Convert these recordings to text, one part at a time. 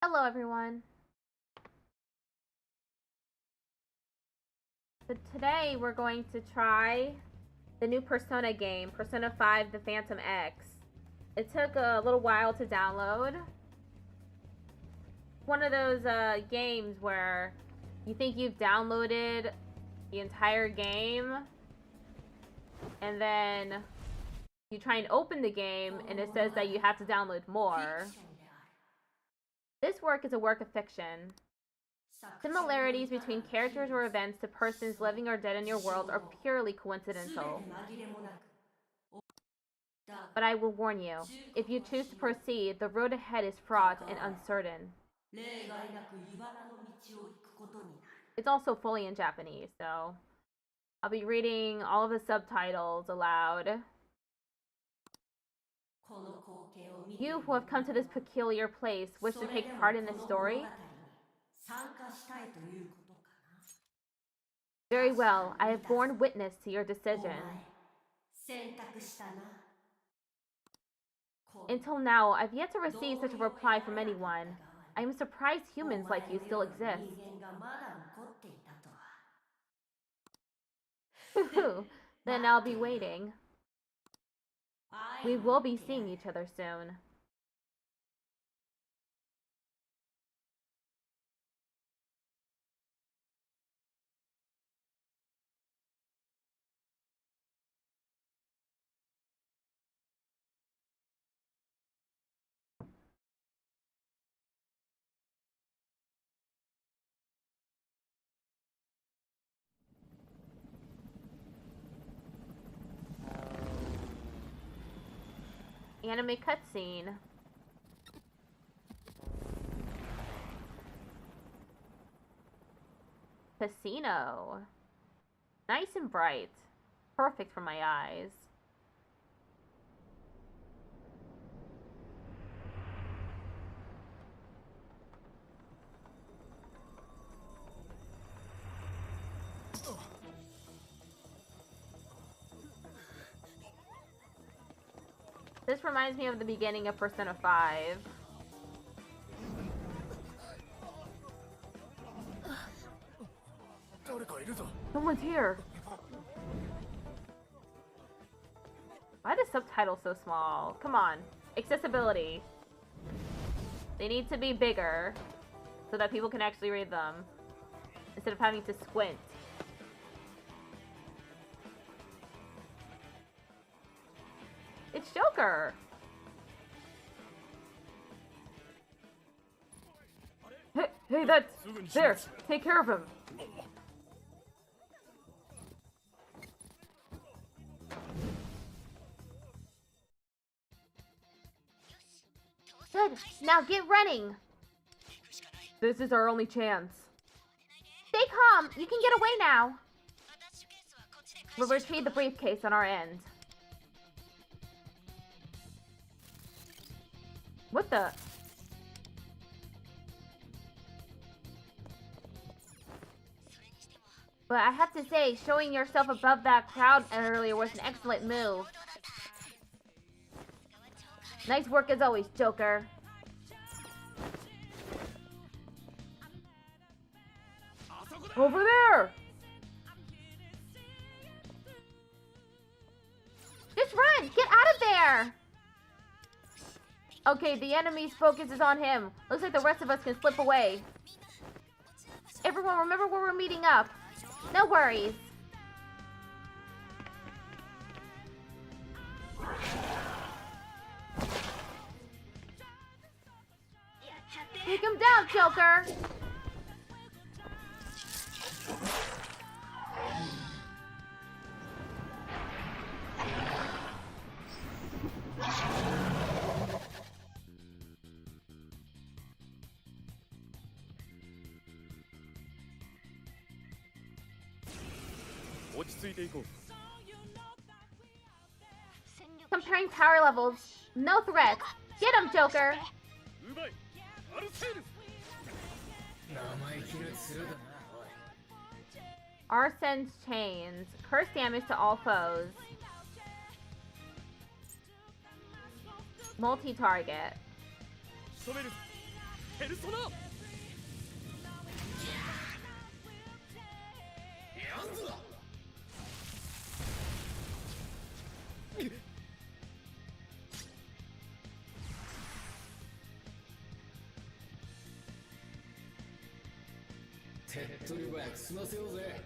Hello everyone. So today we're going to try the new Persona game, Persona 5 The Phantom X. It took a little while to download. One of those games where you think you've downloaded the entire game and then you try and open the game and it says that you have to download more. This work is a work of fiction. Similarities between characters or events to persons living or dead in your world are purely coincidental. But I will warn you, if you choose to proceed, the road ahead is fraught and uncertain. It's also fully in Japanese, so I'll be reading all of the subtitles aloud. You who have come to this peculiar place wish to take part in this story? Very well, I have borne witness to your decision. Until now, I've yet to receive such a reply from anyone. I am surprised humans like you still exist. Then I'll be waiting. We will be seeing each other soon. Anime cutscene. Casino. Nice and bright. Perfect for my eyes. This reminds me of the beginning of Persona 5. Someone's here. Why are the subtitles so small? Come on. Accessibility. They need to be bigger so that people can actually read them instead of having to squint. It's Joker! Hey, that's... There! Take care of him! Good! Now get running! This is our only chance. Stay calm! You can get away now! We'll retrieve the briefcase on our end. What the? But I have to say, showing yourself above that crowd earlier was an excellent move. Nice work as always, Joker. Over there! Just run! Get out of there! Okay, the enemy's focus is on him. Looks like the rest of us can slip away. Everyone, remember where we're meeting up. No worries. Take him down, Joker! Comparing power levels, no threat. Get him, Joker! Arsen's chains. Curse damage to all foes. Multi-target. 手っ取り早く済ませようぜ。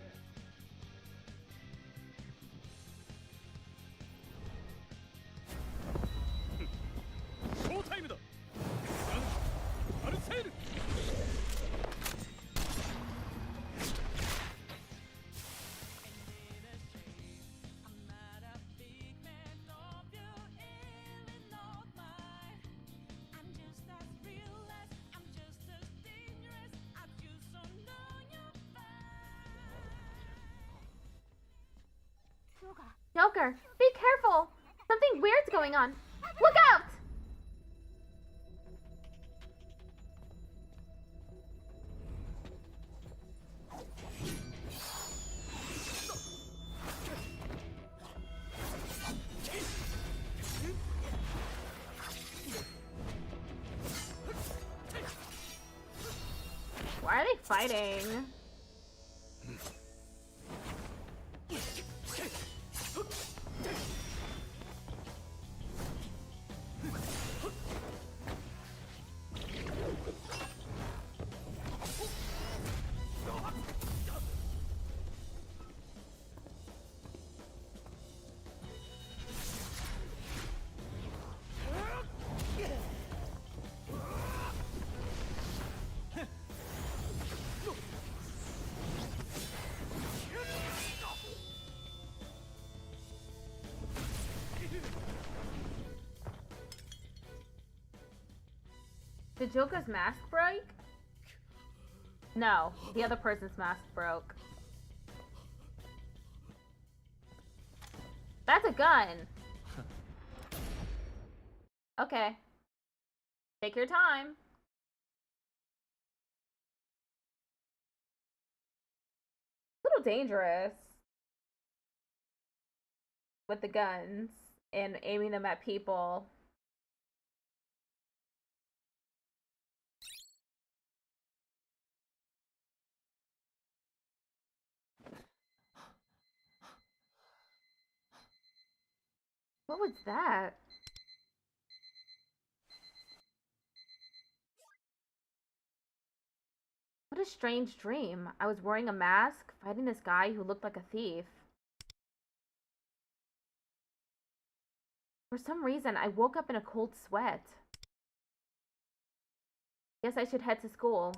ショータイムだ。アルセール。Joker, be careful! Something weird's going on. Look out! Why are they fighting? Did Joker's mask break? No, the other person's mask broke. That's a gun. Okay. Take your time. A little dangerous with the guns and aiming them at people. What was that? What a strange dream. I was wearing a mask, fighting this guy who looked like a thief. For some reason, I woke up in a cold sweat. Guess I should head to school.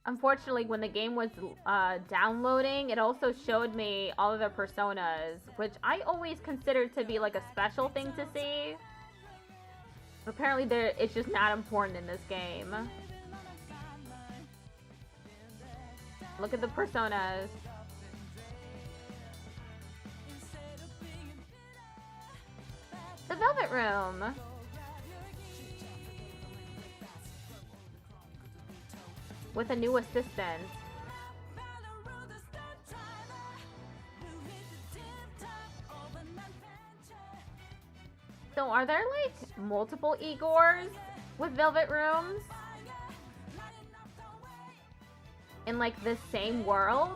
Unfortunately, when the game was downloading, it also showed me all of the personas, which I always considered to be like a special thing to see. Apparently, it's just not important in this game. Look at the personas. The Velvet Room. With a new assistant. So are there like multiple Igors with Velvet Rooms? In like the same world?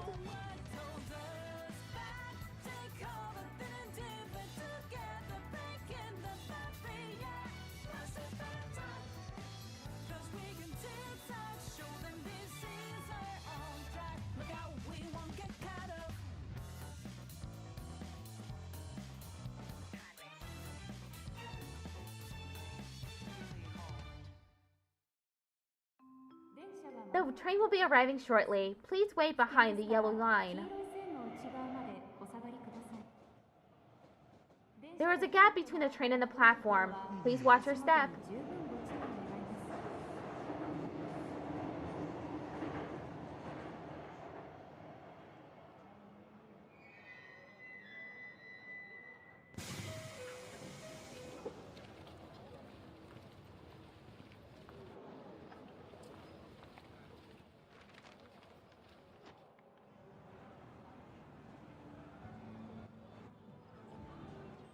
The train will be arriving shortly. Please wait behind the yellow line. There is a gap between the train and the platform. Please watch your step.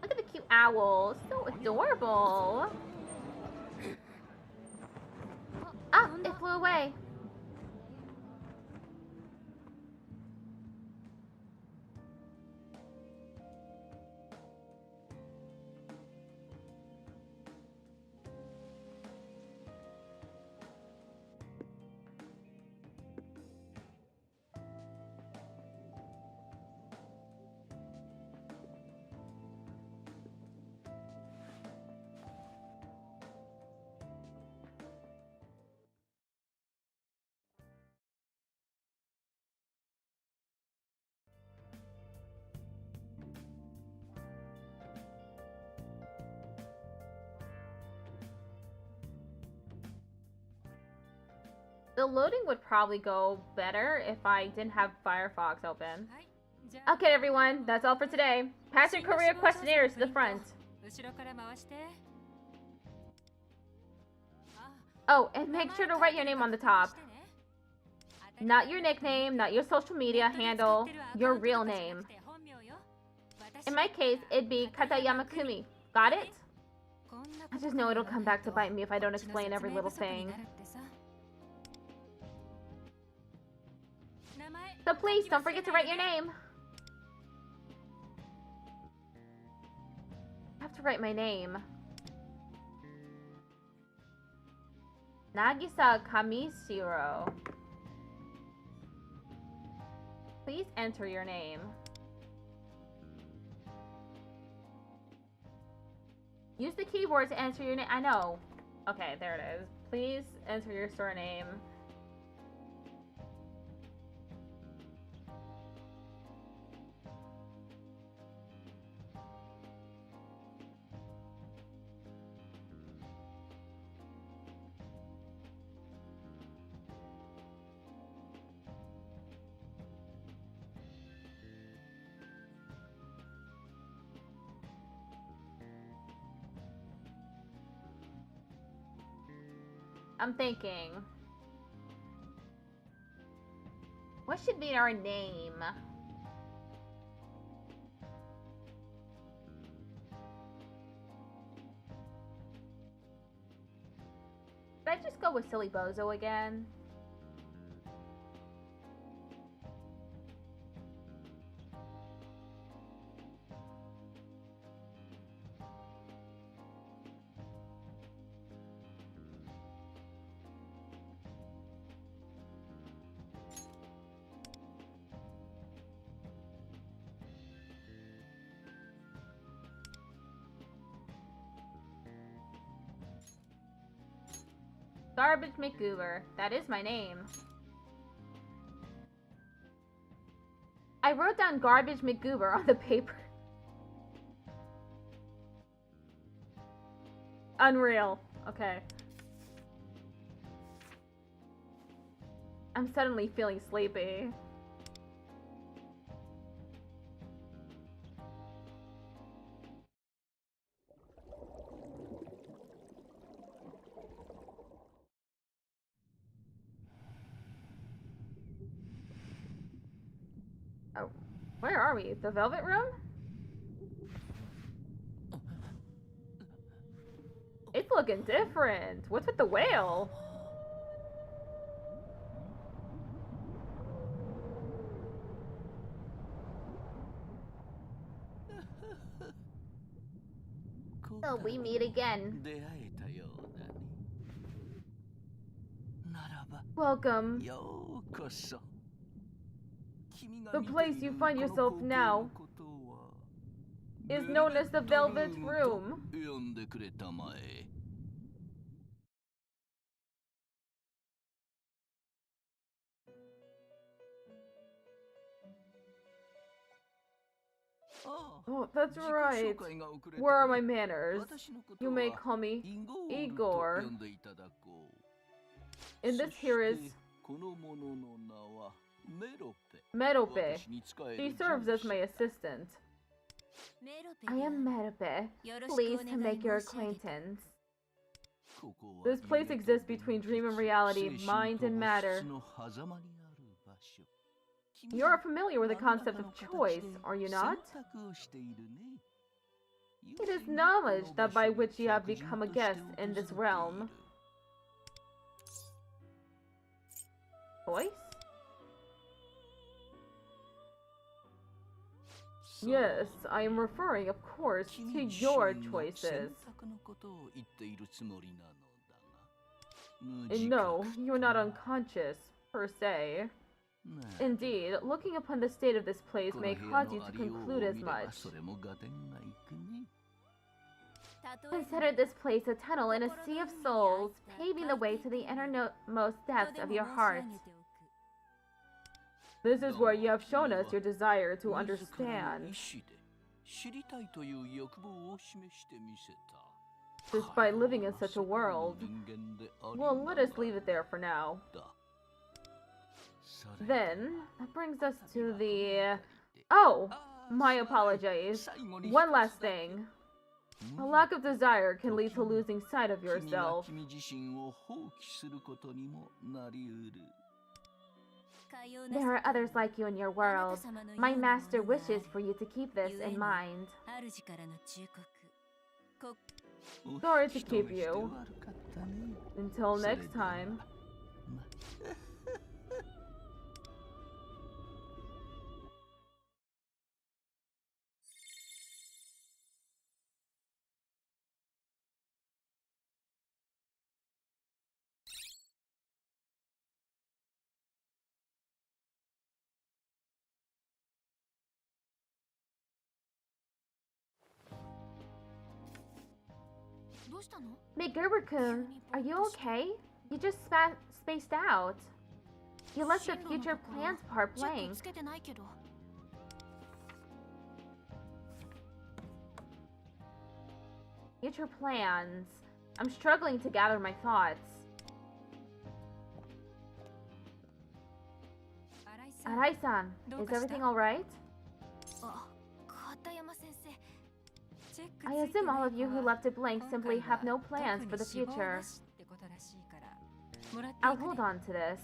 Look at the cute owl. So adorable. Ah, it flew away. The loading would probably go better if I didn't have Firefox open. Okay, everyone, that's all for today. Pass your career questionnaire to the front. Oh, and make sure to write your name on the top. Not your nickname, not your social media handle, your real name. In my case, it'd be Katayama Kumi. Got it? I just know it'll come back to bite me if I don't explain every little thing. So please, don't forget to write your name. I have to write my name. Nagisa Kamishiro. Please enter your name. Use the keyboard to enter your name. I know. Okay, there it is. Please enter your surname. I'm thinking. What should be our name? Did I just go with Silly Bozo again? Garbage McGoober. That is my name. I wrote down Garbage McGoober on the paper. Unreal. Okay. I'm suddenly feeling sleepy. Oh, where are we? The Velvet Room? It's looking different. What's with the whale? So we meet again. Welcome. The place you find yourself now is known as the Velvet Room. Oh, that's right. Where are my manners? You may call me Igor. And this here is Merope. She serves as my assistant. I am Merope. Pleased to make your acquaintance. This place exists between dream and reality, mind and matter. You are familiar with the concept of choice, are you not? It is knowledge that by which you have become a guest in this realm. Choice? Yes, I am referring, of course, to your choices. And no, you are not unconscious, per se. Indeed, looking upon the state of this place may cause you to conclude as much. Consider this place a tunnel in a sea of souls, paving the way to the innermost depths of your heart. This is where you have shown us your desire to understand. Despite living in such a world, well, let us leave it there for now. Then, that brings us to the... Oh! My apologies. One last thing. A lack of desire can lead to losing sight of yourself. There are others like you in your world. My master wishes for you to keep this in mind. Sorry to keep you. Until next time. Meguro-kun, are you okay? You just spaced out. You left the future plans part blank. Future plans. I'm struggling to gather my thoughts. Arai-san, is everything alright? I assume all of you who left it blank simply have no plans for the future. I'll hold on to this.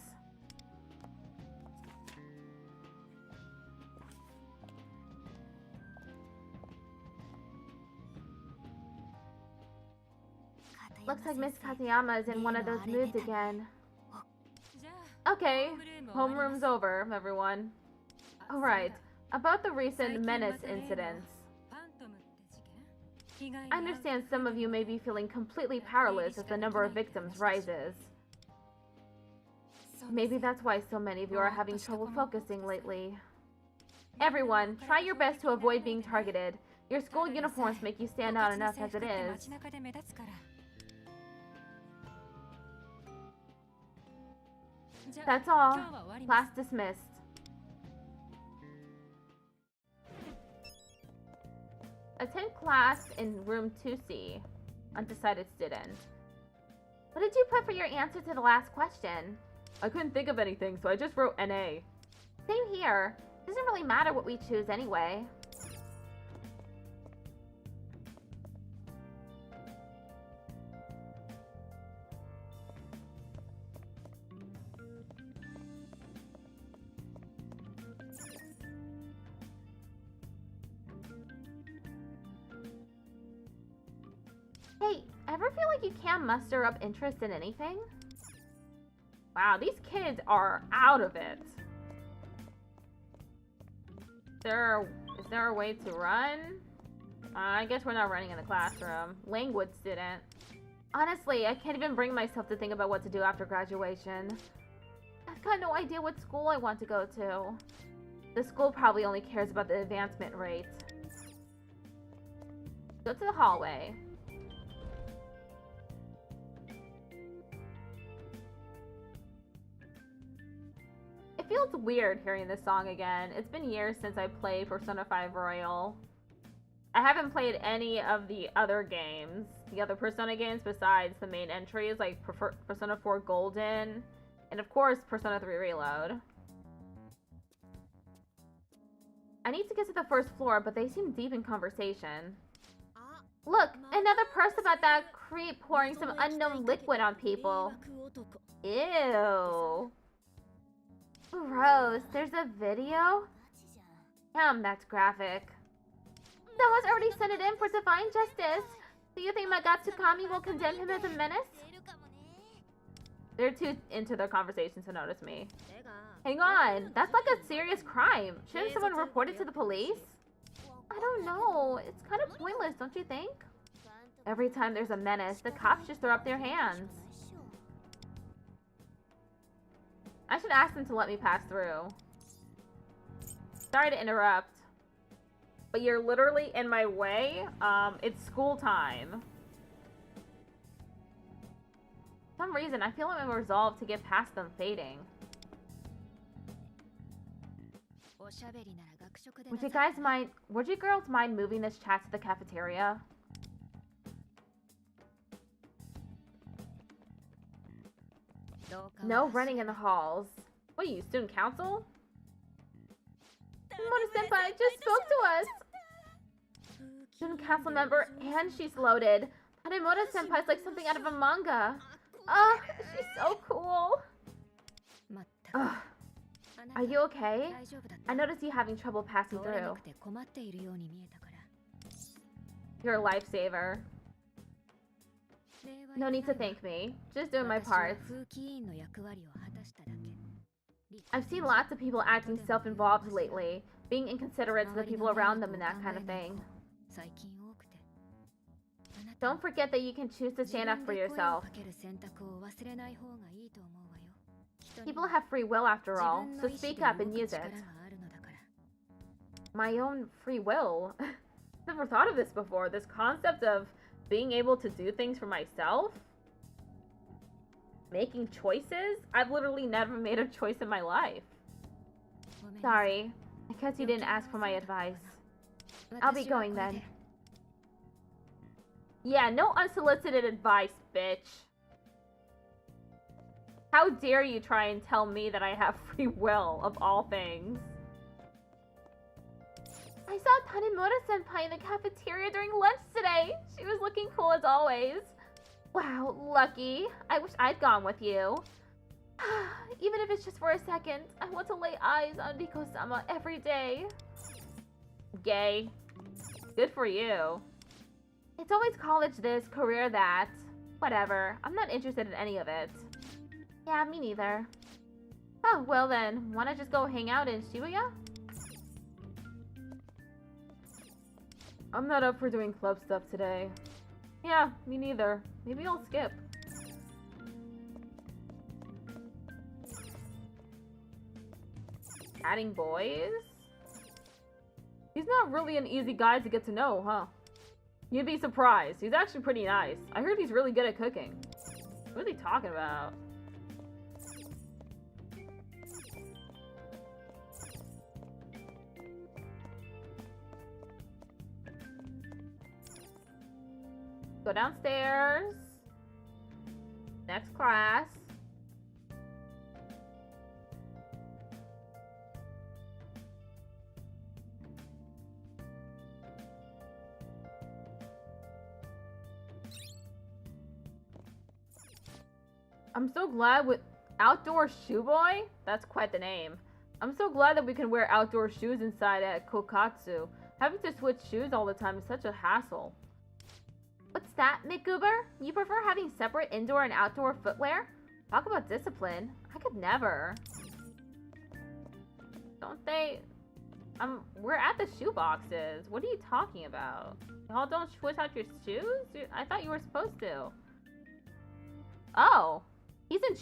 Looks like Miss Katayama is in one of those moods again. Okay, homeroom's over, everyone. Alright, about the recent menace incidents. I understand some of you may be feeling completely powerless as the number of victims rises. Maybe that's why so many of you are having trouble focusing lately. Everyone, try your best to avoid being targeted. Your school uniforms make you stand out enough as it is. That's all. Class dismissed. Attend class in room 2C. Undecided student. What did you put for your answer to the last question? I couldn't think of anything, so I just wrote NA. Same here. Doesn't really matter what we choose anyway. Hey, ever feel like you can't muster up interest in anything? Wow, these kids are out of it. Is there a way to run? I guess we're not running in the classroom. Language student. Honestly, I can't even bring myself to think about what to do after graduation. I've got no idea what school I want to go to. The school probably only cares about the advancement rate. Go to the hallway. It feels weird hearing this song again. It's been years since I played Persona 5 Royal. I haven't played any of the other games, the other Persona games besides the main entries like Persona 4 Golden, and of course Persona 3 Reload. I need to get to the first floor, but they seem deep in conversation. Look, another post about that creep pouring some unknown liquid on people. Ew. Gross. There's a video? Damn, that's graphic. Someone's already sent it in for divine justice. Do you think Magatsukami will condemn him as a menace? They're too into their conversation to notice me. Hang on, that's like a serious crime. Shouldn't someone report it to the police? I don't know. It's kind of pointless, don't you think? Every time there's a menace, the cops just throw up their hands. I should ask them to let me pass through. Sorry to interrupt, but you're literally in my way. It's school time. For some reason, I feel like I'm resolved to get past them fading. Would you girls mind moving this chat to the cafeteria? No running in the halls. What are you, student council? Mona-senpai just spoke to us! Student council member, and she's loaded. Tanemura-senpai's like something out of a manga. Ugh, she's so cool. Ugh. Are you okay? I noticed you having trouble passing through. You're a lifesaver. No need to thank me. Just doing my part. I've seen lots of people acting self-involved lately, being inconsiderate to the people around them and that kind of thing. Don't forget that you can choose to stand up for yourself. People have free will after all, so speak up and use it. My own free will? Never thought of this before. This concept of being able to do things for myself? Making choices? I've literally never made a choice in my life. Sorry. I guess you didn't ask for my advice. I'll be going then. Yeah, no unsolicited advice, bitch. How dare you try and tell me that I have free will, of all things. I saw Tanemura-senpai in the cafeteria during lunch today. She was looking cool as always. Wow, lucky. I wish I'd gone with you. Even if it's just for a second, I want to lay eyes on Riko-sama every day. Gay. Good for you. It's always college this, career that. Whatever. I'm not interested in any of it. Yeah, me neither. Oh, well then, wanna just go hang out in Shibuya? I'm not up for doing club stuff today. Yeah, me neither. Maybe I'll skip. Adding boys? He's not really an easy guy to get to know, huh? You'd be surprised. He's actually pretty nice. I heard he's really good at cooking. What are they talking about? Go downstairs. Next class. I'm so glad with Outdoor Shoe Boy? That's quite the name. I'm so glad that we can wear outdoor shoes inside at Kokatsu. Having to switch shoes all the time is such a hassle. What's that, McGoober? You prefer having separate indoor and outdoor footwear? Talk about discipline. I could never. Don't they... we're at the shoe boxes. What are you talking about? Y'all don't switch out your shoes? I thought you were supposed to. Oh. He's in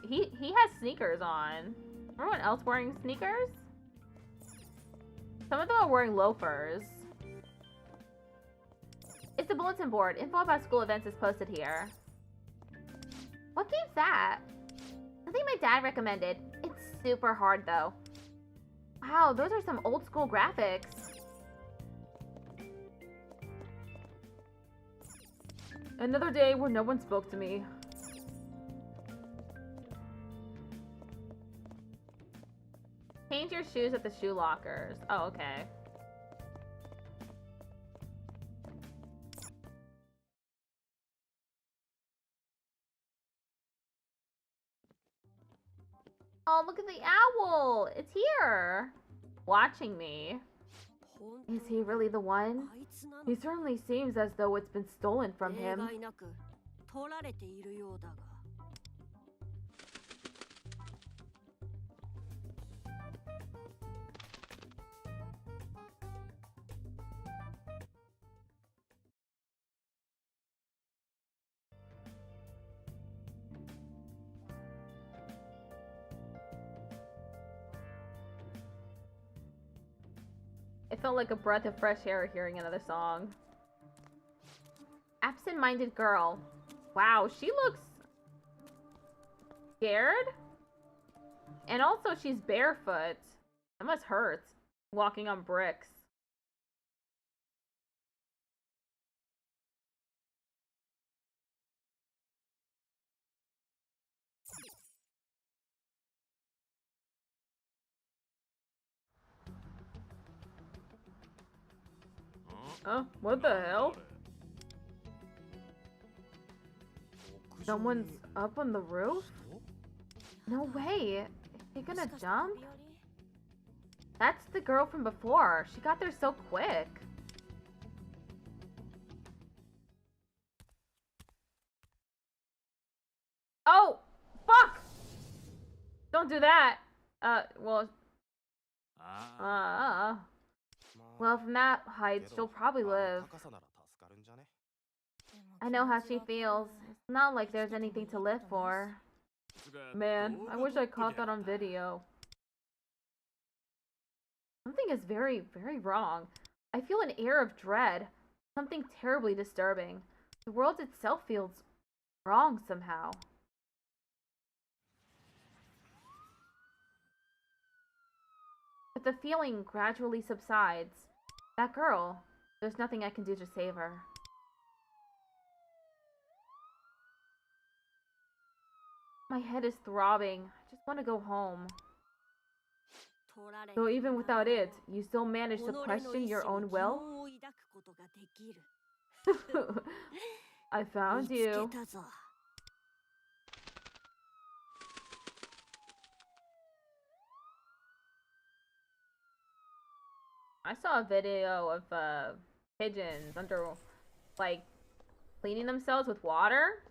he has sneakers on. Everyone else wearing sneakers? Some of them are wearing loafers. It's the bulletin board. Info about school events is posted here. What game's that? Something my dad recommended. It's super hard though. Wow, those are some old school graphics. Another day where no one spoke to me. Change your shoes at the shoe lockers. Oh, okay. Oh, look at the owl! It's here! Watching me. Is he really the one? He certainly seems as though it's been stolen from him. It felt like a breath of fresh air hearing another song. Absent-minded girl. Wow, she looks scared. And also she's barefoot. That must hurt, walking on bricks. What the hell? Someone's up on the roof? No way. Is he gonna jump? That's the girl from before. She got there so quick. Oh! Fuck! Don't do that. Well, from that height, she'll probably live. I know how she feels. It's not like there's anything to live for. Man, I wish I caught that on video. Something is very, very wrong. I feel an air of dread. Something terribly disturbing. The world itself feels wrong somehow. But the feeling gradually subsides. That girl, there's nothing I can do to save her. My head is throbbing. I just want to go home. So even without it, you still manage to question your own will? I found you. I saw a video of pigeons like cleaning themselves with water.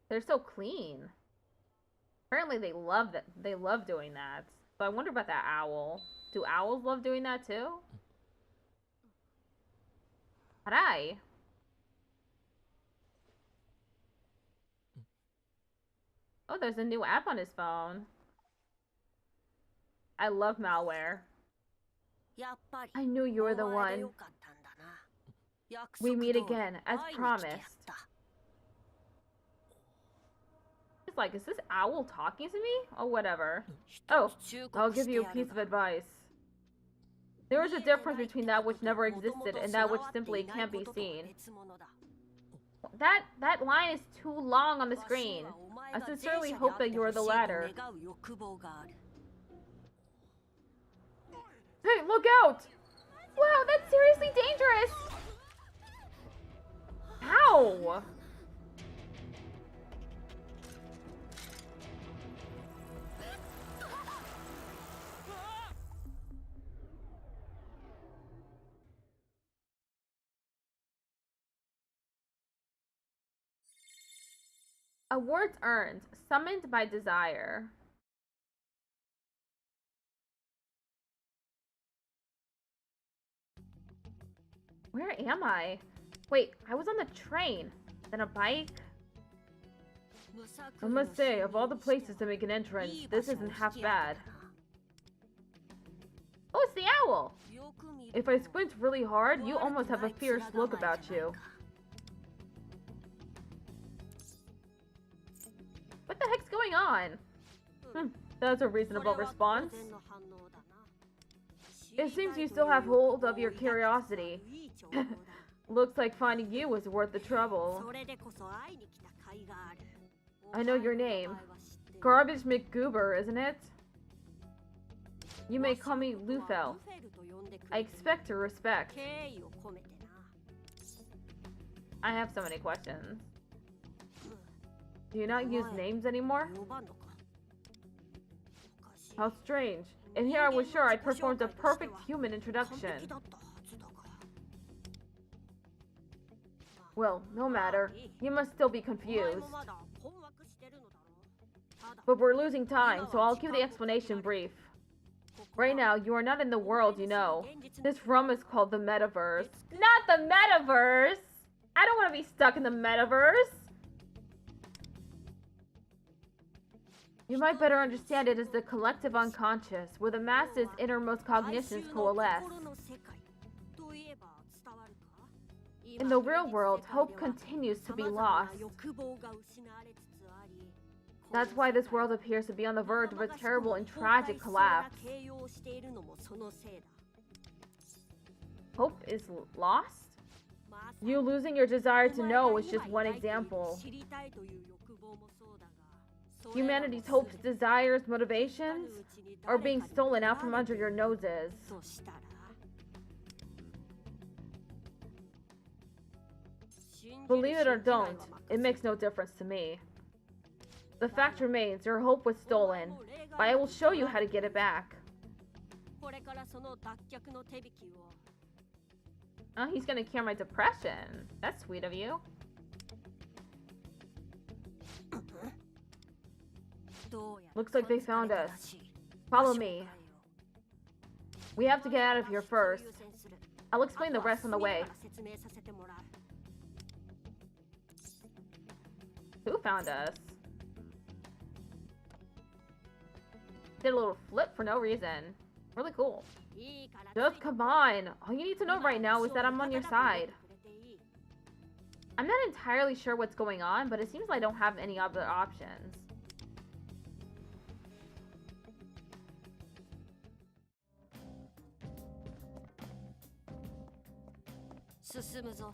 They're so clean. Apparently they love that. They love doing that. But I wonder about that owl. Do owls love doing that too? Harai. Oh, there's a new app on his phone. I love malware. I knew you were the one. We meet again, as promised. It's like, is this owl talking to me? Oh, whatever. Oh, I'll give you a piece of advice. There is a difference between that which never existed and that which simply can't be seen. That line is too long on the screen. I sincerely hope that you are the latter. Hey, look out! Wow, that's seriously dangerous! Ow! Awards earned. Summoned by desire. Where am I? Wait, I was on the train. Then a bike? I must say, of all the places to make an entrance, this isn't half bad. Oh, it's the owl! If I squint really hard, you almost have a fierce look about you. What the heck's going on? That's a reasonable response. It seems you still have hold of your curiosity. Looks like finding you was worth the trouble. I know your name. Garbage McGoober, isn't it? You may call me Lufel. I expect your respect. I have so many questions. Do you not use names anymore? How strange. And here I was sure I performed a perfect human introduction. Well, no matter. You must still be confused. But we're losing time, so I'll give the explanation brief. Right now, you are not in the world you know. This realm is called the metaverse. Not the metaverse! I don't want to be stuck in the metaverse! You might better understand it as the collective unconscious, where the masses' innermost cognitions coalesce. In the real world, hope continues to be lost. That's why this world appears to be on the verge of a terrible and tragic collapse. Hope is lost? You losing your desire to know is just one example. Humanity's hopes, desires, motivations are being stolen out from under your noses. Believe it or don't, it makes no difference to me. The fact remains, your hope was stolen, but I will show you how to get it back. Oh, he's gonna cure my depression. That's sweet of you. Looks like they found us. Follow me. We have to get out of here first. I'll explain the rest on the way. Who found us? Did a little flip for no reason. Really cool. Just come on. All you need to know right now is that I'm on your side. I'm not entirely sure what's going on, but it seems like I don't have any other options.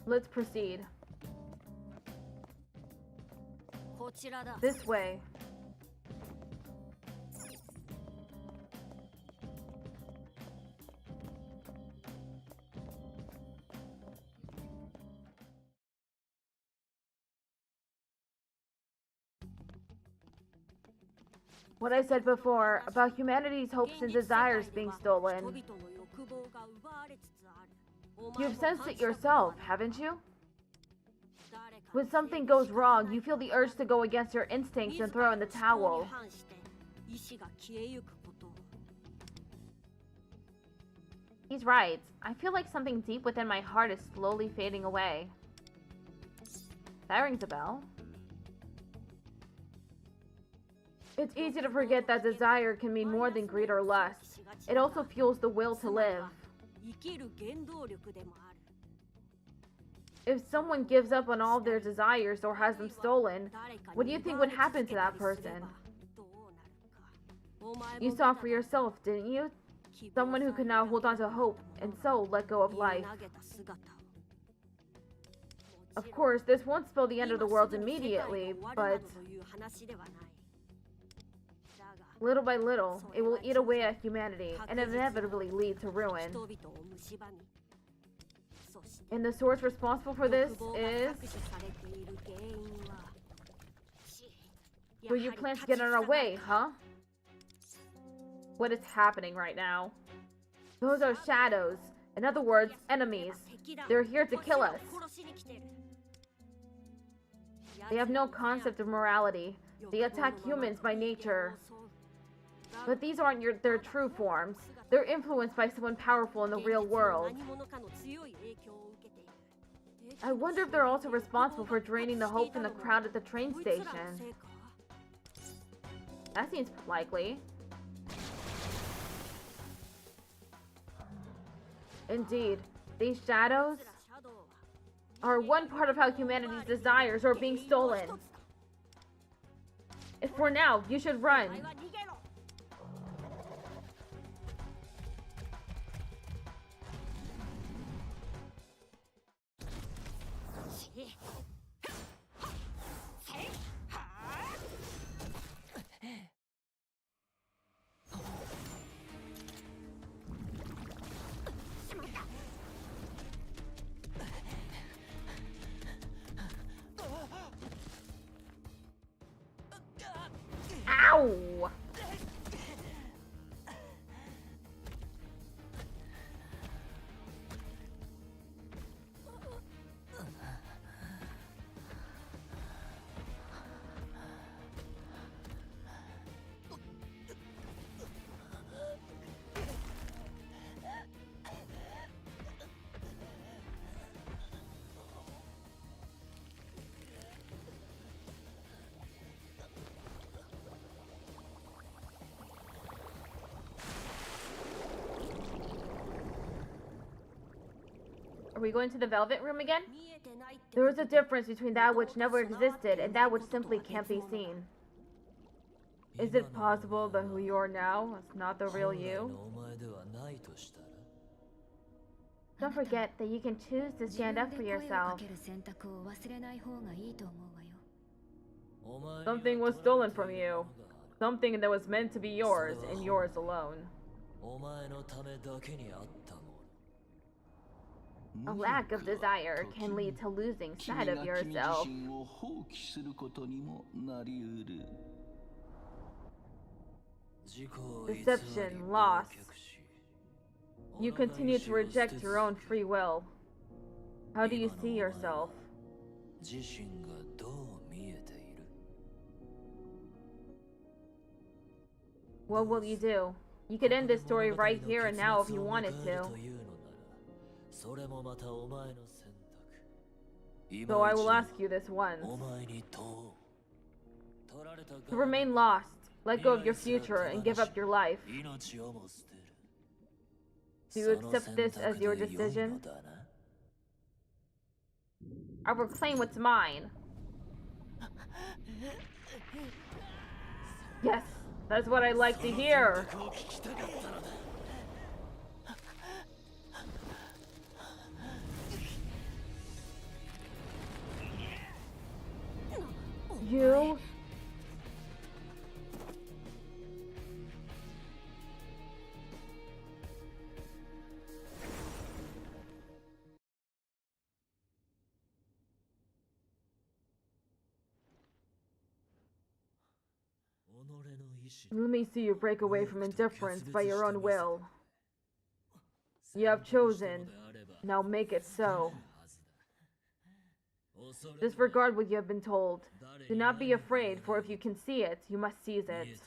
Let's proceed. This way. What I said before about humanity's hopes and desires being stolen. You've sensed it yourself, haven't you? When something goes wrong, you feel the urge to go against your instincts and throw in the towel. He's right. I feel like something deep within my heart is slowly fading away. That rings a bell. It's easy to forget that desire can mean more than greed or lust. It also fuels the will to live. If someone gives up on all their desires or has them stolen, what do you think would happen to that person? You saw for yourself, didn't you? Someone who could now hold on to hope and so let go of life. Of course, this won't spell the end of the world immediately, but little by little, it will eat away at humanity and inevitably lead to ruin. And the source responsible for this is... So you plan to get in our way, huh? What is happening right now? Those are shadows. In other words, enemies. They're here to kill us. They have no concept of morality. They attack humans by nature. But these aren't their true forms. They're influenced by someone powerful in the real world. I wonder if they're also responsible for draining the hope from the crowd at the train station. That seems likely. Indeed, these shadows are one part of how humanity's desires are being stolen. If for now, you should run. Ow! Are we going to the Velvet Room again? There is a difference between that which never existed and that which simply can't be seen. Is it possible that who you are now is not the real you? Don't forget that you can choose to stand up for yourself. Something was stolen from you. Something that was meant to be yours and yours alone. A lack of desire can lead to losing sight of yourself. Deception, loss. You continue to reject your own free will. How do you see yourself? What will you do? You could end this story right here and now if you wanted to. So I will ask you this once. To remain lost, let go of your future and give up your life. Do you accept this as your decision? I will claim what's mine. Yes, that's what I like to hear. You? Let me see you break away from indifference by your own will. You have chosen. Now make it so. Disregard what you have been told. Do not be afraid, for if you can see it, you must seize it.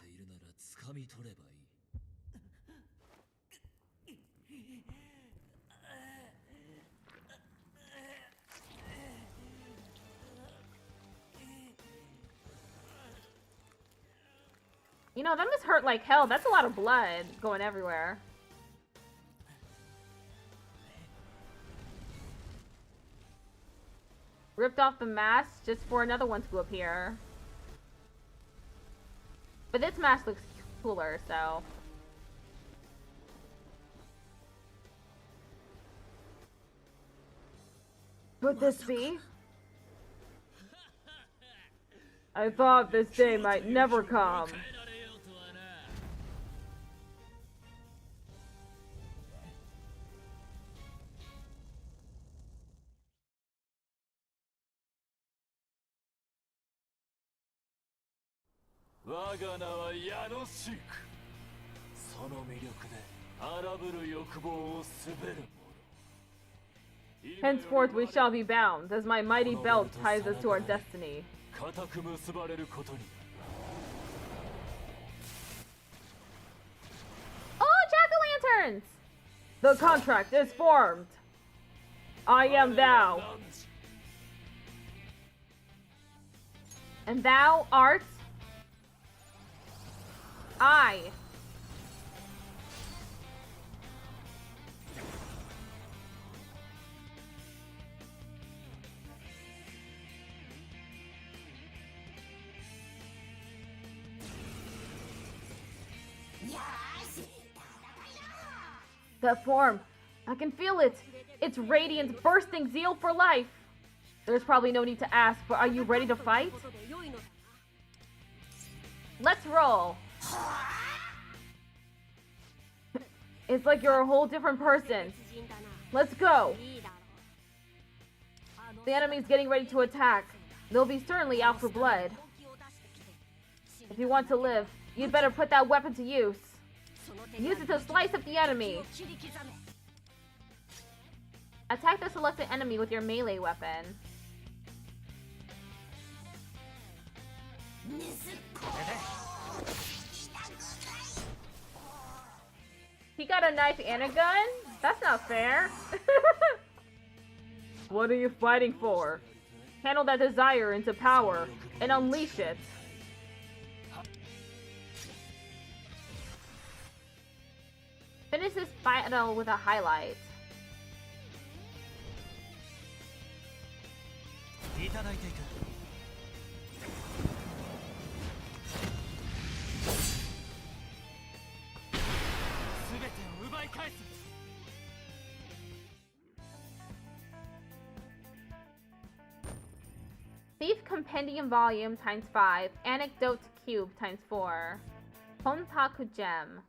You know, that must hurt like hell. That's a lot of blood going everywhere. Ripped off the mask just for another one to appear. But this mask looks cooler, so... Could this be? I thought this day might never come. Henceforth we shall be bound, as my mighty belt ties us to our destiny. Oh, jack-o'-lanterns! The contract is formed. I am thou. And thou art... I. That form. I can feel it. It's radiant, bursting zeal for life. There's probably no need to ask, but are you ready to fight? Let's roll. It's like you're a whole different person. Let's go. The enemy's getting ready to attack. They'll be certainly out for blood. If you want to live, you'd better put that weapon to use. Use it to slice up the enemy. Attack the selected enemy with your melee weapon. He got a knife and a gun? That's not fair. What are you fighting for? Channel that desire into power and unleash it. Finish this battle with a highlight. Thief Compendium Volume times 5. Anecdote Cube times 4. Hontaku Gem.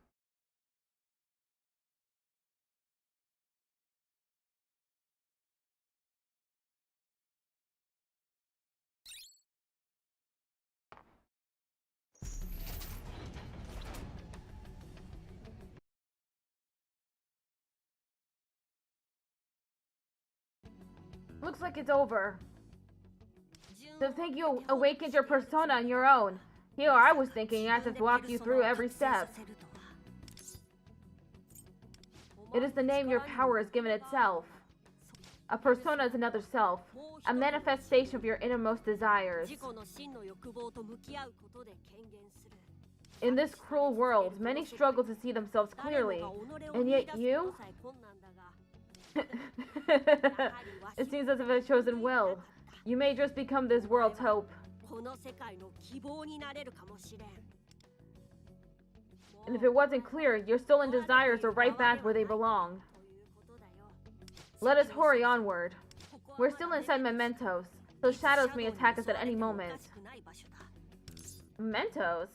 Looks like it's over. To think you awakened your persona on your own. Here I was thinking I had to walk you through every step. It is the name your power has given itself. A persona is another self, a manifestation of your innermost desires. In this cruel world, many struggle to see themselves clearly, and yet you? It seems as if I've chosen well. You may just become this world's hope. And if it wasn't clear, your stolen desires are right back where they belong. Let us hurry onward. We're still inside Mementos, so shadows may attack us at any moment. Mementos?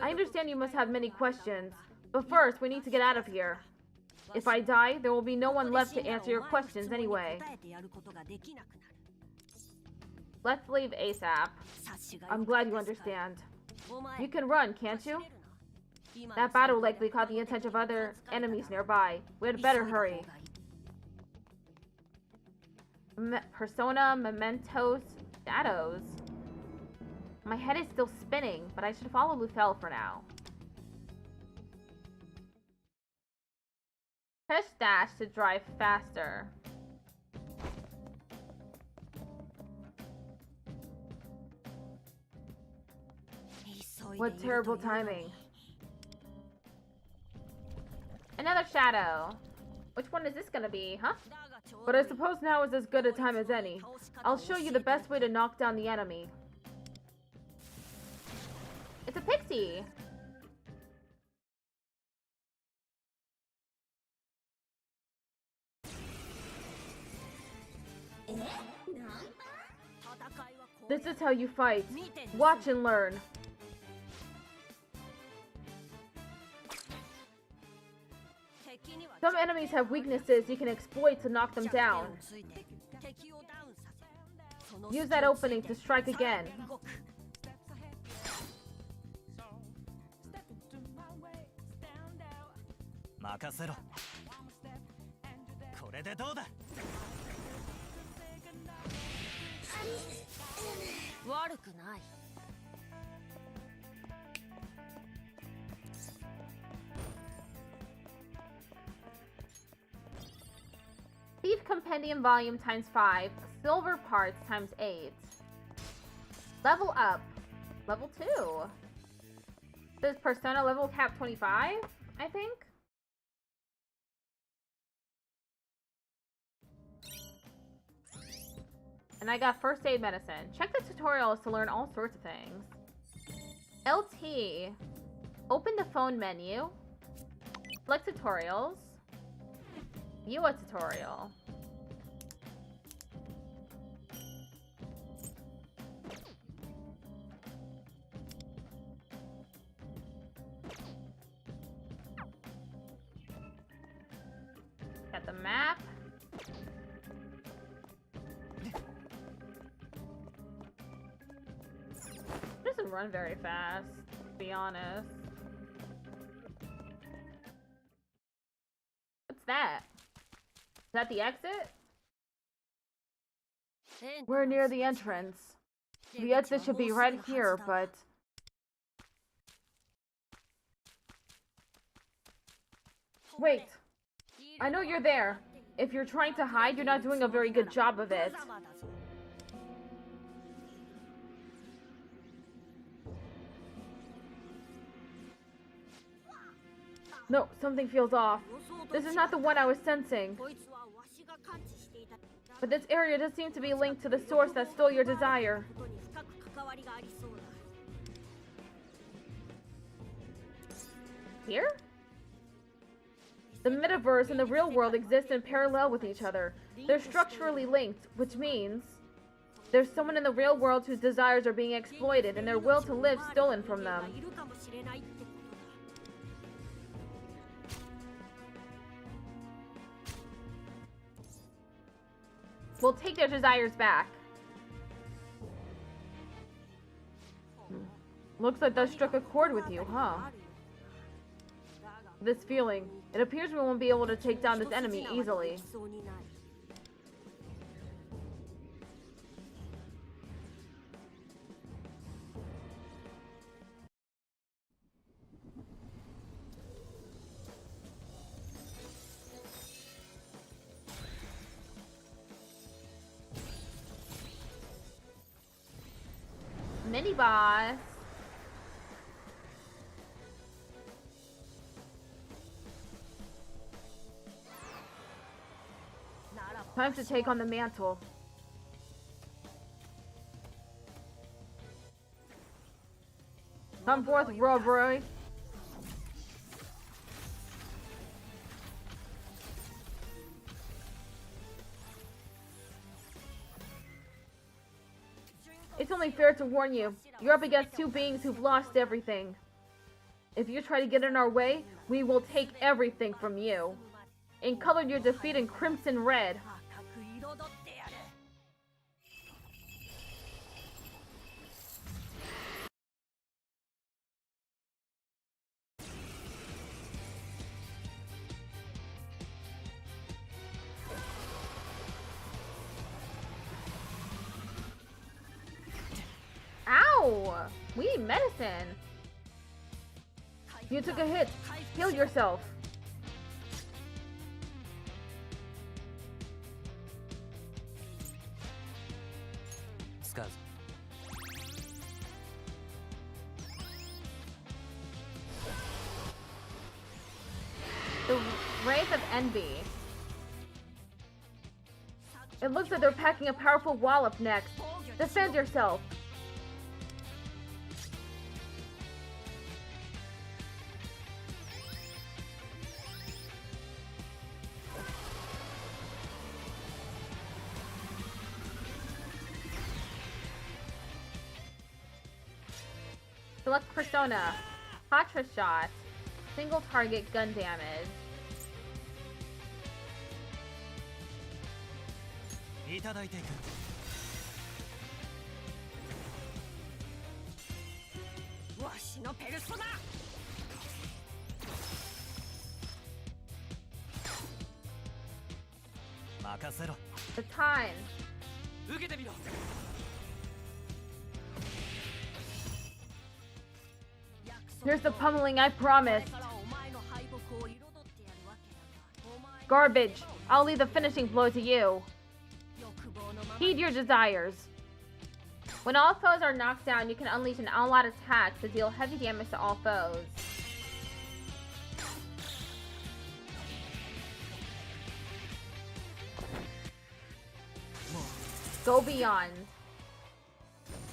I understand you must have many questions, but first we need to get out of here. If I die, there will be no one left to answer your questions anyway. Let's leave ASAP. I'm glad you understand. You can run, can't you? That battle likely caught the attention of other enemies nearby. We had better hurry. Persona, Mementos, Shadows. My head is still spinning, but I should follow Lufel for now. Press dash to drive faster. What terrible timing. Another shadow. Which one is this gonna be, huh? But I suppose now is as good a time as any. I'll show you the best way to knock down the enemy. It's a pixie! This is how you fight. Watch and learn. Some enemies have weaknesses you can exploit to knock them down. Use that opening to strike again. Thief Compendium Volume times 5. Silver Parts times 8. Level up. Level 2. This Persona level cap 25, I think? And I got first aid medicine. Check the tutorials to learn all sorts of things. LT. Open the phone menu. Select tutorials. View a tutorial. map. It doesn't run very fast, to be honest. What's that? Is that the exit? We're near the entrance. The exit should be right here, but... Wait! I know you're there. If you're trying to hide, you're not doing a very good job of it. No, something feels off. This is not the one I was sensing. But this area does seem to be linked to the source that stole your desire. Here? The metaverse and the real world exist in parallel with each other. They're structurally linked, which means there's someone in the real world whose desires are being exploited and their will to live stolen from them. We'll take their desires back. Looks like that struck a chord with you, huh? This feeling. It appears we won't be able to take down this enemy easily. Mini boss. Time to take on the mantle. Come forth, Robroy. It's only fair to warn you. You're up against two beings who've lost everything. If you try to get in our way, we will take everything from you. And color your defeat in crimson red. Ow! We need medicine. You took a hit. Heal yourself. The Rays of Envy. It looks like they're packing a powerful wallop next. Defend yourself. Select persona. Patra shot. Single target gun damage. The time. Here's the pummeling I promised. Garbage. I'll leave the finishing blow to you. Heed your desires. When all foes are knocked down, you can unleash an all-out attack to deal heavy damage to all foes. Go beyond.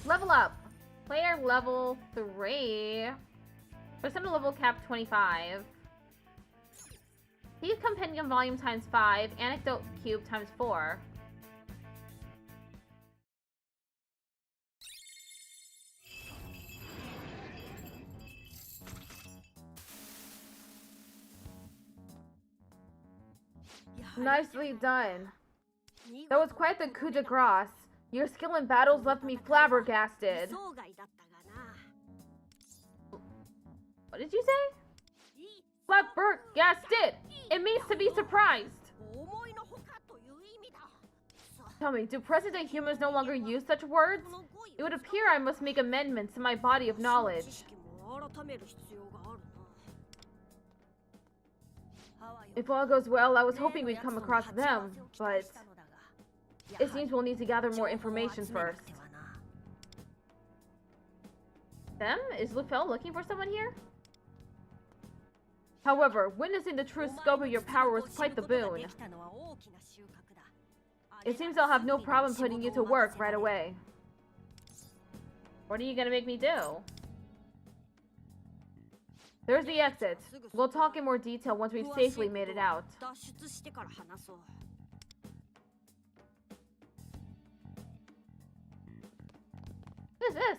Level up. Player level 3. Persona level cap 25. Thief Compendium volume times 5. Anecdote cube times 4. Nicely done. That was quite the coup de grace. Your skill in battles left me flabbergasted. What did you say? Flabbergasted! It means to be surprised. Tell me, do present-day humans no longer use such words? It would appear I must make amendments to my body of knowledge. If all goes well, I was hoping we'd come across them, but it seems we'll need to gather more information first. Them? Is Lufel looking for someone here? However, witnessing the true scope of your power was quite the boon. It seems I'll have no problem putting you to work right away. What are you gonna make me do? There's the exit. We'll talk in more detail once we've safely made it out. What is this?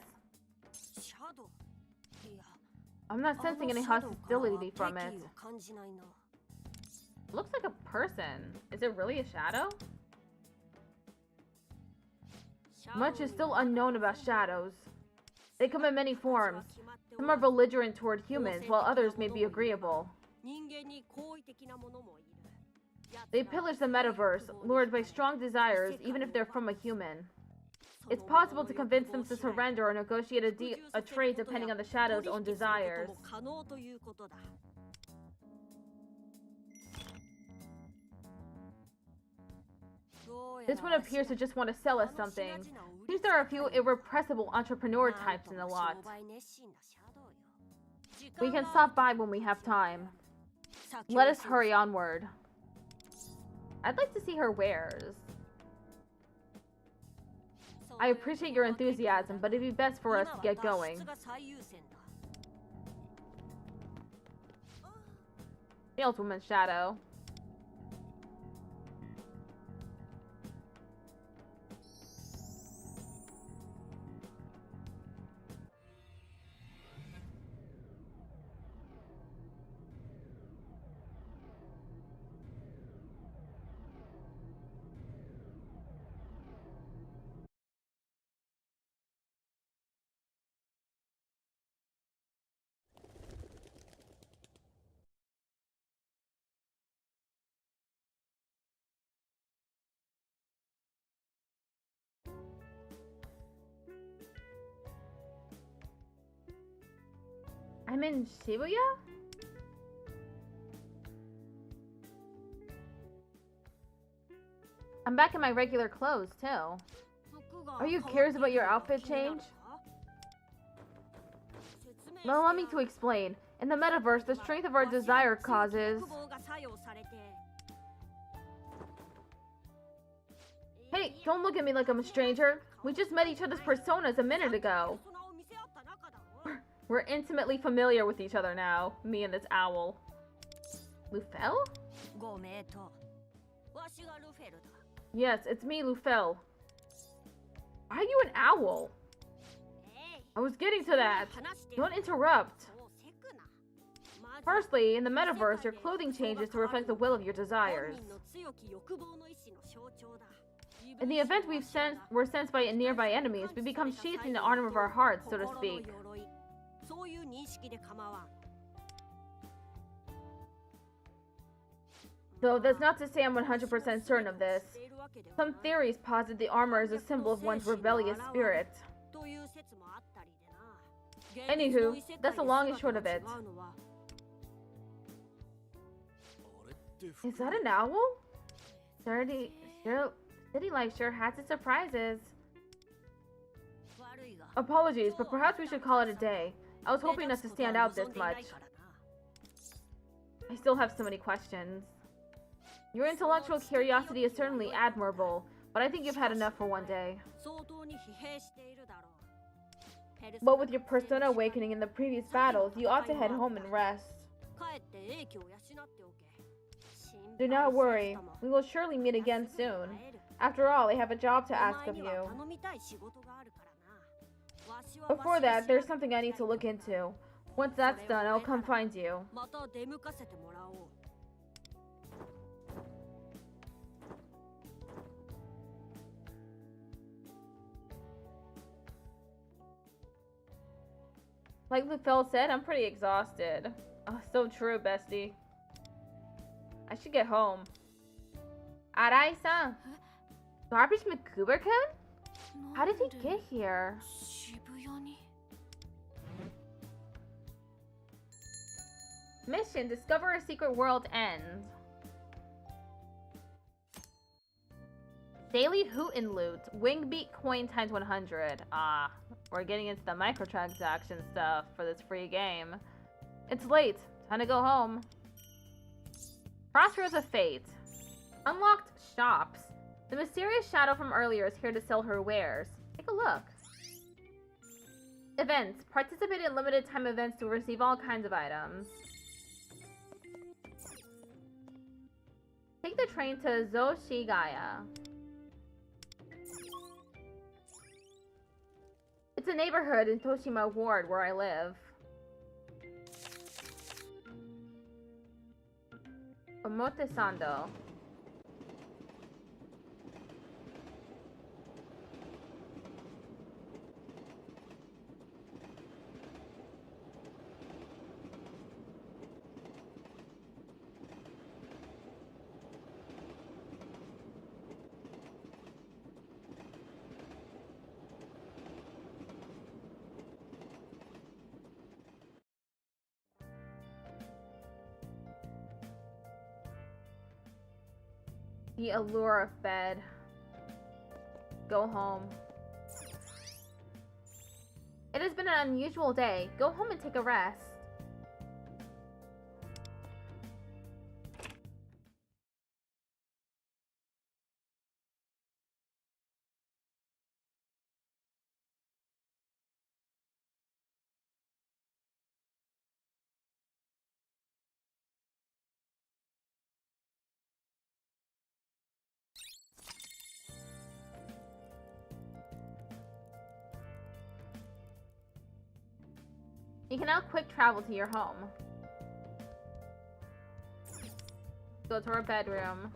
I'm not sensing any hostility from it. Looks like a person. Is it really a shadow? Much is still unknown about shadows. They come in many forms. Some are belligerent toward humans, while others may be agreeable. They pillage the metaverse, lured by strong desires, even if they're from a human. It's possible to convince them to surrender or negotiate a trade depending on the shadow's own desires. This one appears to just want to sell us something. Seems there are a few irrepressible entrepreneur types in the lot. We can stop by when we have time. Let us hurry onward. I'd like to see her wares. I appreciate your enthusiasm, but it'd be best for us to get going. Saleswoman's shadow. I'm in Shibuya? I'm back in my regular clothes, too. Are you curious about your outfit change? Well, allow me to explain. In the metaverse, the strength of our desire causes... Hey, don't look at me like I'm a stranger. We just met each other's personas a minute ago. We're intimately familiar with each other now, me and this owl. Lufel? Yes, it's me, Lufel. Why are you an owl? I was getting to that. Don't interrupt. Firstly, in the metaverse, your clothing changes to reflect the will of your desires. In the event we're sensed by nearby enemies, we become sheathed in the armor of our hearts, so to speak. Though that's not to say I'm 100% certain of this. Some theories posit the armor as a symbol of one's rebellious spirit. Anywho, that's the long and short of it. Is that an owl? City life sure has its surprises. Apologies, but perhaps we should call it a day. I was hoping not to stand out this much. I still have so many questions. Your intellectual curiosity is certainly admirable, but I think you've had enough for one day. What with your persona awakening in the previous battles, you ought to head home and rest. Do not worry, we will surely meet again soon. After all, I have a job to ask of you. Before that, there's something I need to look into. Once that's done, I'll come find you. Like Lufel said, I'm pretty exhausted. Oh, so true, bestie. I should get home. Arai-san! Garbage McGoober-kun? How did he get here? Mission, discover a secret world ends. Daily hoot and loot. Wingbeat coin times 100. Ah, we're getting into the microtransaction stuff for this free game. It's late. Time to go home. Crossroads of Fate. Unlocked shops. The mysterious shadow from earlier is here to sell her wares. Take a look. Events. Participate in limited time events to receive all kinds of items. Take the train to Zoshigaya. It's a neighborhood in Toshima Ward where I live. Omotesando. The allure of bed. Go home. It has been an unusual day. Go home and take a rest. You can now quick travel to your home. Go to our bedroom.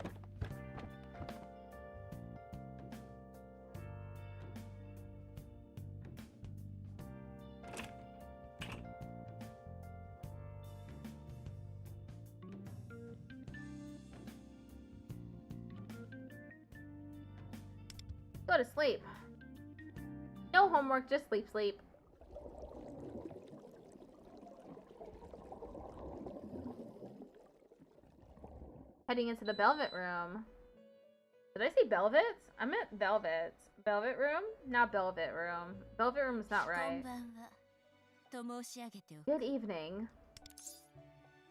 Go to sleep. No homework, just sleep, sleep. Heading into the Velvet room. Did I say Velvet? I meant Velvet. Velvet room? Not Velvet room. Velvet room is not right. Good evening.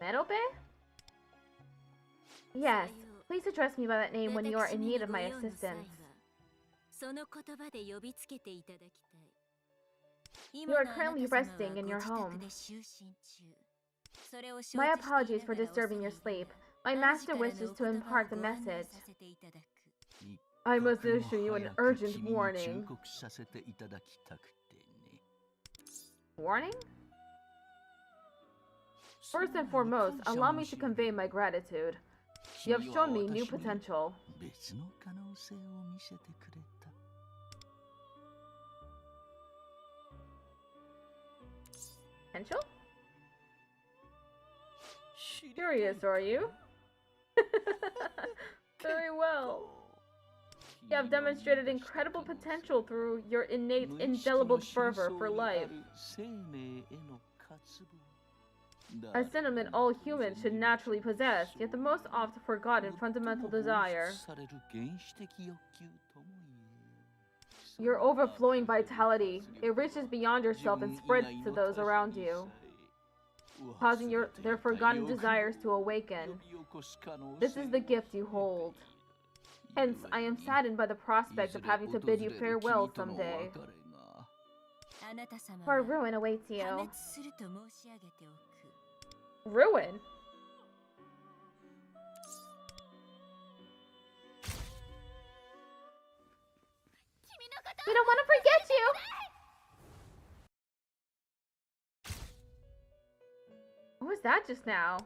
Merope? Yes, please address me by that name when you are in need of my assistance. You are currently resting in your home. My apologies for disturbing your sleep. My master wishes to impart the message. I must issue you an urgent warning. Warning? First and foremost, allow me to convey my gratitude. You have shown me new potential. Potential? Curious, are you? Very well. You have demonstrated incredible potential through your innate, indelible fervor for life. A sentiment all humans should naturally possess, yet the most oft forgotten fundamental desire. Your overflowing vitality, it reaches beyond yourself and spreads to those around you, causing their forgotten desires to awaken. This is the gift you hold. Hence, I am saddened by the prospect of having to bid you farewell someday. For ruin awaits you. Ruin? We don't want to forget you! What was that just now?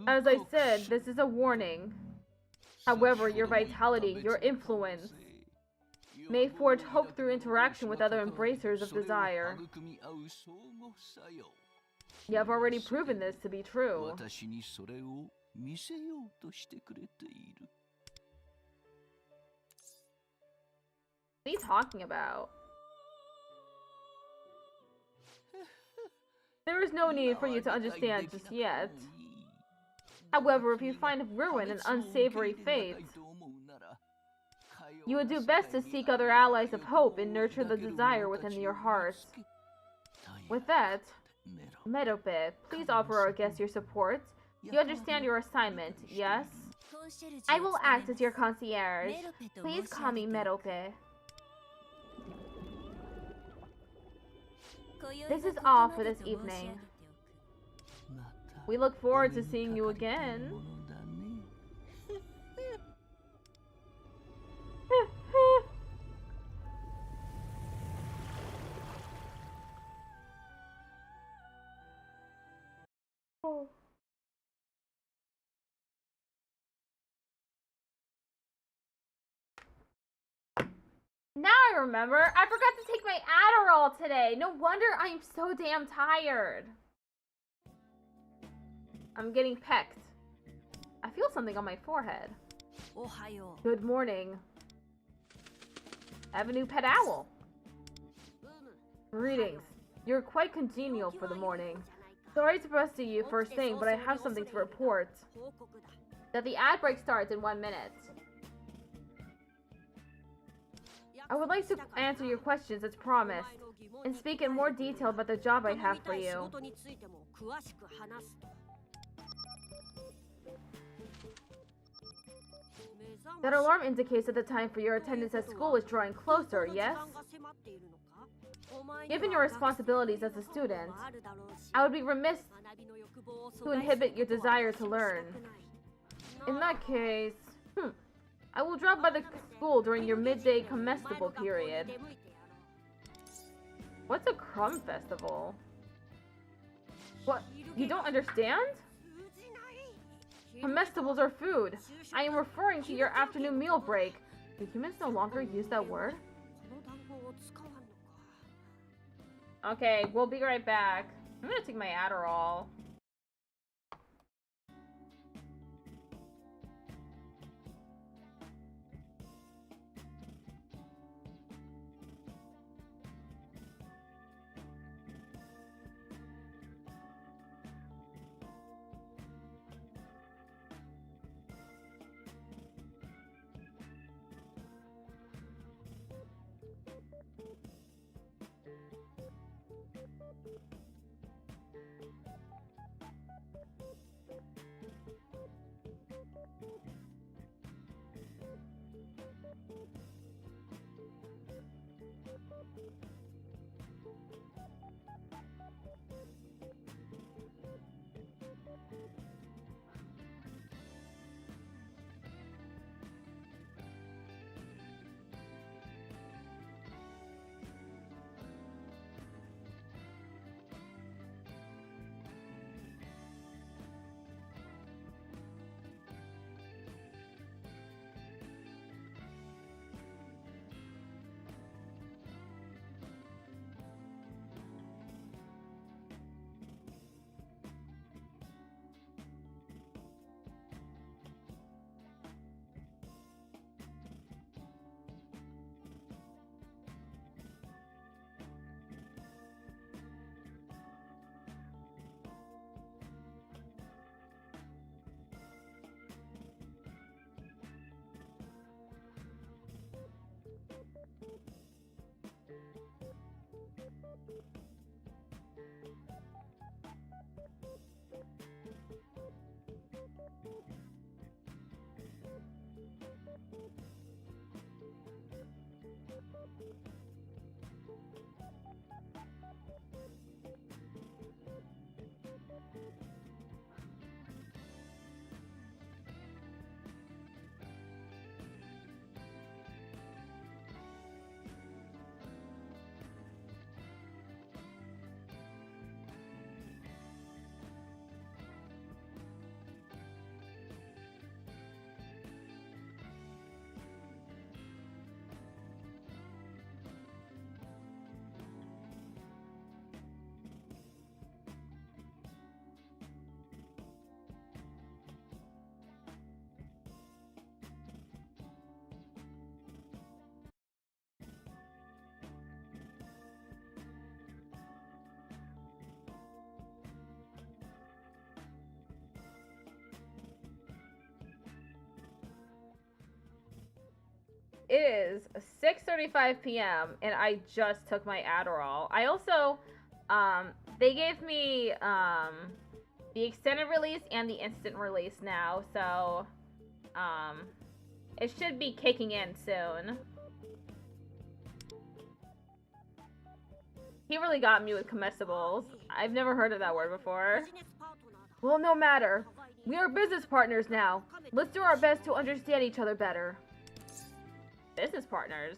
As I said, this is a warning. However, your vitality, your influence, may forge hope through interaction with other embracers of desire. You have already proven this to be true. What are you talking about? There is no need for you to understand just yet. However, if you find ruin and unsavory fate, you would do best to seek other allies of hope and nurture the desire within your heart. With that, Medope, please offer our guests your support. You understand your assignment, yes? I will act as your concierge. Please call me Medope. This is all for this evening. We look forward to seeing you again. Now I remember, I forgot to take my Adderall today. No wonder I'm so damn tired. I'm getting pecked. I feel something on my forehead. Good morning. I have a new pet owl. Greetings. You're quite congenial for the morning. Sorry to pester you first thing, but I have something to report. That the ad break starts in 1 minute. I would like to answer your questions as promised, and speak in more detail about the job I have for you. That alarm indicates that the time for your attendance at school is drawing closer, yes? Given your responsibilities as a student, I would be remiss to inhibit your desire to learn. In that case, I will drop by the school during your midday comestible period. What's a crumb festival? What? You don't understand? Comestibles are food. I am referring to your afternoon meal break. Do humans no longer use that word? Okay, we'll be right back. I'm gonna take my Adderall. It is 6:35 p.m. and I just took my Adderall. I also, they gave me the extended release and the instant release now, so it should be kicking in soon. He really got me with comestibles. I've never heard of that word before. Well, no matter. We are business partners now. Let's do our best to understand each other better. Business partners?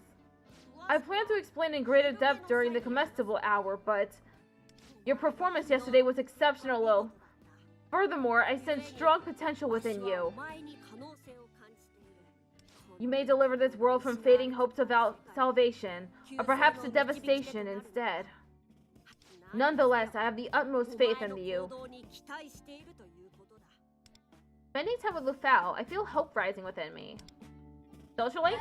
I plan to explain in greater depth during the comestible hour, but your performance yesterday was exceptional. Furthermore, I sense strong potential within you. You may deliver this world from fading hopes of salvation, or perhaps to devastation instead. Nonetheless, I have the utmost faith in you. Spending time with Lufau, I feel hope rising within me. Social link?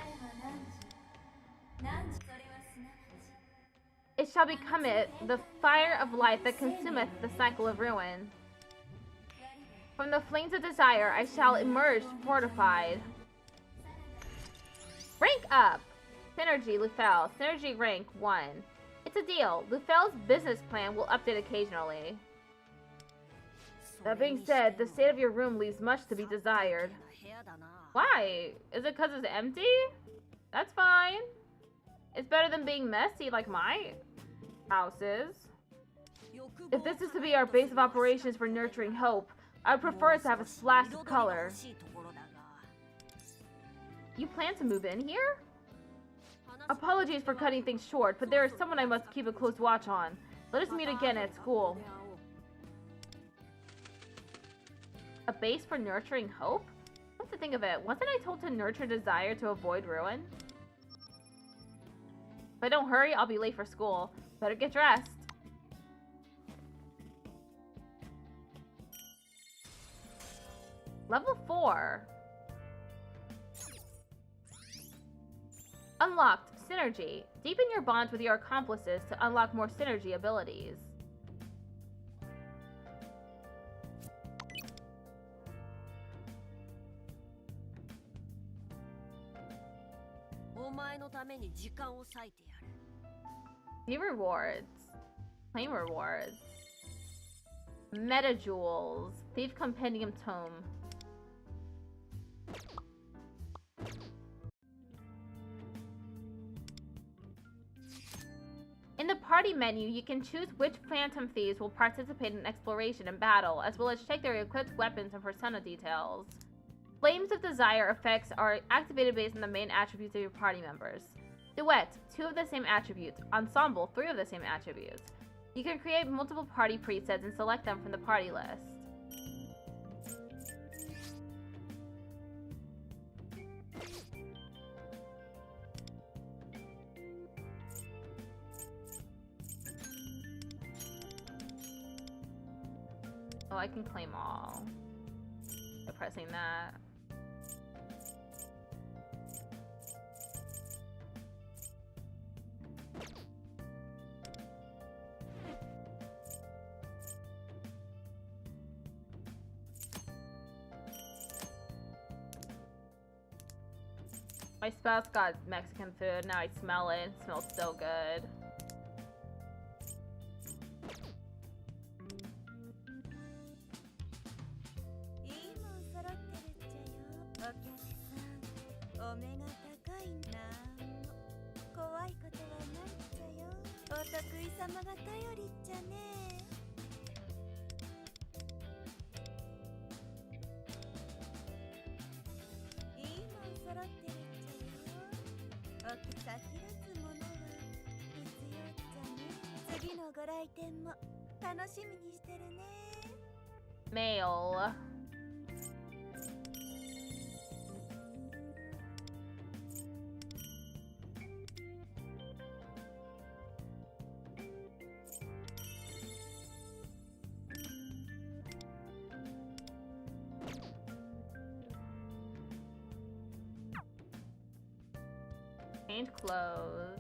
It shall become it, the fire of life that consumeth the cycle of ruin. From the flames of desire, I shall emerge fortified. Rank up! Synergy, Lufau. Synergy rank 1. It's a deal. Lufau's business plan will update occasionally. That being said, the state of your room leaves much to be desired. Why? Is it because it's empty? That's fine. It's better than being messy like my house is. If this is to be our base of operations for nurturing hope, I would prefer it to have a splash of color. You plan to move in here? Apologies for cutting things short, but there is someone I must keep a close watch on. Let us meet again at school. A base for nurturing hope? Come to think of it, wasn't I told to nurture desire to avoid ruin? If I don't hurry, I'll be late for school. Better get dressed. Level 4. Unlocked. Synergy. Deepen your bonds with your accomplices to unlock more synergy abilities. View rewards. Claim rewards. Meta jewels. Thief Compendium Tome. In the party menu, you can choose which phantom thieves will participate in exploration and battle, as well as check their equipped weapons and persona details. Flames of Desire effects are activated based on the main attributes of your party members. Duet, 2 of the same attributes. Ensemble, 3 of the same attributes. You can create multiple party presets and select them from the party list. Oh, I can claim all by pressing that. My spouse got Mexican food, now I smell it. It smells so good. Mail. Change clothes.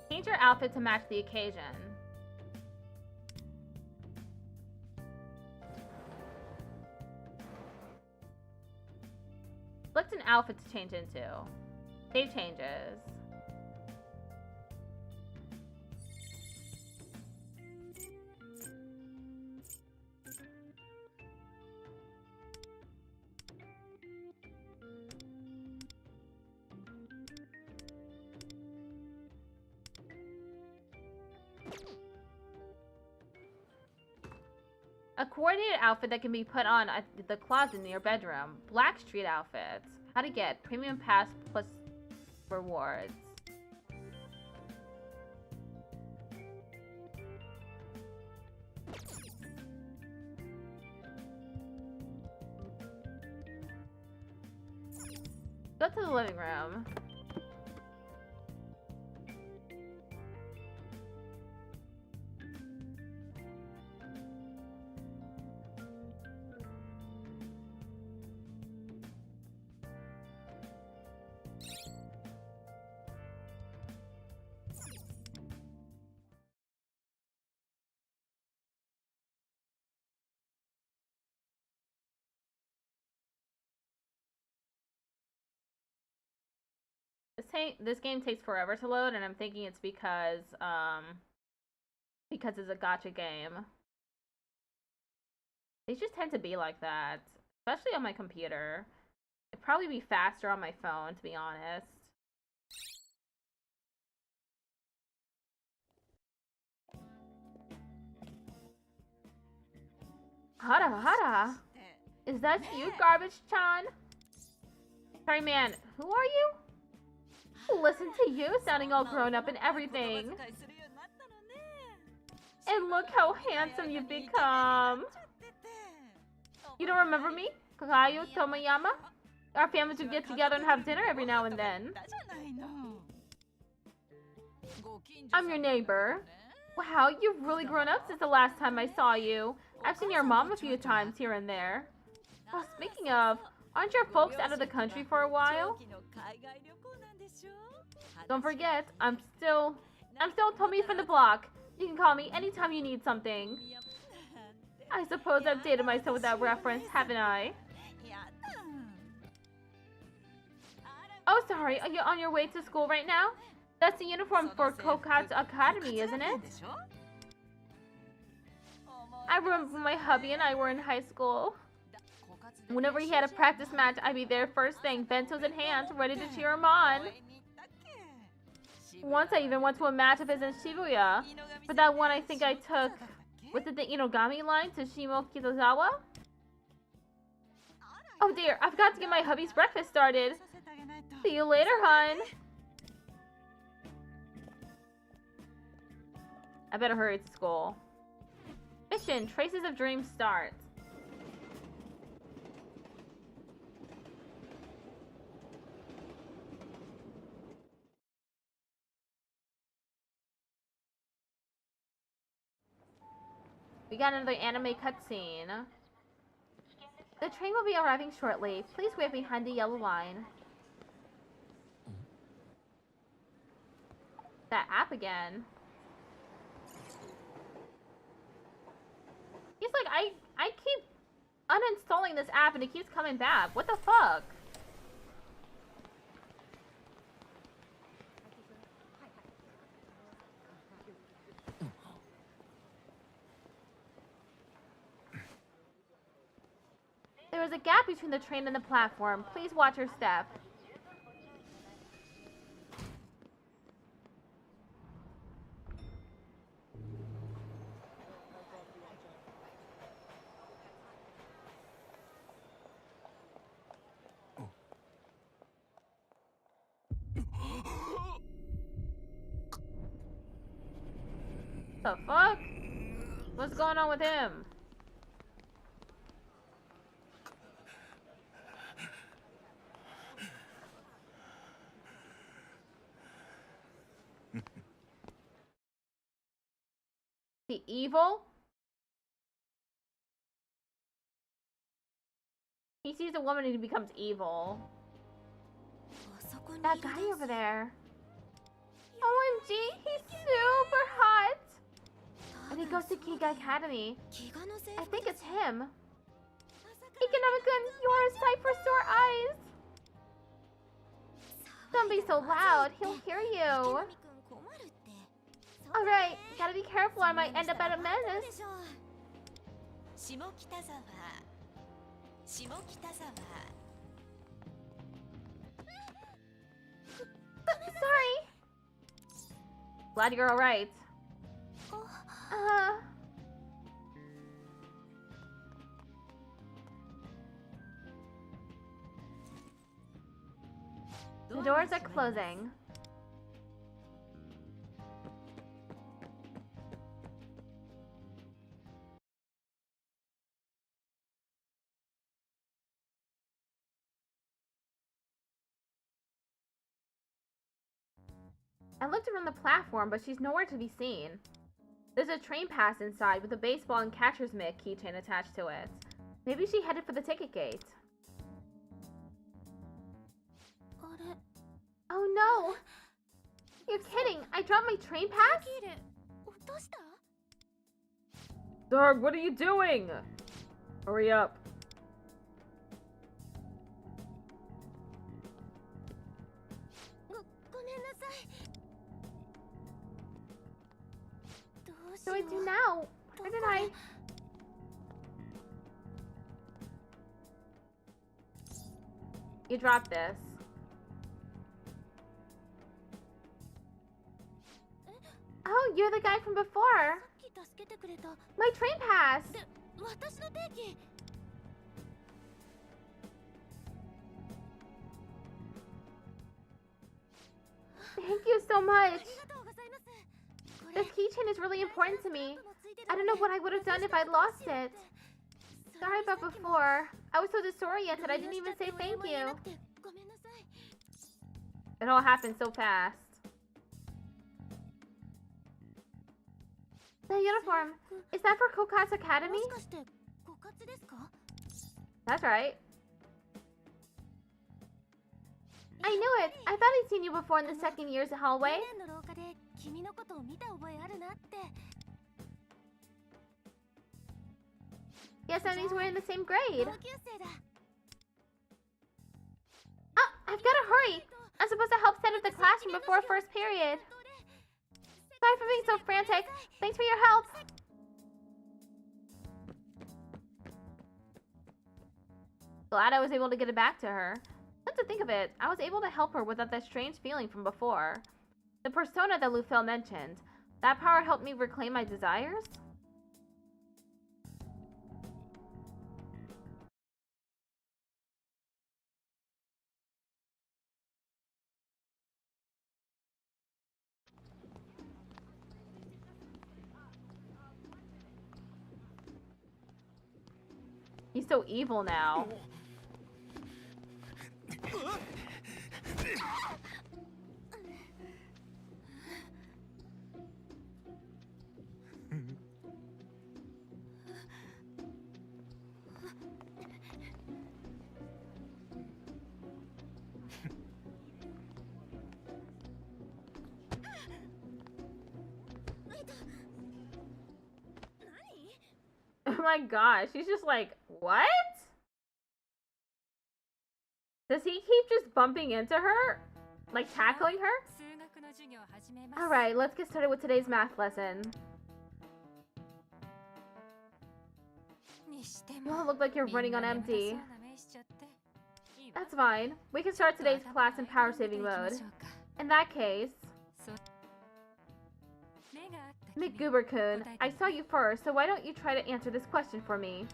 Change your outfit to match the occasion. Select an outfit to change into. Save changes. A coordinated outfit that can be put on at the closet in your bedroom. Black street outfits. How to get premium pass plus rewards. Go to the living room. This game takes forever to load, and I'm thinking it's because it's a gacha game. They just tend to be like that, especially on my computer. It'd probably be faster on my phone, to be honest. Hara hara! Is that you, Garbage-chan? Sorry, man. Who are you? Listen to you, sounding all grown up and everything. And look how handsome you've become. You don't remember me? Kakayo Tomoyama? Our families would get together and have dinner every now and then. I'm your neighbor. Wow, you've really grown up since the last time I saw you. I've seen your mom a few times here and there. Well, speaking of, aren't your folks out of the country for a while? Don't forget, I'm still Tommy from the block. You can call me anytime you need something. I suppose I've dated myself with that reference, haven't I? Oh, sorry, are you on your way to school right now? That's the uniform for Kokatsu Academy, isn't it? I remember my hubby and I were in high school. Whenever he had a practice match, I'd be there first thing, bentos in hand, ready to cheer him on. Once I even went to a match of his in Shibuya. For that one I think I took... Was it the Inogami line to Shimo Kitazawa? Oh dear, I've got to get my hubby's breakfast started. See you later, hun. I better hurry to school. Mission, Traces of Dreams starts. We got another anime cutscene. The train will be arriving shortly. Please wait behind the yellow line. That app again. He's like, I keep uninstalling this app and it keeps coming back. What the fuck? There is a gap between the train and the platform. Please watch your step. The fuck? What's going on with him? The evil? He sees a woman and he becomes evil. That guy over there. OMG, he's super hot! And he goes to Kiga Academy. I think it's him. Ikanami-kun, you are a sight for sore eyes! Don't be so loud. He'll hear you. Alright, gotta be careful. I might end up at a menace. Sorry. Glad you're alright. The doors are closing. I looked around the platform, but she's nowhere to be seen. There's a train pass inside with a baseball and catcher's mitt keychain attached to it. Maybe she headed for the ticket gate. Oh no! You're kidding! I dropped my train pass? Darg, what are you doing? Hurry up. What do I do now? Where did I... You dropped this. Oh, you're the guy from before. My train pass. Thank you so much. This keychain is really important to me. I don't know what I would have done if I'd lost it. Sorry about before. I was so disoriented I didn't even say thank you. It all happened so fast. The uniform. Is that for Kokat's Academy? That's right. I knew it. I thought I'd seen you before in the second year's hallway. Guess that means we're in the same grade. Oh, I've got to hurry. I'm supposed to help set up the classroom before first period. Sorry for being so frantic. Thanks for your help. Glad I was able to get it back to her. Come to think of it, I was able to help her without that strange feeling from before. The persona that Lufel mentioned. That power helped me reclaim my desires? He's so evil now. Oh my gosh, she's just like, what? Does he keep just bumping into her? Like tackling her? Alright, let's get started with today's math lesson. You all look like you're running on empty. That's fine. We can start today's class in power saving mode. In that case... McGoober-kun, I saw you first, so why don't you try to answer this question for me?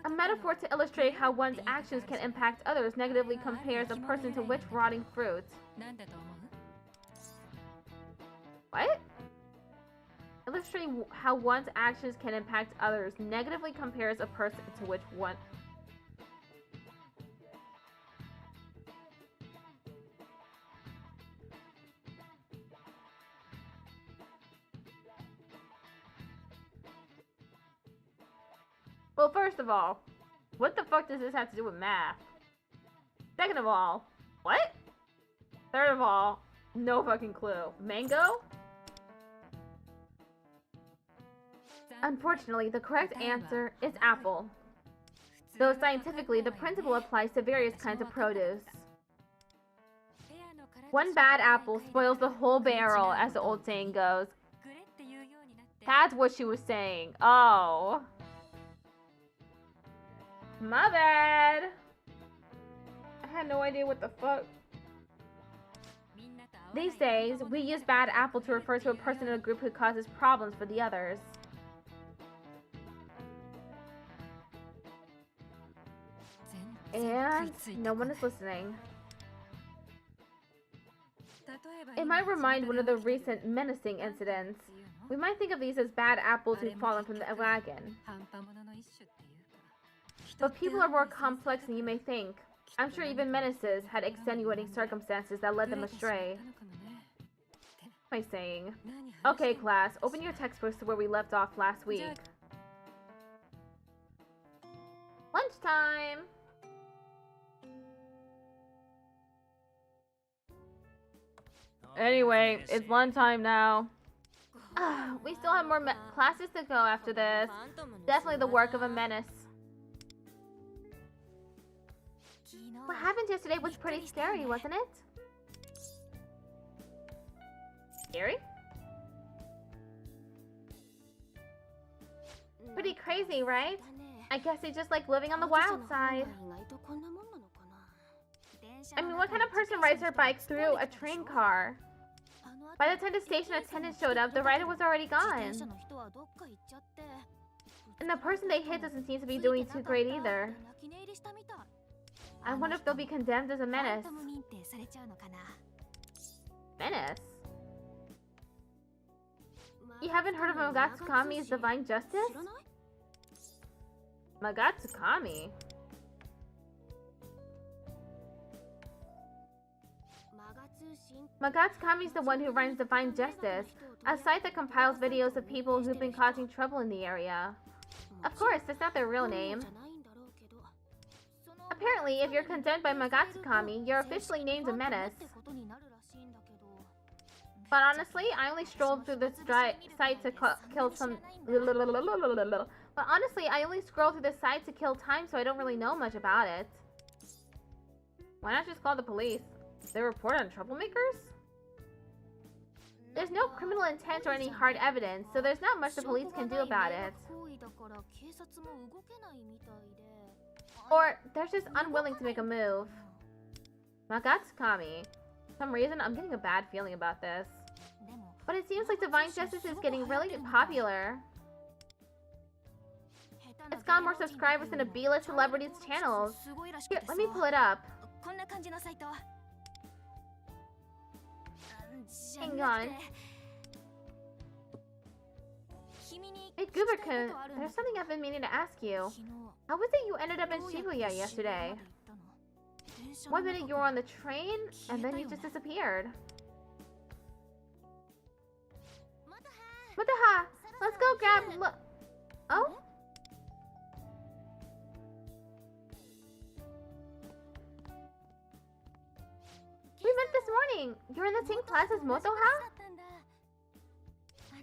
A metaphor to illustrate how one's actions can impact others negatively compares a person to which rotting fruit? What? Illustrate how one's actions can impact others negatively compares a person to which one... Well, first of all, what the fuck does this have to do with math? Second of all, what? Third of all, no fucking clue. Mango? Unfortunately, the correct answer is apple. though scientifically the principle applies to various kinds of produce. One bad apple spoils the whole barrel, as the old saying goes. That's what she was saying. Oh. My bad. I had no idea what the fuck. These days, we use bad apple to refer to a person in a group who causes problems for the others. And no one is listening. It might remind one of the recent menacing incidents. We might think of these as bad apples who've fallen from the wagon. But people are more complex than you may think. I'm sure even menaces had extenuating circumstances that led them astray. What am I saying? Okay, class, open your textbooks to where we left off last week. Lunchtime! Anyway, it's lunchtime now. We still have more classes to go after this. Definitely the work of a menace. What happened yesterday was pretty scary, wasn't it? Scary? Pretty crazy, right? I guess they just like living on the wild side. I mean, what kind of person rides their bike through a train car? By the time the station attendant showed up, the rider was already gone. And the person they hit doesn't seem to be doing too great either. I wonder if they'll be condemned as a menace. Menace? You haven't heard of Magatsukami's divine justice? Magatsukami? Magatsukami's the one who runs Divine Justice, a site that compiles videos of people who've been causing trouble in the area. Of course, that's not their real name. Apparently, if you're condemned by Magatsukami, you're officially named a menace. But honestly, I only strolled through this site to kill some... But honestly, I only scrolled through this site to kill time, so I don't really know much about it. Why not just call the police? They report on troublemakers? There's no criminal intent or any hard evidence, so there's not much the police can do about it. Or they're just unwilling to make a move. Magatsukami. For some reason, I'm getting a bad feeling about this. But it seems like Divine Justice is getting really popular. It's got more subscribers than a B-list celebrities' channels. Here, let me pull it up. Hang on. Hey, Goober-kun, there's something I've been meaning to ask you. How was it you ended up in Shibuya yesterday? One minute you were on the train, and then you just disappeared. Motoha, let's go grab Oh? We met this morning. You're in the same class as Motoha?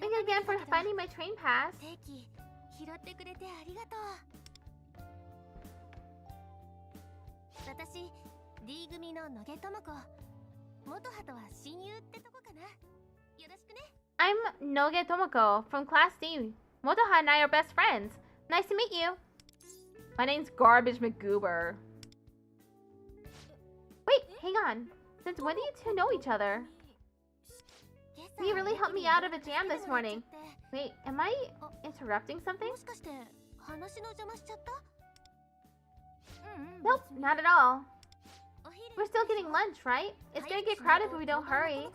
Thank you again for finding my train pass. I'm Noge Tomoko from Class D. Motoha and I are best friends. Nice to meet you. My name's Garbage McGoober. Wait, hang on. Since when do you two know each other? You really helped me out of a jam this morning. Wait, am I interrupting something? Nope, not at all. We're still getting lunch, right? It's gonna get crowded if we don't hurry.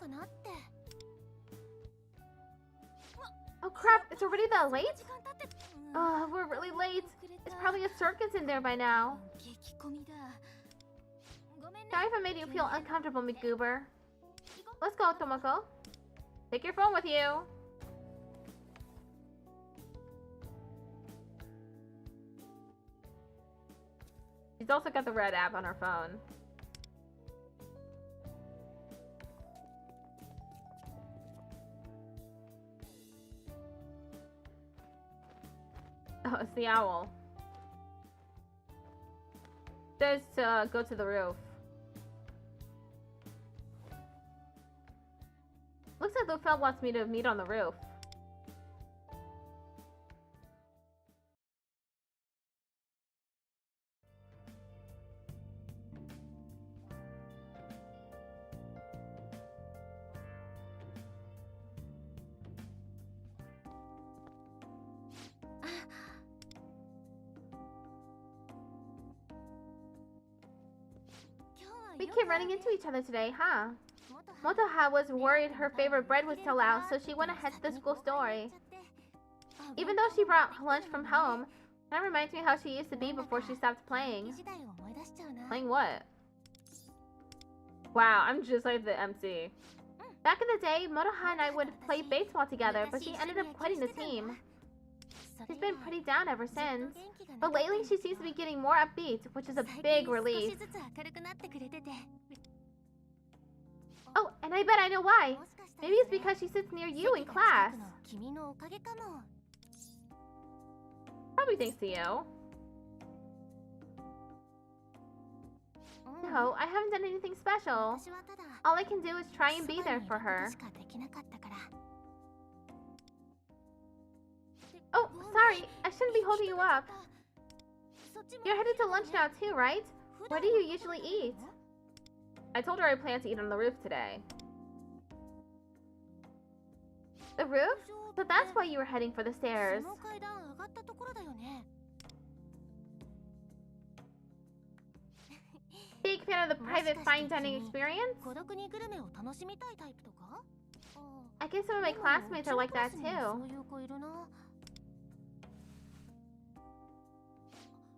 Oh crap, it's already that late? Oh, we're really late. It's probably a circus in there by now. Sorry if I made you feel uncomfortable, McGoober. Let's go, Tomoko. Take your phone with you. She's also got the red app on her phone. Oh, it's the owl. Says to go to the roof. Looks like Lufel wants me to meet on the roof. We keep running into each other today, huh? Motoha was worried her favorite bread would sell out, so she went ahead to the school store. Even though she brought lunch from home, that reminds me how she used to be before she stopped playing. Playing what? Wow, I'm just like the MC. Back in the day, Motoha and I would play baseball together, but she ended up quitting the team. She's been pretty down ever since. But lately, she seems to be getting more upbeat, which is a big relief. Oh, and I bet I know why. Maybe it's because she sits near you in class. Probably thanks to you. No, I haven't done anything special. All I can do is try and be there for her. Oh, sorry, I shouldn't be holding you up. You're headed to lunch now too, right? Where do you usually eat? I told her I plan to eat on the roof today. The roof? So that's why you were heading for the stairs. Big fan of the private fine dining experience? I guess some of my classmates are like that too.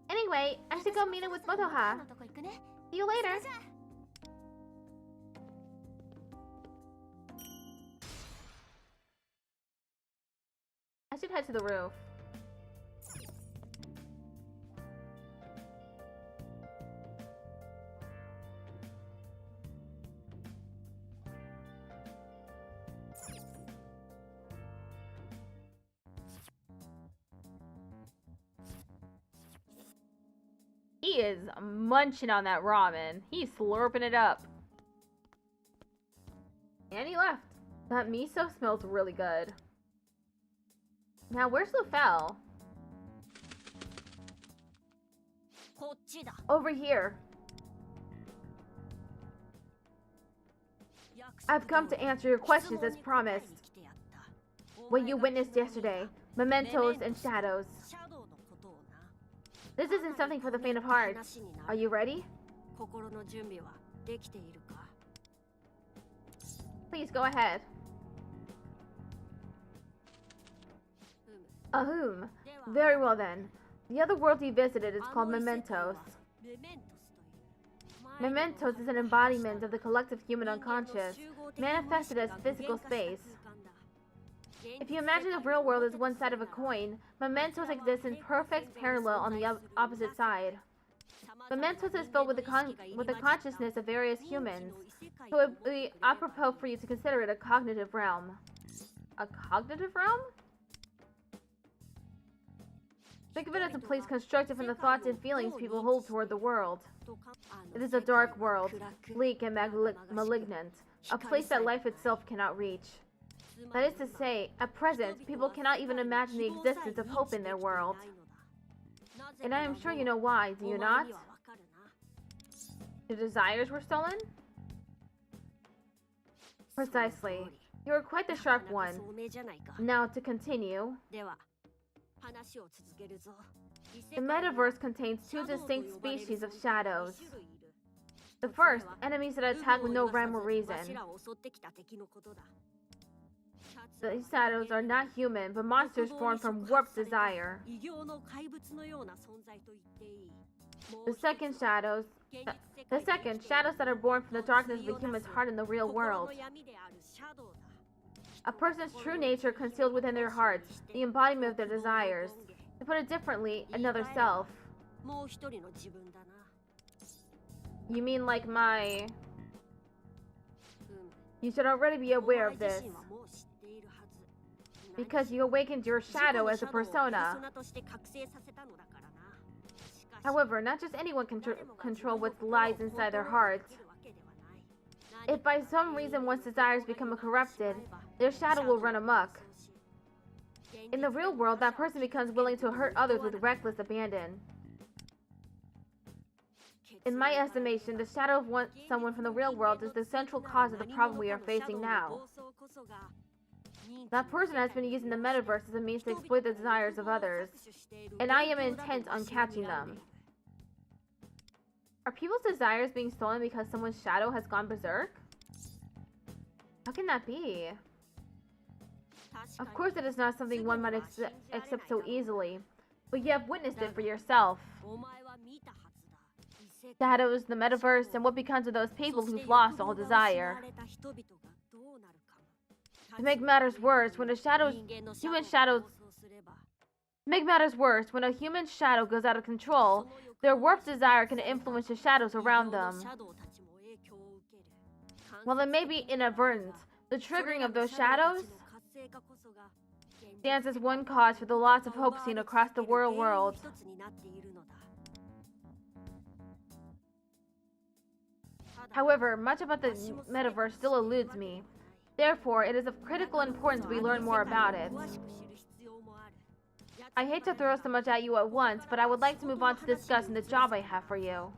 Anyway, I should go meet up with Motoha. See you later. I should head to the roof. He is munching on that ramen. He's slurping it up. And he left. That miso smells really good. Now, where's Lufel? Over here. I've come to answer your questions as promised. What you witnessed yesterday, mementos and shadows. This isn't something for the faint of heart. Are you ready? Please go ahead. Ahum. Very well then. The other world you visited is called Mementos. Mementos is an embodiment of the collective human unconscious, manifested as physical space. If you imagine the real world as one side of a coin, Mementos exists in perfect parallel on the opposite side. Mementos is filled with the consciousness of various humans, so it would be apropos for you to consider it a cognitive realm. A cognitive realm? Think of it as a place constructed from the thoughts and feelings people hold toward the world. It is a dark world, bleak and malignant, a place that life itself cannot reach. That is to say, at present, people cannot even imagine the existence of hope in their world. And I am sure you know why, do you not? The desires were stolen? Precisely. You are quite the sharp one. Now, to continue. The metaverse contains two distinct species of shadows. The first, enemies that attack with no rhyme or reason. These shadows are not human, but monsters formed from warped desire. The second, shadows that are born from the darkness of the human's heart in the real world. A person's true nature concealed within their hearts, the embodiment of their desires. To put it differently, another self. You mean like my... You should already be aware of this. Because you awakened your shadow as a persona. However, not just anyone can control what lies inside their hearts. If by some reason one's desires become corrupted, their shadow will run amok. In the real world, that person becomes willing to hurt others with reckless abandon. In my estimation, the shadow of someone from the real world is the central cause of the problem we are facing now. That person has been using the metaverse as a means to exploit the desires of others, and I am intent on catching them. Are people's desires being stolen because someone's shadow has gone berserk? How can that be? Of course it is not something one might accept so easily, but you have witnessed it for yourself. Shadows, the metaverse, and what becomes of those people who've lost all desire. To make matters worse, when a human shadow goes out of control, their warped desire can influence the shadows around them. While it may be inadvertent, the triggering of those shadows stands as one cause for the loss of hope seen across the world. However, much about the metaverse still eludes me. Therefore, it is of critical importance we learn more about it. I hate to throw so much at you at once, but I would like to move on to discussing the job I have for you.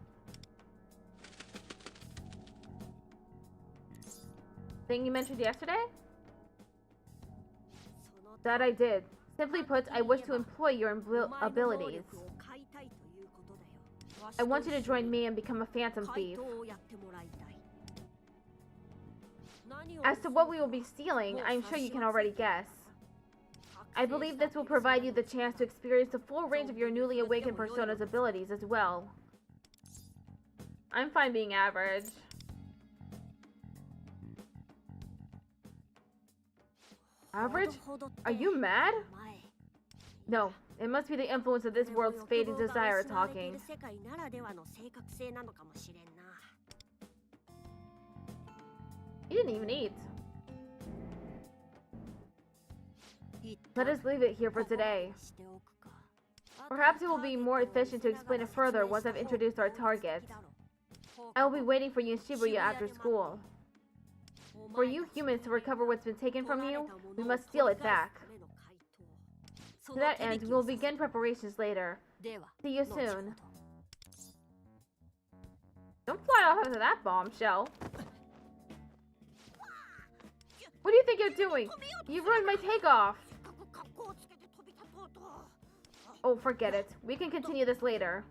Thing you mentioned yesterday? That I did. Simply put, I wish to employ your abilities. I want you to join me and become a phantom thief. As to what we will be stealing, I'm sure you can already guess. I believe this will provide you the chance to experience the full range of your newly awakened persona's abilities as well. I'm fine being average. Average? Are you mad? No, it must be the influence of this world's fading desire talking. You didn't even eat. Let us leave it here for today. Perhaps it will be more efficient to explain it further once I've introduced our target. I will be waiting for you in Shibuya after school. For you humans to recover what's been taken from you, we must steal it back. To that end, we will begin preparations later. See you soon. Don't fly off into that bombshell. What do you think you're doing? You ruined my takeoff. Oh, forget it. We can continue this later.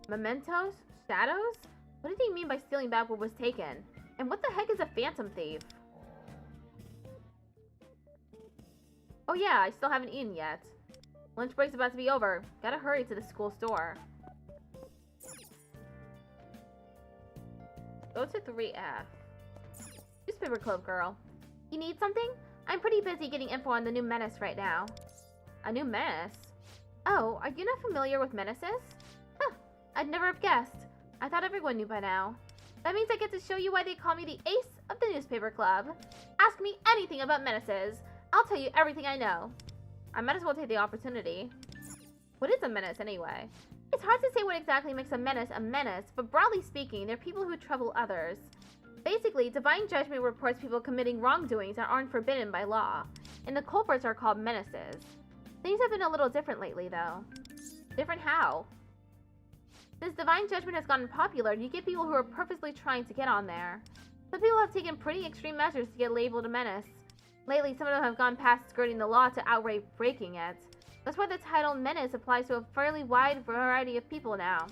Mementos? Shadows? What did he mean by stealing back what was taken? And what the heck is a phantom thief? Oh yeah, I still haven't eaten yet. Lunch break's about to be over. Gotta hurry to the school store. Go to 3F. Newspaper club girl. You need something? I'm pretty busy getting info on the new menace right now. A new menace? Oh, are you not familiar with menaces? Huh, I'd never have guessed. I thought everyone knew by now. That means I get to show you why they call me the ace of the newspaper club. Ask me anything about menaces. I'll tell you everything I know. I might as well take the opportunity. What is a menace anyway? It's hard to say what exactly makes a menace, but broadly speaking, they're people who trouble others. Basically, divine judgment reports people committing wrongdoings that aren't forbidden by law, and the culprits are called menaces. Things have been a little different lately, though. Different how? Since divine judgment has gotten popular, you get people who are purposely trying to get on there. Some people have taken pretty extreme measures to get labeled a menace. Lately, some of them have gone past skirting the law to outright breaking it. That's why the title menace applies to a fairly wide variety of people now.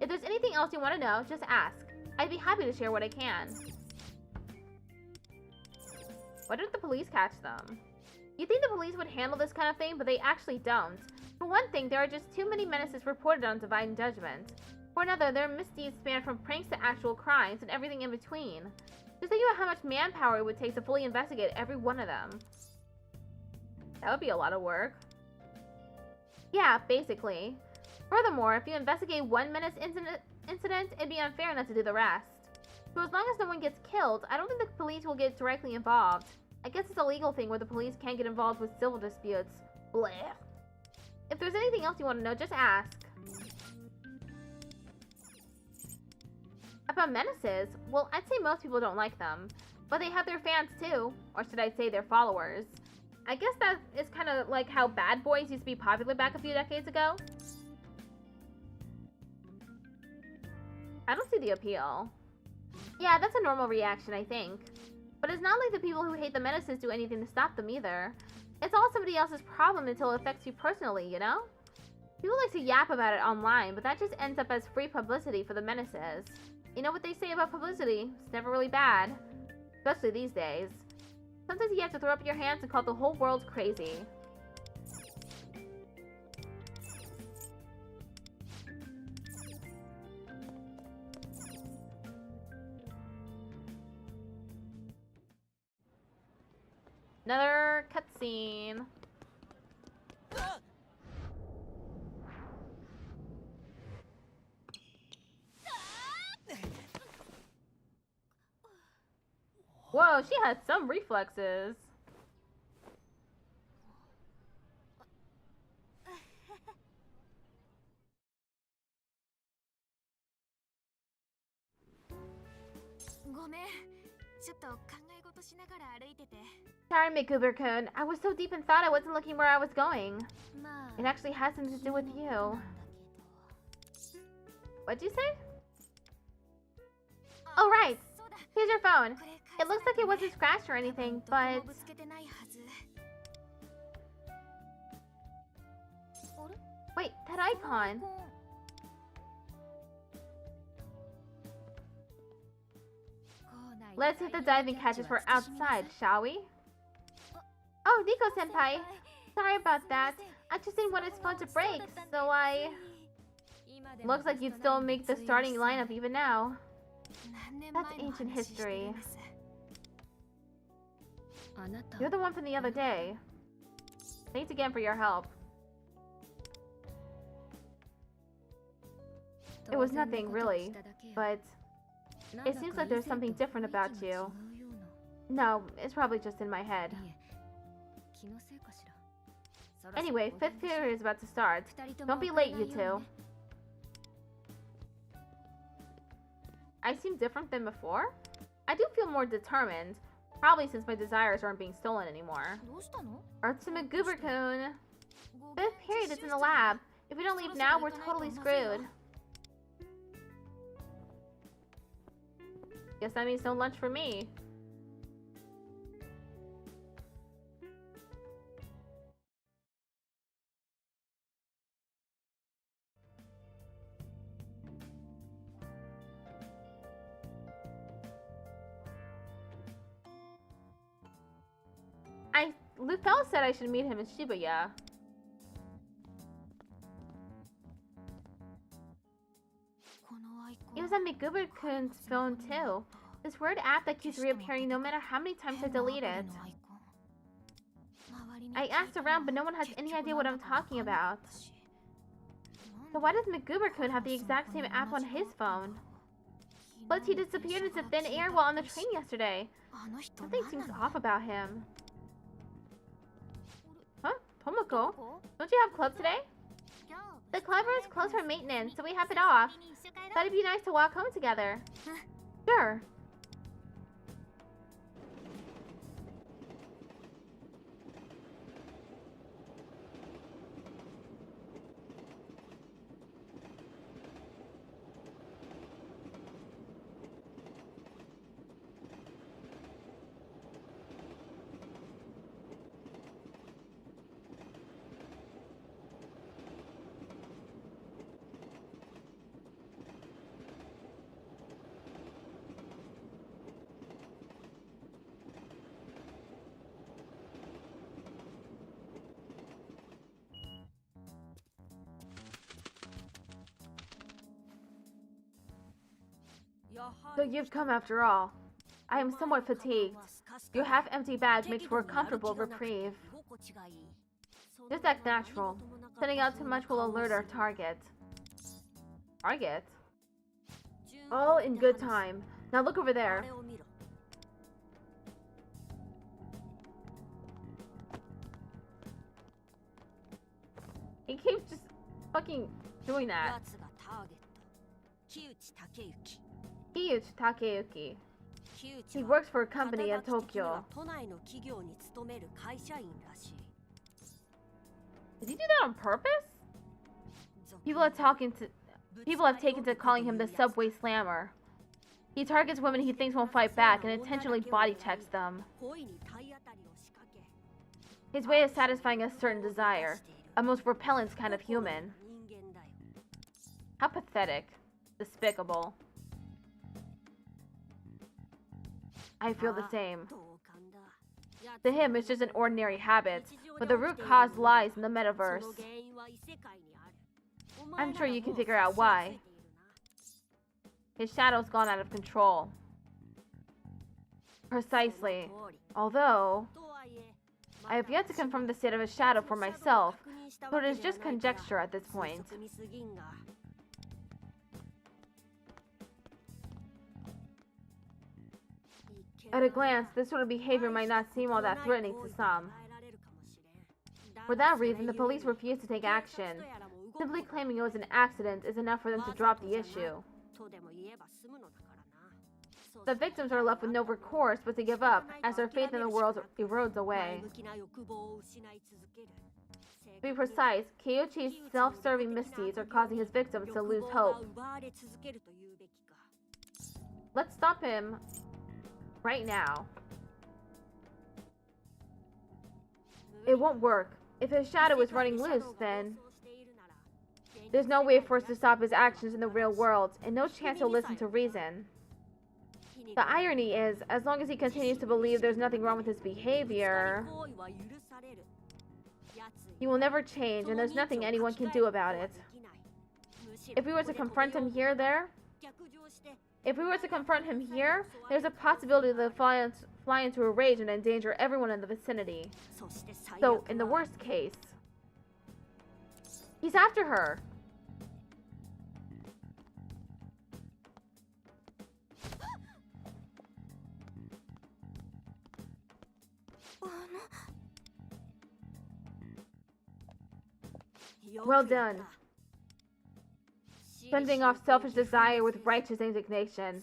If there's anything else you want to know, just ask. I'd be happy to share what I can. Why didn't the police catch them? You'd think the police would handle this kind of thing, but they actually don't. For one thing, there are just too many menaces reported on divine judgment. For another, their misdeeds span from pranks to actual crimes and everything in between. Just think about how much manpower it would take to fully investigate every one of them. That would be a lot of work. Yeah, basically. Furthermore, if you investigate one menace incident, it'd be unfair not to do the rest. So as long as no one gets killed, I don't think the police will get directly involved. I guess it's a legal thing where the police can't get involved with civil disputes. Blech. If there's anything else you want to know, just ask. About menaces, well, I'd say most people don't like them. But they have their fans too. Or should I say their followers. I guess that is kind of like how bad boys used to be popular back a few decades ago. I don't see the appeal. Yeah, that's a normal reaction, I think. But it's not like the people who hate the menaces do anything to stop them either. It's all somebody else's problem until it affects you personally, you know? People like to yap about it online, but that just ends up as free publicity for the menaces. You know what they say about publicity? It's never really bad. Especially these days. Sometimes you have to throw up your hands and call the whole world crazy. Another cutscene. Whoa, she had some reflexes. Sorry, McGuber-kun. I was so deep in thought I wasn't looking where I was going. It actually has something to do with you. What'd you say? Oh, right. Here's your phone. It looks like it wasn't scratched or anything, but... Wait, that icon. Let's hit the diving catches for outside, shall we? Oh, Nico-senpai. Sorry about that. I just didn't want his phone to break, so I... Looks like you'd still make the starting lineup even now. That's ancient history. You're the one from the other day. Thanks again for your help. It was nothing, really, but it seems like there's something different about you. No, it's probably just in my head. Anyway, 5th period is about to start. Don't be late, you two. I seem different than before? I do feel more determined. Probably since my desires aren't being stolen anymore. Artsuma Goober-kun. 5th period is in the lab. If we don't leave now, we're totally screwed. Guess that means no lunch for me. Lufel said I should meet him in Shibuya. It was on McGuber-kun's phone too. This weird app that keeps reappearing no matter how many times I delete it. I asked around, but no one has any idea what I'm talking about. So why does McGuber-kun have the exact same app on his phone? Plus, he disappeared into thin air while on the train yesterday. Something seems off about him. Huh? Tomoko? Don't you have club today? The club room is closed for maintenance, so we have it off. Thought it'd be nice to walk home together. Sure. So you've come after all. I am somewhat fatigued. Your half-empty bag makes for a comfortable reprieve. Just act natural. Sending out too much will alert our target. Target? All in good time. Now look over there. He keeps just fucking doing that. 奴がターゲット。木内武之。 Kiyuchi Takeuchi. 木内 He は works for a company in 肩書き的には Tokyo. 都内の企業に勤める会社員らしい。 Did he do that on purpose? People have taken to calling him the subway slammer. He targets women he thinks won't fight back and intentionally body checks them. 恋に体当たりを仕掛け。 His way of satisfying a certain desire. A most repellent kind of human. 人間だよ。 How pathetic. Despicable. I feel the same. 同感だ。 To him, it's just an ordinary habit, but the root cause lies in the metaverse. その原因は異世界にある。 I'm sure you can figure out why. His shadow's gone out of control. Precisely. Although, I have yet to confirm the state of his shadow for myself, so it is just conjecture at this point. At a glance, this sort of behavior might not seem all that threatening to some. For that reason, the police refuse to take action. Simply claiming it was an accident is enough for them to drop the issue. The victims are left with no recourse but to give up, as their faith in the world erodes away. To be precise, Kiyuchi's self-serving misdeeds are causing his victims to lose hope. Let's stop him right now. It won't work. If his shadow is running loose, then there's no way for us to stop his actions in the real world, and no chance he'll listen to reason. The irony is, as long as he continues to believe there's nothing wrong with his behavior, he will never change, and there's nothing anyone can do about it. If we were to confront him here, there's a possibility that he'll fly into a rage and endanger everyone in the vicinity. So, in the worst case, he's after her. Well done. Fending off selfish desire with righteous indignation.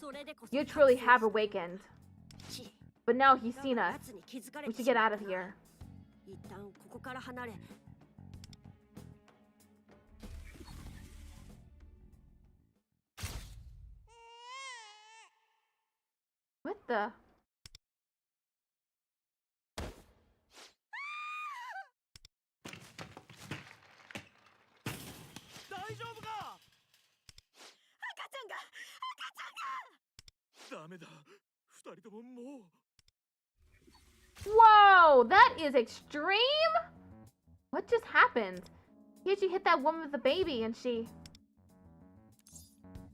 You truly have awakened. But now he's seen us. We should get out of here. What the? Whoa, that is extreme? What just happened? She hit that woman with the baby and she...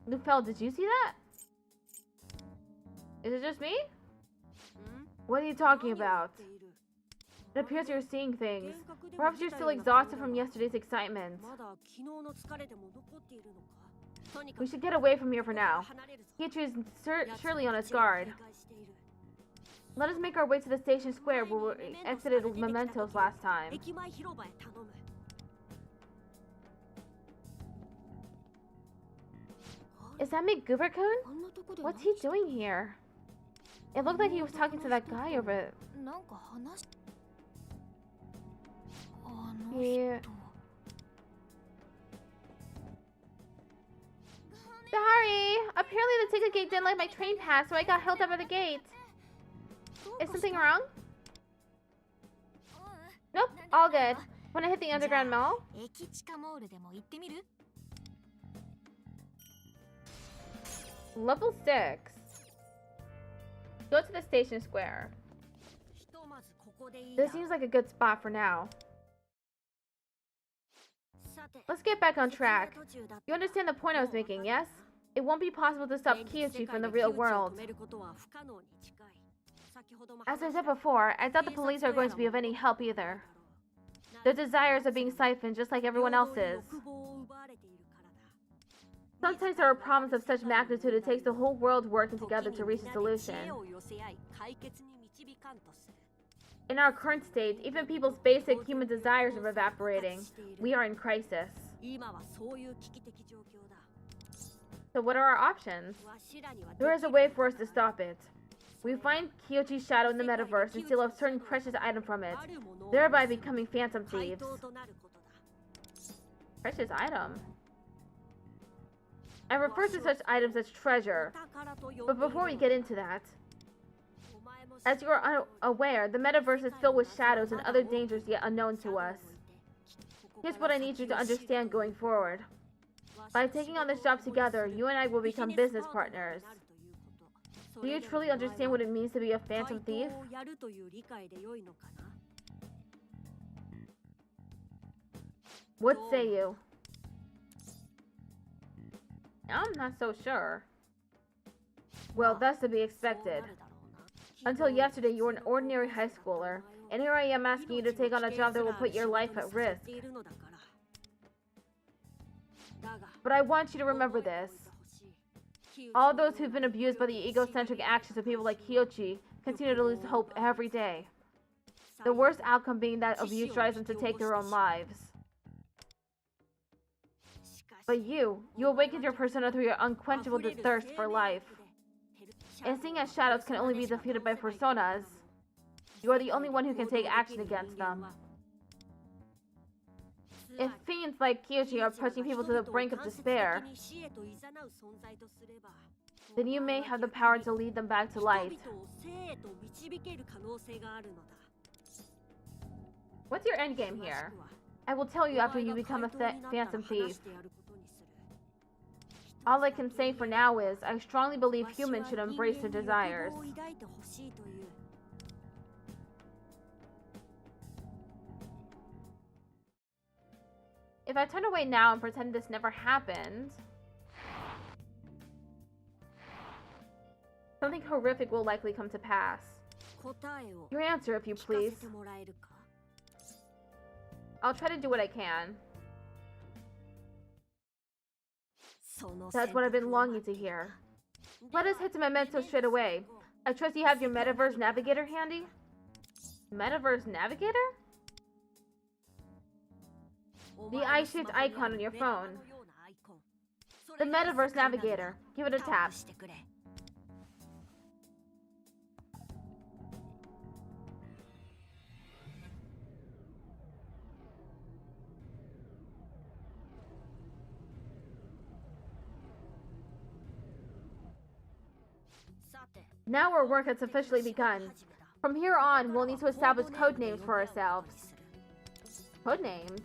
Lufel, did you see that? Is it just me? What are you talking about? It appears you're seeing things. Perhaps you're still exhausted from yesterday's excitement. We should get away from here for now. Pietro is surely on its guard. Let us make our way to the station square where we exited with mementos last time. Is that McGoober-kun? What's he doing here? It looked like he was talking to that guy over it. Yeah. Sorry! Apparently the ticket gate didn't like my train pass, so I got held up at the gate. Is something wrong? Nope, all good. Wanna hit the underground mall? Level 6. Go to the station square. This seems like a good spot for now. Let's get back on track. You understand the point I was making, yes? It won't be possible to stop Kiyuchi from the real world. As I said before, I doubt the police are going to be of any help either. Their desires are being siphoned just like everyone else's. Sometimes there are problems of such magnitude it takes the whole world working together to reach a solution. In our current state, even people's basic human desires are evaporating. We are in crisis. 今はそういう危機的状況だ。 So what are our options? わしらには There is a way for us to stop it. We find Kyochi's shadow in the metaverse and steal a certain precious item from it, thereby becoming phantom 対 thieves. 等となることだ。 Precious item? I refer to such items as treasure, 宝と呼ぶ but before we get into that, お前も as you are unaware, the metaverse is filled with shadows and other dangers yet unknown to us. Here's what I need you to understand going forward. By taking on this job together, you and I will become business partners. Do you truly understand what it means to be a phantom thief? 対等をやるという理解で良いのかな。 What say you? I'm not so sure. Well, that's to be expected. Until yesterday, you were an ordinary high schooler, and here I am asking you to take on a job that will put your life at risk. But I want you to remember this. All those who've been abused by the egocentric actions of people like Kyochi continue to lose hope every day. The worst outcome being that abuse drives them to take their own lives. But you awakened your persona through your unquenchable thirst for life. And seeing as shadows can only be defeated by personas, you are the only one who can take action against them. If fiends like Kyoshi are pushing people to the brink of despair, then you may have the power to lead them back to light. What's your endgame here? I will tell you after you become a phantom thief. All I can say for now is, I strongly believe humans should embrace their desires. If I turn away now and pretend this never happened, something horrific will likely come to pass. Your answer, if you please. I'll try to do what I can. That's what I've been longing to hear. Let us head to Memento straight away. I trust you have your Metaverse Navigator handy? Metaverse Navigator? The eye-shaped icon on your phone. The Metaverse Navigator. Give it a tap. Now our work has officially begun. From here on, we'll need to establish code names for ourselves. Code names?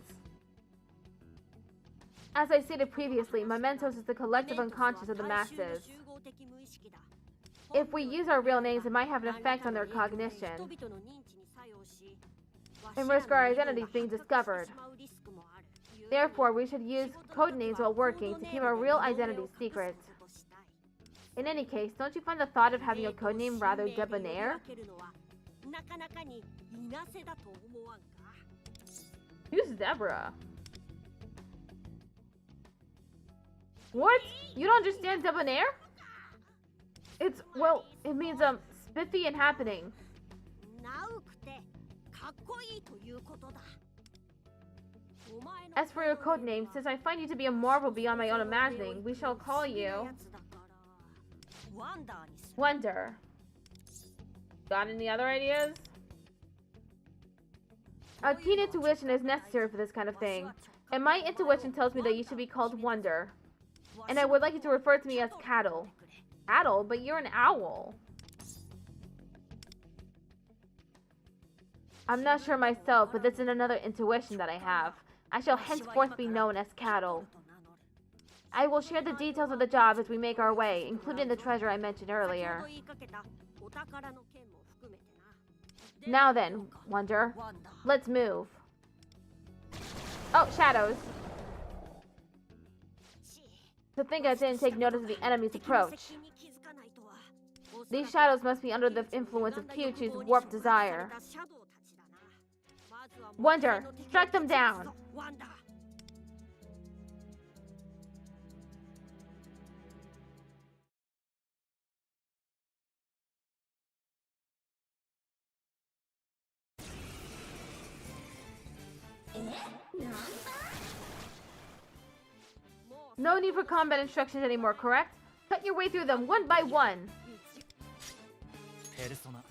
As I stated previously, Mementos is the collective unconscious of the masses. If we use our real names, it might have an effect on their cognition, and risk our identities being discovered. Therefore, we should use code names while working to keep our real identities secret. In any case, don't you find the thought of having a codename rather debonair? Who's Deborah? What? You don't understand debonair? It's, well, it means, spiffy and happening. As for your codename, since I find you to be a marvel beyond my own imagining, we shall call you... Wonder. Got any other ideas? A keen intuition is necessary for this kind of thing, and my intuition tells me that you should be called Wonder. And I would like you to refer to me as Cattle. Cattle? But you're an owl. I'm not sure myself, but this is another intuition that I have. I shall henceforth be known as Cattle. I will share the details of the job as we make our way, including the treasure I mentioned earlier. Now then, Wonder, let's move. Oh, shadows. To think I didn't take notice of the enemy's approach. These shadows must be under the influence of Kyuchi's warped desire. Wonder, strike them down! No need for combat instructions anymore, correct? Cut your way through them one by one. ペルソナ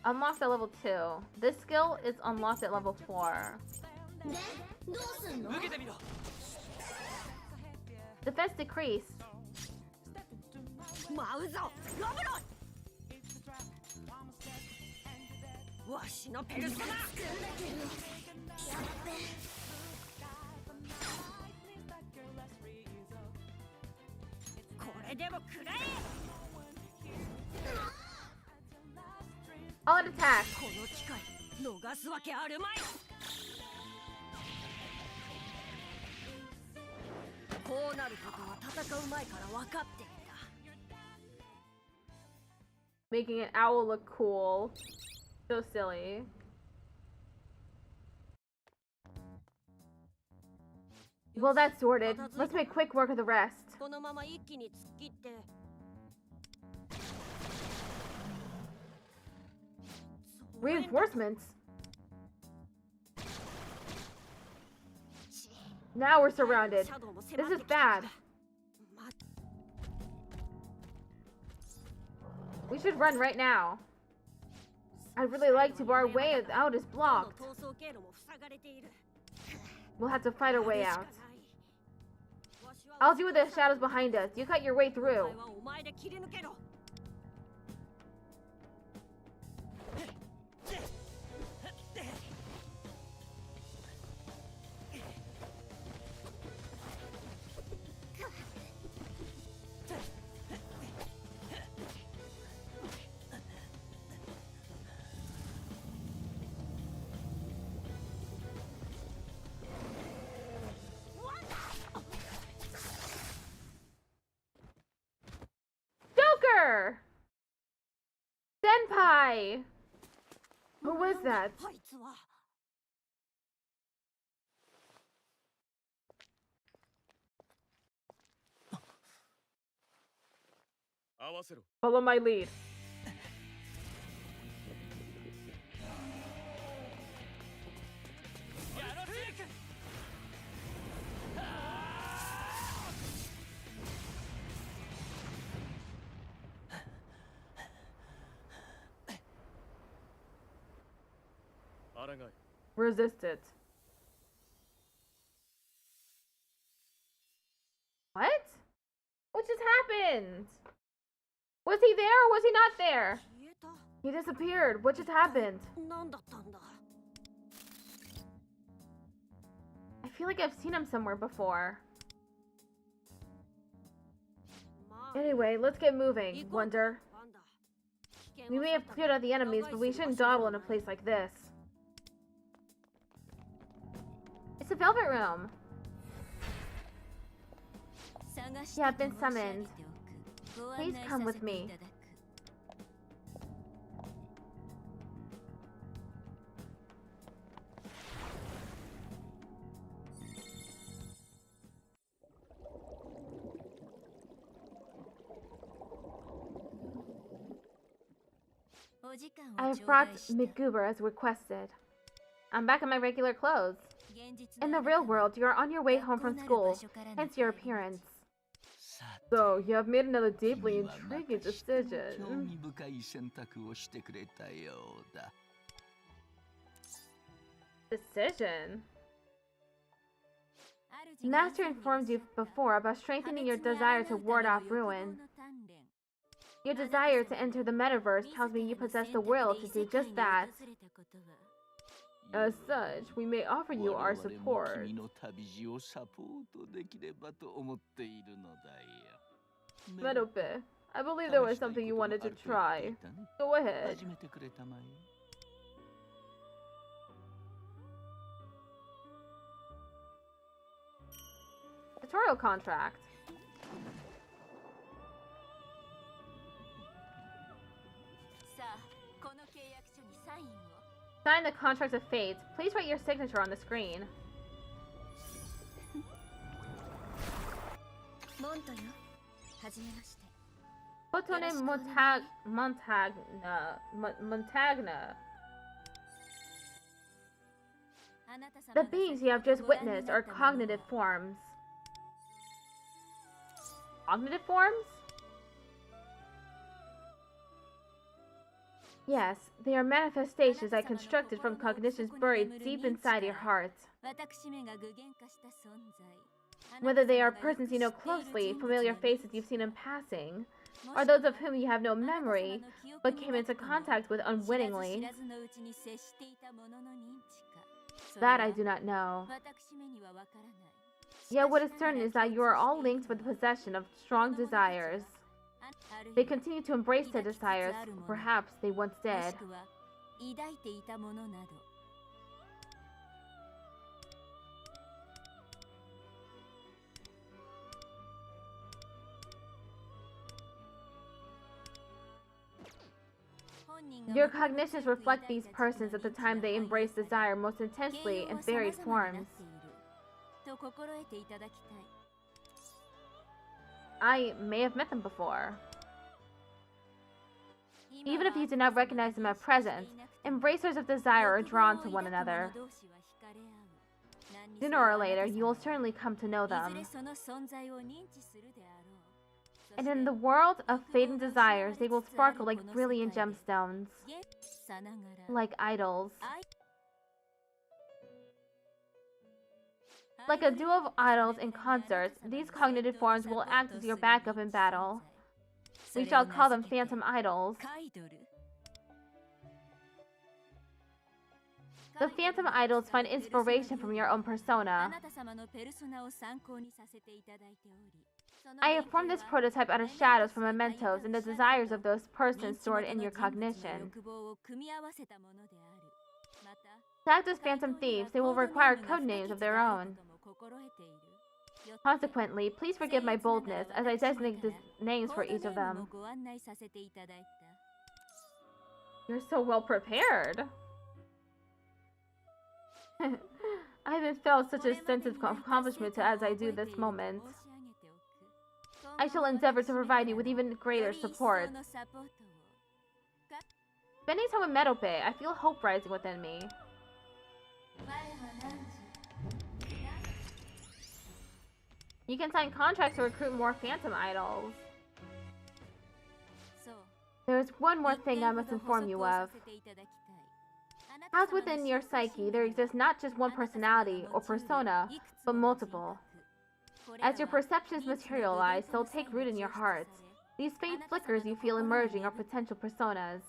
Unlocked at level 2. This skill is unlocked at level 4. 受けてみろ Defense decrease. 舞うぞロブロンわしのペルソナこれでも食らえ All out attack. この機会逃すわけあるまいこうなることは戦う前から分かっていた Making an owl look cool. So silly. Well, that's sorted. Let's make quick work of the rest. このまま一気に突っ切って Reinforcements? Now we're surrounded. This is bad. We should run right now. I'd really like to, but our way out is blocked. We'll have to fight our way out. I'll deal with the shadows behind us. You cut your way through. Joker! Senpai! Who was that? あいつは 合わせろ Follow my lead. Resist it. What? What just happened? Was he there or was he not there? 消えた He disappeared. What just happened? 何だったんだ I feel like I've seen him somewhere before. まあ Anyway, let's get moving, Wonder. ワンダ We may have cleared out the enemies, but we shouldn't dawdle in a place like this. It's a velvet room. Yeah, I've been summoned. Please come with me. I have brought Miguber as requested. I'm back in my regular clothes. In the real world, you are on your way home from school, hence your appearance. So, you have made another deeply intriguing decision. Decision? Master informed you before about strengthening your desire to ward off ruin. Your desire to enter the metaverse tells me you possess the will to do just that. As such, we may offer you our support. Medope, I believe there was something you wanted to try. Go ahead. Tutorial contract. Sign the Contract of Fate. Please write your signature on the screen. Fotone Montagna. The beings you have just witnessed are cognitive forms. Cognitive forms? Yes, they are manifestations I constructed from cognitions buried deep inside your heart. Whether they are persons you know closely, familiar faces you've seen in passing, or those of whom you have no memory, but came into contact with unwittingly, that I do not know. Yet what is certain is that you are all linked with the possession of strong desires. They continue to embrace their desires, perhaps they once did. Your cognitions reflect these persons at the time they embrace desire most intensely in varied forms. I may have met them before. Even if you do not recognize them at present, embracers of desire are drawn to one another. Sooner or later, you will certainly come to know them. And in the world of fate and desires, they will sparkle like brilliant gemstones. Like idols. Like a duo of idols in concerts, these cognitive forms will act as your backup in battle. We shall call them phantom idols. The phantom idols find inspiration from your own persona. I have formed this prototype out of shadows from mementos and the desires of those persons stored in your cognition. To act as phantom thieves, they will require codenames of their own. Consequently, please forgive my boldness as I designate the names for each of them. You're so well prepared. I haven't felt such a sense of accomplishment as I do this moment. I shall endeavor to provide you with even greater support. Spending time with Meadope, I feel hope rising within me. You can sign contracts to recruit more phantom idols. There is one more thing I must inform you of. As within your psyche, there exists not just one personality or persona, but multiple. As your perceptions materialize, they'll take root in your heart. These faint flickers you feel emerging are potential personas.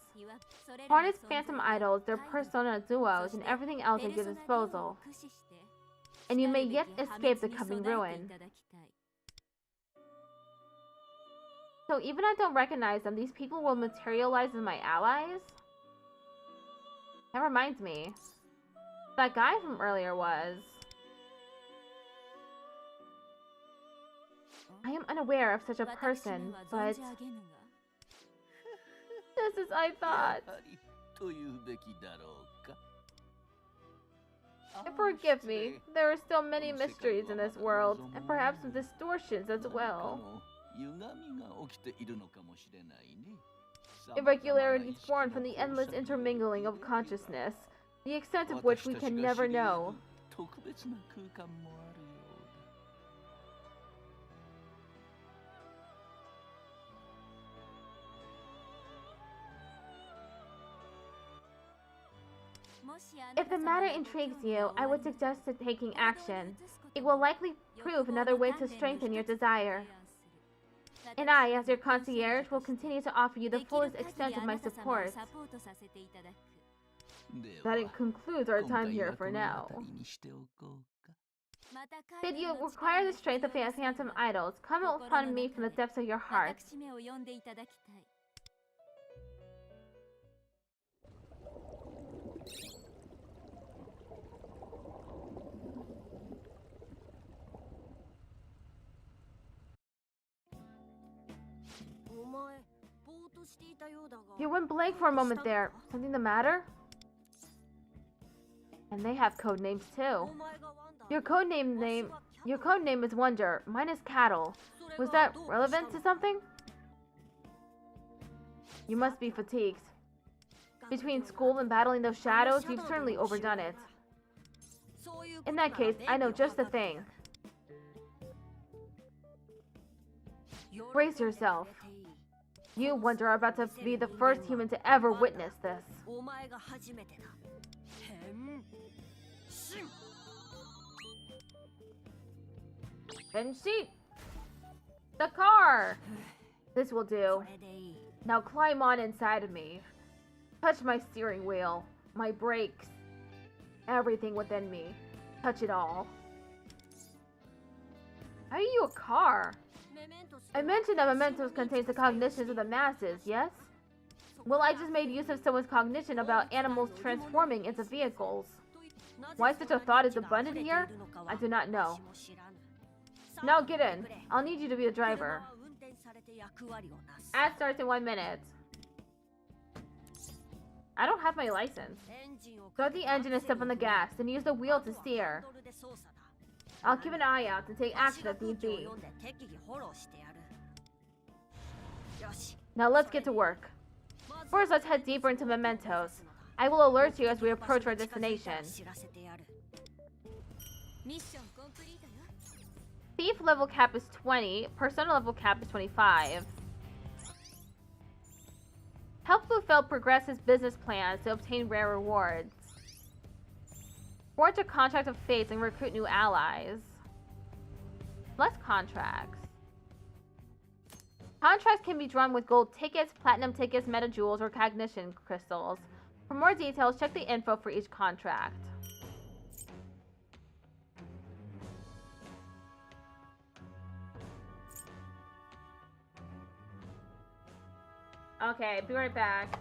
Harness phantom idols, their persona duos, and everything else at your disposal. And you may yet escape the coming ruin. So even I don't recognize them, these people will materialize as my allies? That reminds me. That guy from earlier was. I am unaware of such a person, but just as I thought. Forgive me, there are still many mysteries in this world, and perhaps some distortions as well. Irregularities born from the endless intermingling of consciousness, the extent of which we can never know. If the matter intrigues you, I would suggest taking action. It will likely prove another way to strengthen your desire. And I, as your concierge, will continue to offer you the fullest extent of my support. That concludes our time here for now. Did you require the strength of phantom idols? Come upon me from the depths of your heart. You went blank for a moment there. Something the matter? And they have code names too. Your code name is Wonder. Mine is Cattle. Was that relevant to something? You must be fatigued. Between school and battling those shadows, you've certainly overdone it. In that case, I know just the thing. Brace yourself. You, Wonder, are about to be the first human to ever witness this. Henshin! The car! This will do. Now climb on inside of me. Touch my steering wheel, my brakes, everything within me. Touch it all. How are you a car? I mentioned that mementos contains the cognitions of the masses, yes? Well, I just made use of someone's cognition about animals transforming into vehicles. Why such a thought is abundant here? I do not know. Now get in. I'll need you to be the driver. Ad starts in 1 minute. I don't have my license. Start the engine and step on the gas, then use the wheel to steer. I'll keep an eye out and take action if need be. Now let's get to work. First, let's head deeper into mementos. I will alert you as we approach our destination. Thief level cap is 20, persona level cap is 25. Help Blufeld progress his business plans to obtain rare rewards. Forge a contract of fates and recruit new allies. Less contracts. Contracts can be drawn with gold tickets, platinum tickets, meta jewels, or cognition crystals. For more details, check the info for each contract. Okay, be right back.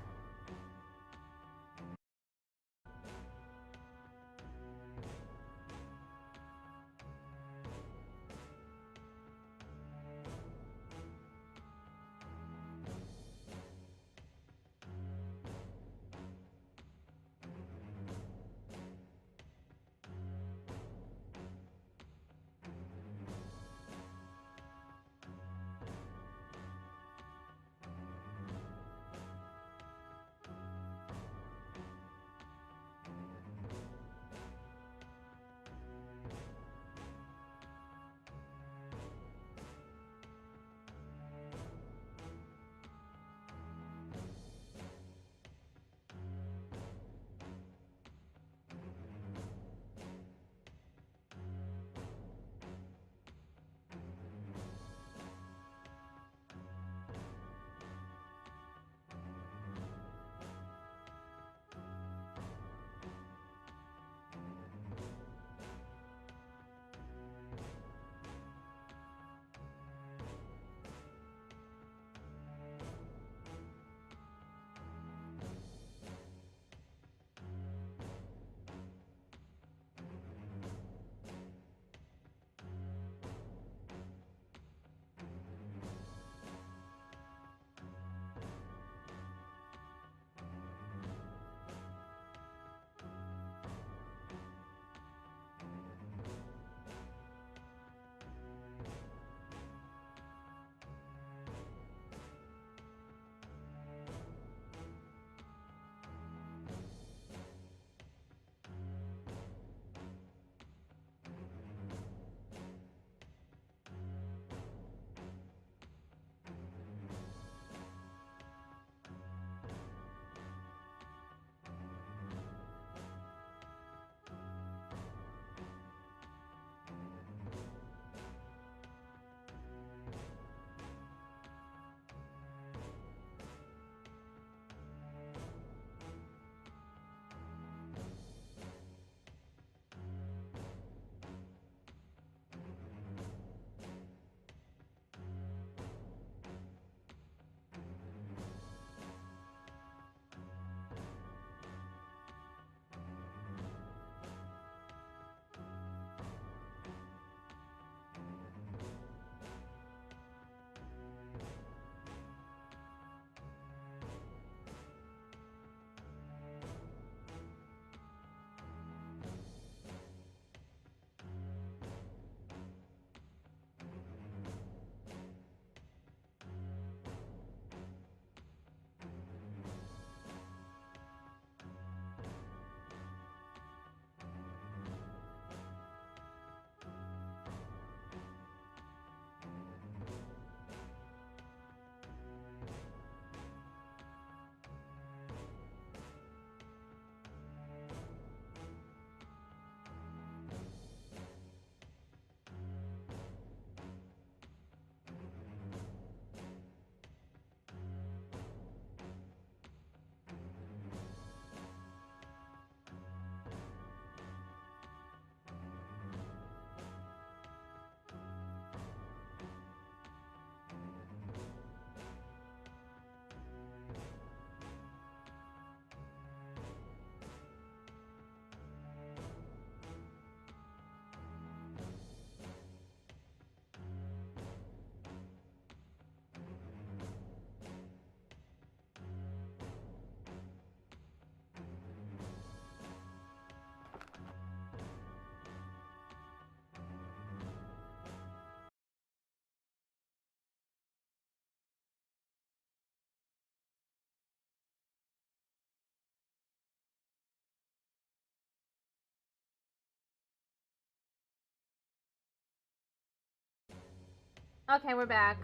Okay, we're back.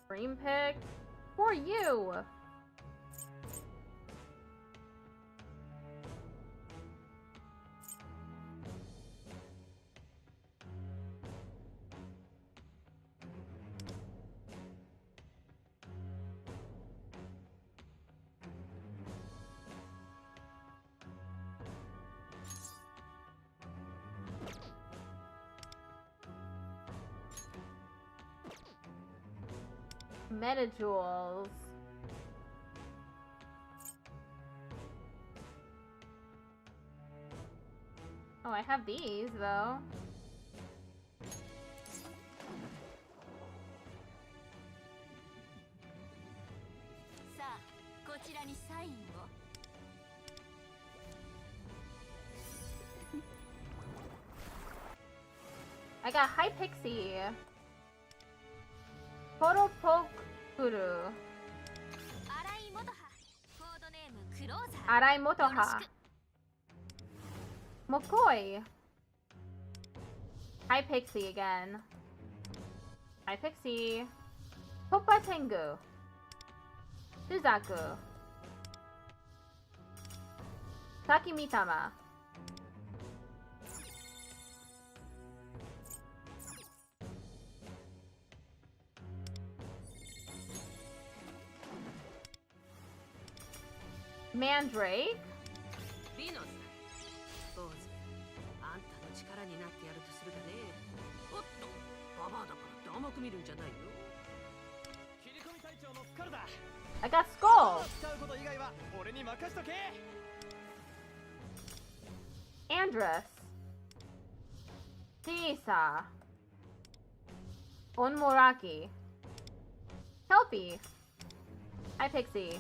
Dream pick for you. Metajewels. Oh, I have these though. さあこちらにサインを I got High Pixie. Photopokuru. 荒井元葉コードネームクローザー Arai Motoha. Mokoi. High Pixie again. High Pixie. Topa Tengu. Suzaku. Takimitama. Mandrake. ビノス坊主あんたの力になってやるとするかねおっとババアだから甘く見るんじゃないよ 切り込み隊長のスカルだ I got Skull. 使うこと以外は俺に任しとけ Andress. Tisa. Onmoraki. Kelpie. Hi, Pixie.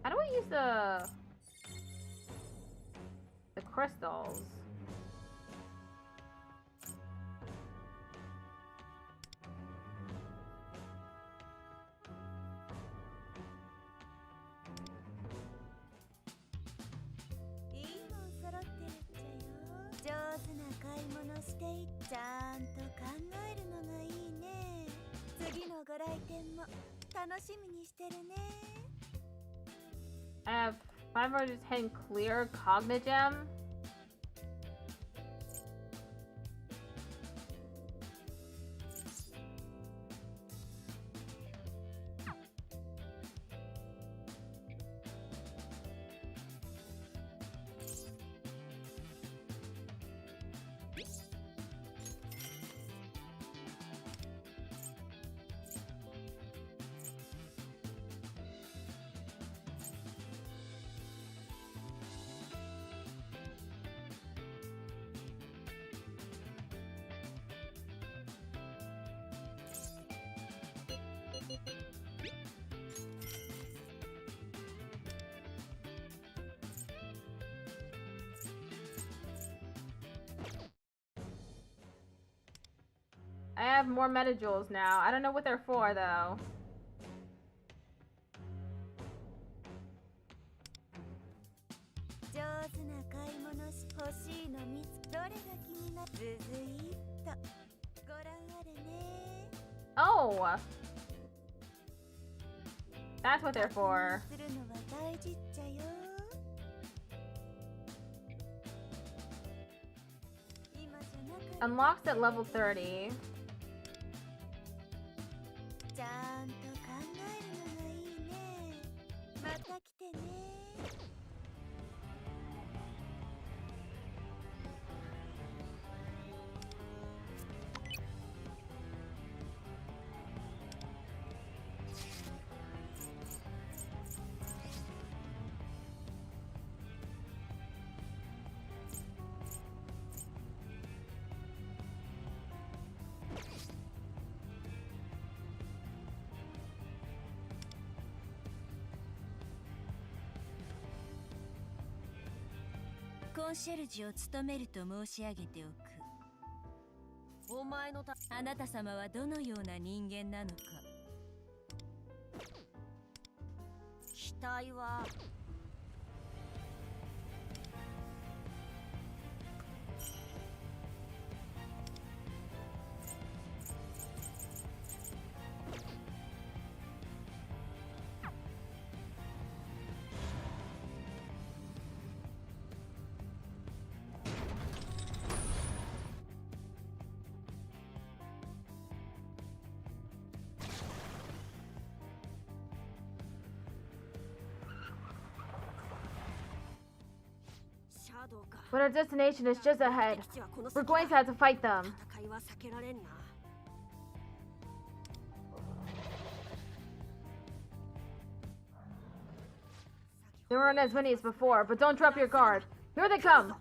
How do I use the crystals? I have 510 clear Cognigem. I have more Metajewels now. I don't know what they're for, though. Oh! That's what they're for. Unlocks at level 30. コンシェルジュを務めると申し上げておく。お前のあなた様はどのような人間なのか。期待はシャドウか。 But our destination is just ahead. We're going to have to fight them. 戦いは避けられんな。There weren't as many as before, but don't drop your guard. Here they come!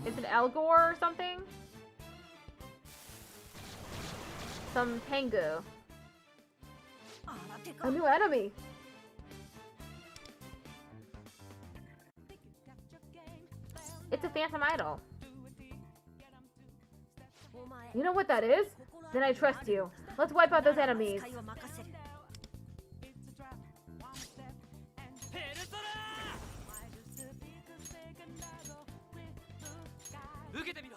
Is it Elgor or something? Some Tengu. A new enemy! It's a phantom idol. You know what that is? Then I trust you. Let's wipe out those enemies. ペルソナ受けてみろ。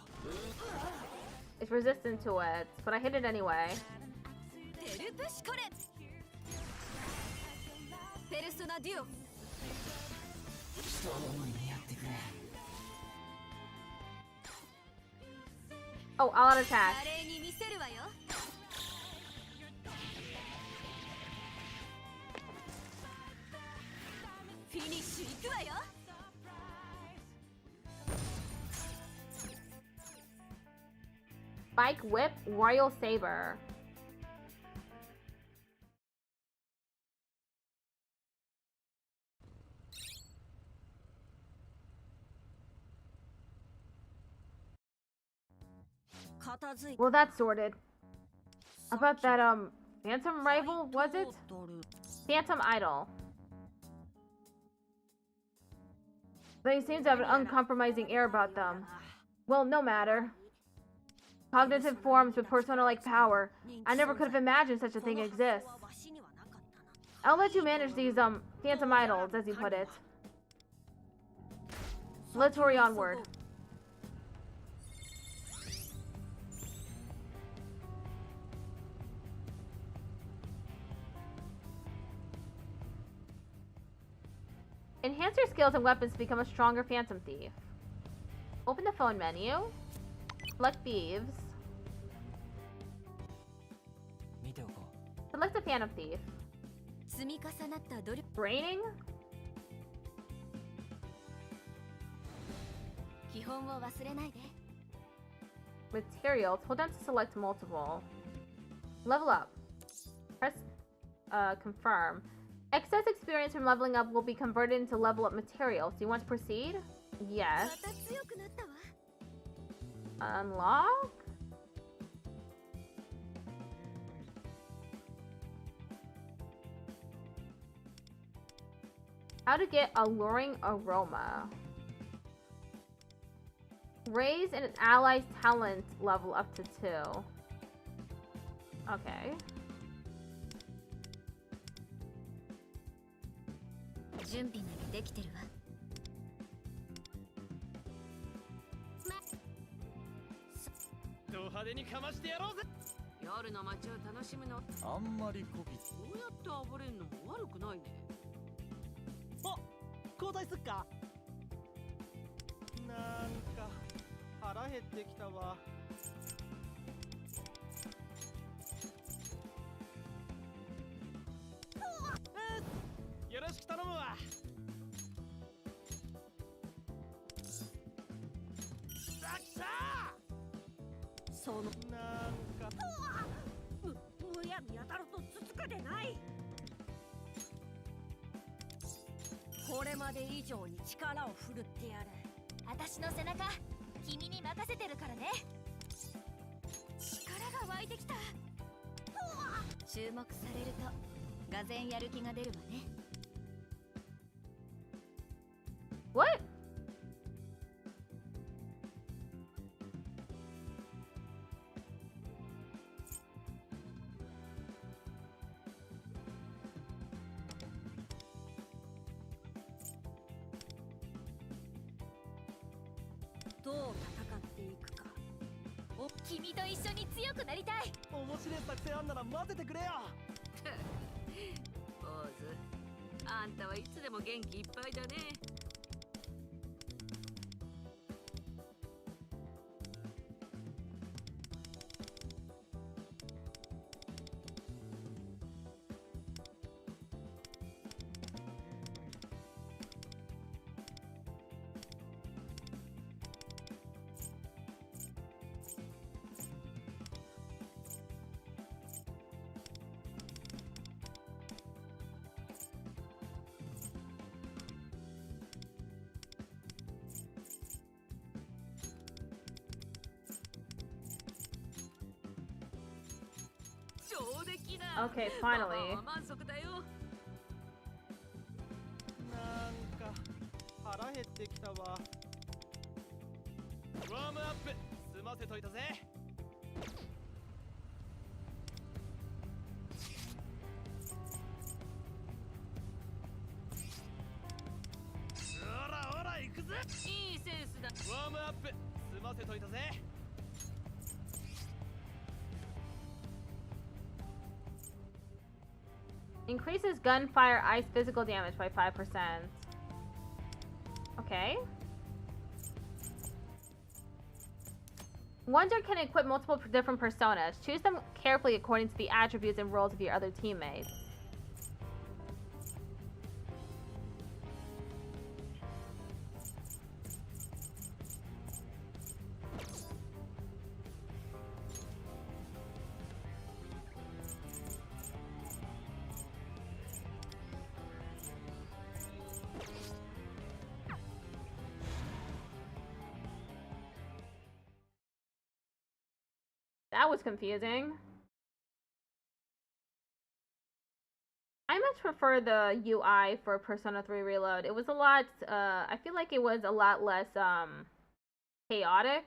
It's resistant to it, but I hit it anyway. テルプシコレ。ペルソナデュオ。 Oh, all out attack. 華麗に見せるわよ。フィニッシュ行くわよ。 Spike Whip, Royal Saber. Well, that's sorted. About that, Phantom Rival, was it? Phantom Idol. They seem to have an uncompromising air about them. Well, no matter. Cognitive forms with persona-like power. I never could have imagined such a thing exists. I'll let you manage these, Phantom Idols, as you put it. Let's hurry onward. Enhance your skills and weapons to become a stronger Phantom Thief. Open the phone menu. Select Thieves. Select the Phantom Thief. Braining? Materials. Hold down to select multiple. Level up. Press confirm. Excess experience from leveling up will be converted into level up materials. Do you want to proceed? Yes. Unlock? How to get alluring aroma. Raise an ally's talent level up to 2. Okay. てるからね。力が湧いてきた。注目されるとがぜんやる気が出るわね。What?どう戦っていくか。君と一緒に強くなりたい。面白い作戦あんなら混ぜてくれよ。ポーズ、あんたはいつでも元気いっぱいだね。Okay, finally. 満足だよ。なんか腹減ってきたわ。ワームアップ済ませといたぜ。おらおら行くぜ。いいセンスだ。ワームアップ済ませといたぜ。Increases gunfire ice physical damage by 5%. Okay. Wonder can equip multiple different personas. Choose them carefully according to the attributes and roles of your other teammates. That was confusing. I much prefer the UI for Persona 3 Reload. It was a lot, I feel like it was a lot less, chaotic.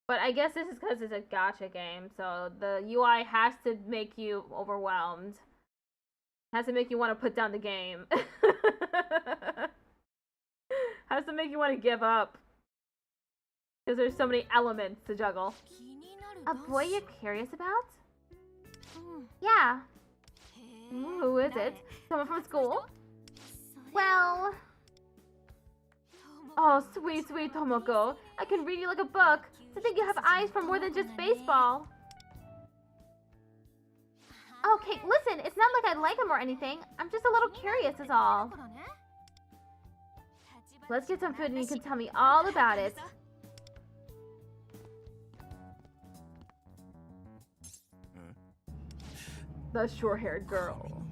But I guess this is because it's a gacha game, so the UI has to make you overwhelmed. Has to make you want to put down the game. Has to make you want to give up. Because there's so many elements to juggle. A boy you're curious about? Yeah. Who is it? Someone from school? Well... Oh, sweet, sweet Tomoko. I can read you like a book. To think you have eyes for more than just baseball. Okay, listen, it's not like I like him or anything. I'm just a little curious is all. Let's get some food and you can tell me all about it. The short-haired girl.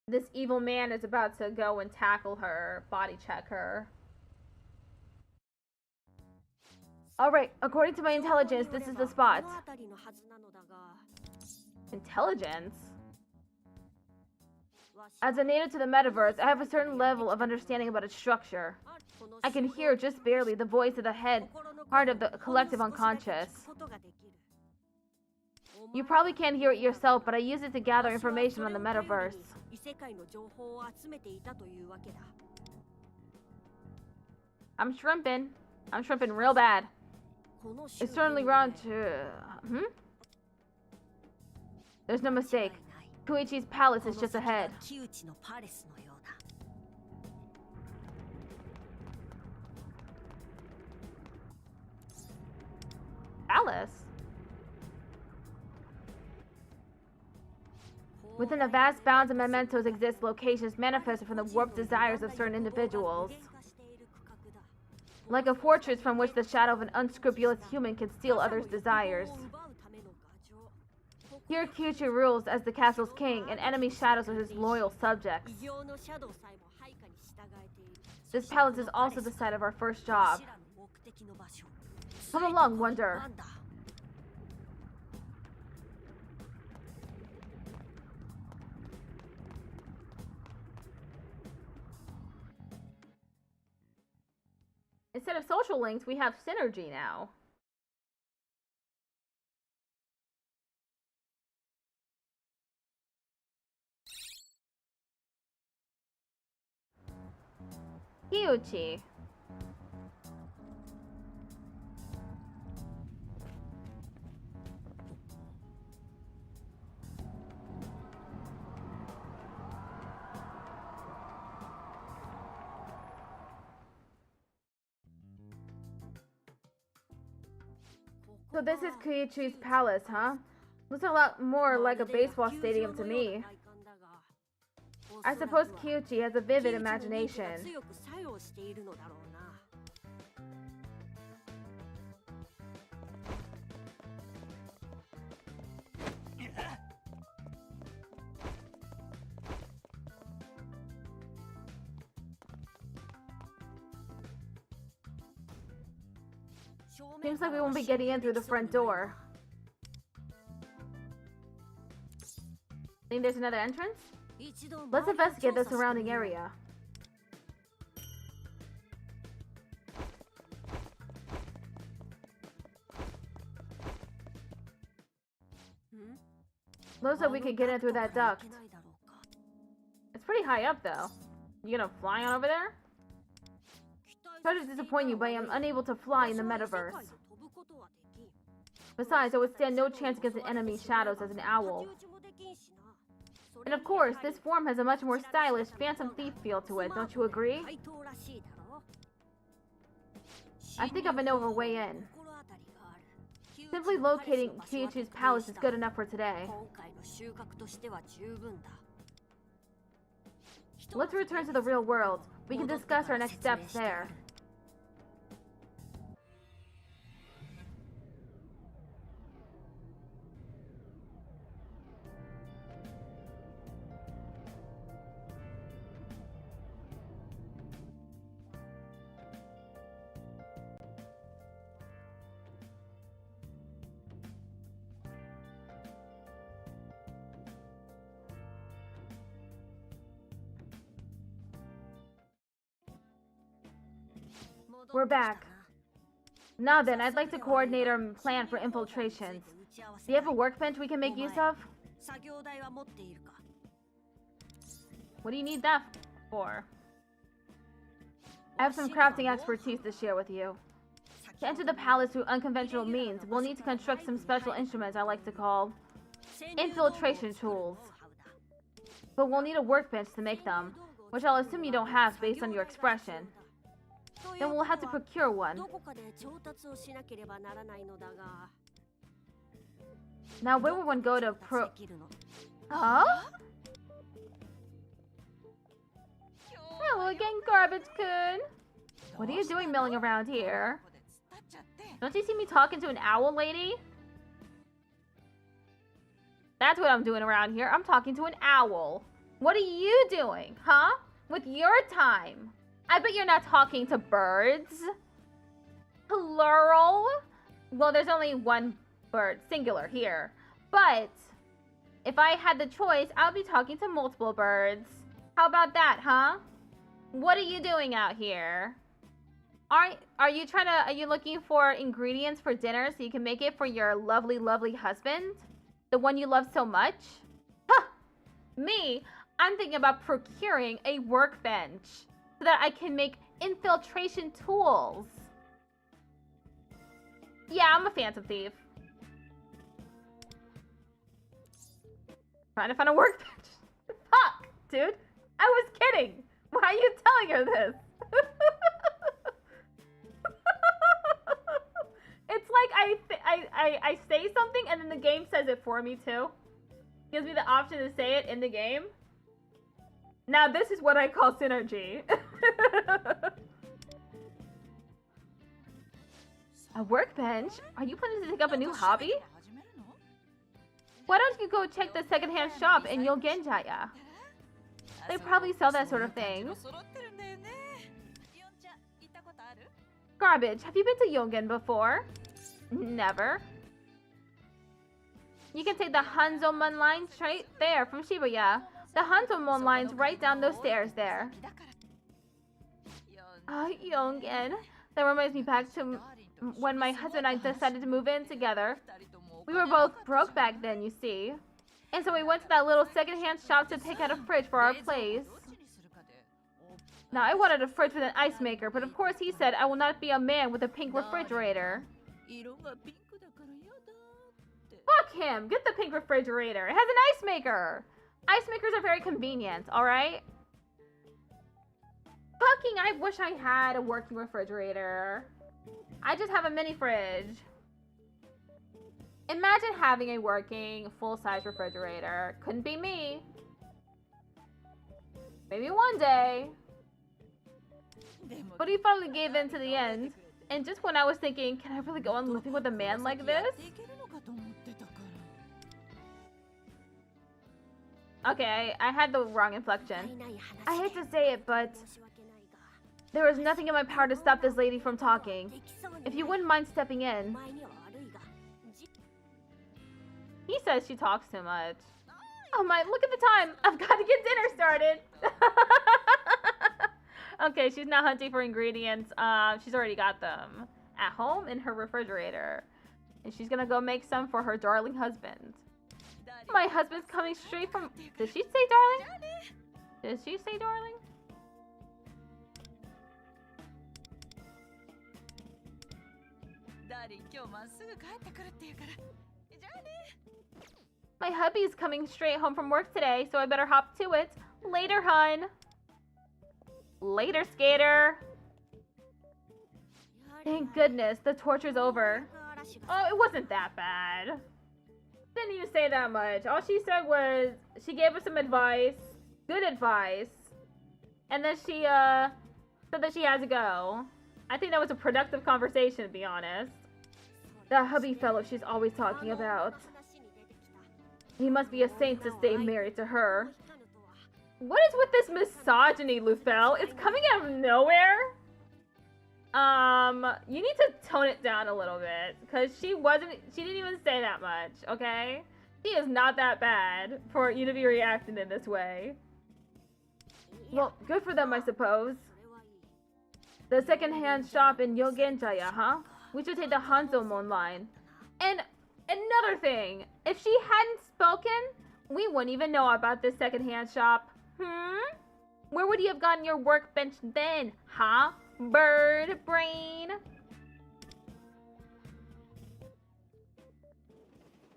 This evil man is about to go and tackle her, body check her. Alright, according to my intelligence, this is the spot. Intelligence? As a native to the metaverse, I have a certain level of understanding about its structure. I can hear just barely the voice of the head, part of the collective unconscious. You probably can't hear it yourself, but I use it to gather information on the metaverse. I'm shrimping. I'm shrimping real bad. It's certainly wrong to... There's no mistake. Koichi's palace is just ahead. Palace? Within the vast bounds of mementos exist locations manifested from the warped desires of certain individuals. Like a fortress from which the shadow of an unscrupulous human can steal others' desires. Here Kyuchi rules as the castle's king, and enemy shadows are his loyal subjects. 異形のシャドウさえも配下に従えている This palace is also the site of our first job. 私らの目的の場所 Come along, Wonder. なんだ Instead of social links, we have synergy now. Kyuchi. So this is Kyuchi's palace, huh? Looks a lot more like a baseball stadium to me. I suppose Kyuchi has a vivid imagination. 強く作用しているのだろうな Seems like we won't be getting in through the front door. Think there's another entrance? Let's investigate the surrounding area. Looks like we could get in through that duct. It's pretty high up though. You gonna fly on over there? Sorry to disappoint you, but I am unable to fly in the metaverse. Besides, I would stand no chance against the enemy shadows as an owl. And of course, this form has a much more stylish Phantom Thief feel to it, don't you agree? I think I know of a way in. Simply locating Kyuchi's palace is good enough for today. Let's return to the real world. We can discuss our next steps there. We're back. Now then, I'd like to coordinate our plan for infiltrations. Do you have a workbench we can make use of? What do you need that for? I have some crafting expertise to share with you. To enter the palace through unconventional means, we'll need to construct some special instruments I like to call infiltration tools. But we'll need a workbench to make them, which I'll assume you don't have based on your expression. Then we'll have to procure one. Now where would one go to Huh? Hello again, Garbage-kun. What are you doing milling around here? Don't you see me talking to an owl lady? That's what I'm doing around here. I'm talking to an owl. What are you doing, huh? With your time? I bet you're not talking to birds. Plural? Well, there's only one bird, singular, here. But if I had the choice, I'll be talking to multiple birds. How about that, huh? What are you doing out here? Are you looking for ingredients for dinner so you can make it for your lovely, lovely husband? The one you love so much? Huh! Me, I'm thinking about procuring a workbench so that I can make infiltration tools. Yeah, I'm a Phantom Thief. Trying to find a workbench. Fuck, dude. I was kidding. Why are you telling her this? It's like I say something and then the game says it for me too. Gives me the option to say it in the game. Now this is what I call synergy. A workbench? Are you planning to take up a new hobby? Why don't you go check the secondhand shop in Yogenjaya? They probably sell that sort of thing. Garbage. Have you been to Yongen before? Never. You can take the Hanzomon line straight there from Shibuya. The Hanzomon line's right down those stairs there. Yongen. That reminds me back to when my husband and I decided to move in together. We were both broke back then, you see. And so we went to that little secondhand shop to pick out a fridge for our place. Now, I wanted a fridge with an ice maker, but of course he said I will not be a man with a pink refrigerator. Fuck him! Get the pink refrigerator. It has an ice maker! Ice makers are very convenient, alright? Fucking, I wish I had a working refrigerator. I just have a mini fridge. Imagine having a working, full-size refrigerator. Couldn't be me. Maybe one day. But he finally gave in to the end. And just when I was thinking, can I really go on living with a man like this? Okay, I had the wrong inflection. I hate to say it, but there was nothing in my power to stop this lady from talking. If you wouldn't mind stepping in. He says she talks too much. Oh my, look at the time. I've got to get dinner started. Okay, she's now hunting for ingredients. She's already got them at home in her refrigerator. And she's gonna go make some for her darling husband. My husband's coming straight from... Did she say darling? Did she say darling? My hubby's coming straight home from work today, so I better hop to it. Later, hun. Later, skater. Thank goodness, the torture's over. Oh, it wasn't that bad. Didn't even say that much. All she said was, she gave us some advice. Good advice. And then she, said that she had to go. I think that was a productive conversation, to be honest. That hubby fellow she's always talking about. He must be a saint to stay married to her. What is with this misogyny, Lufel? It's coming out of nowhere. You need to tone it down a little bit, because she didn't even say that much, okay? She is not that bad for you to be reacting in this way. Well, good for them, I suppose. The second-hand shop in Yogenjaya, huh? We should take the Hanzomon line. And another thing, if she hadn't spoken, we wouldn't even know about this second-hand shop. Where would you have gotten your workbench then, huh? Bird brain.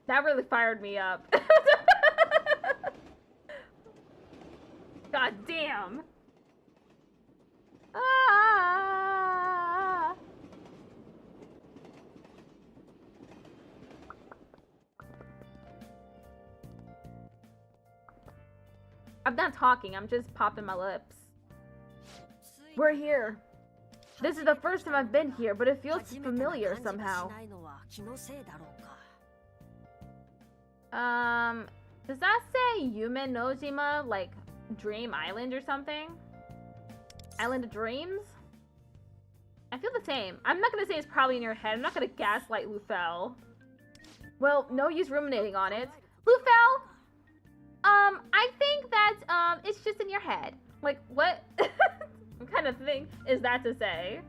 That really fired me up. God damn. Ah. I'm not talking, I'm just popping my lips. We're here. This is the first time I've been here, but it feels familiar somehow. Does that say Yume Nojima, like Dream Island or something? Island of Dreams? I feel the same. I'm not gonna say it's probably in your head. I'm not gonna gaslight Lufel. Well, no use ruminating on it. Lufel! I think that, it's just in your head. Like, what? What kind of thing is that to say?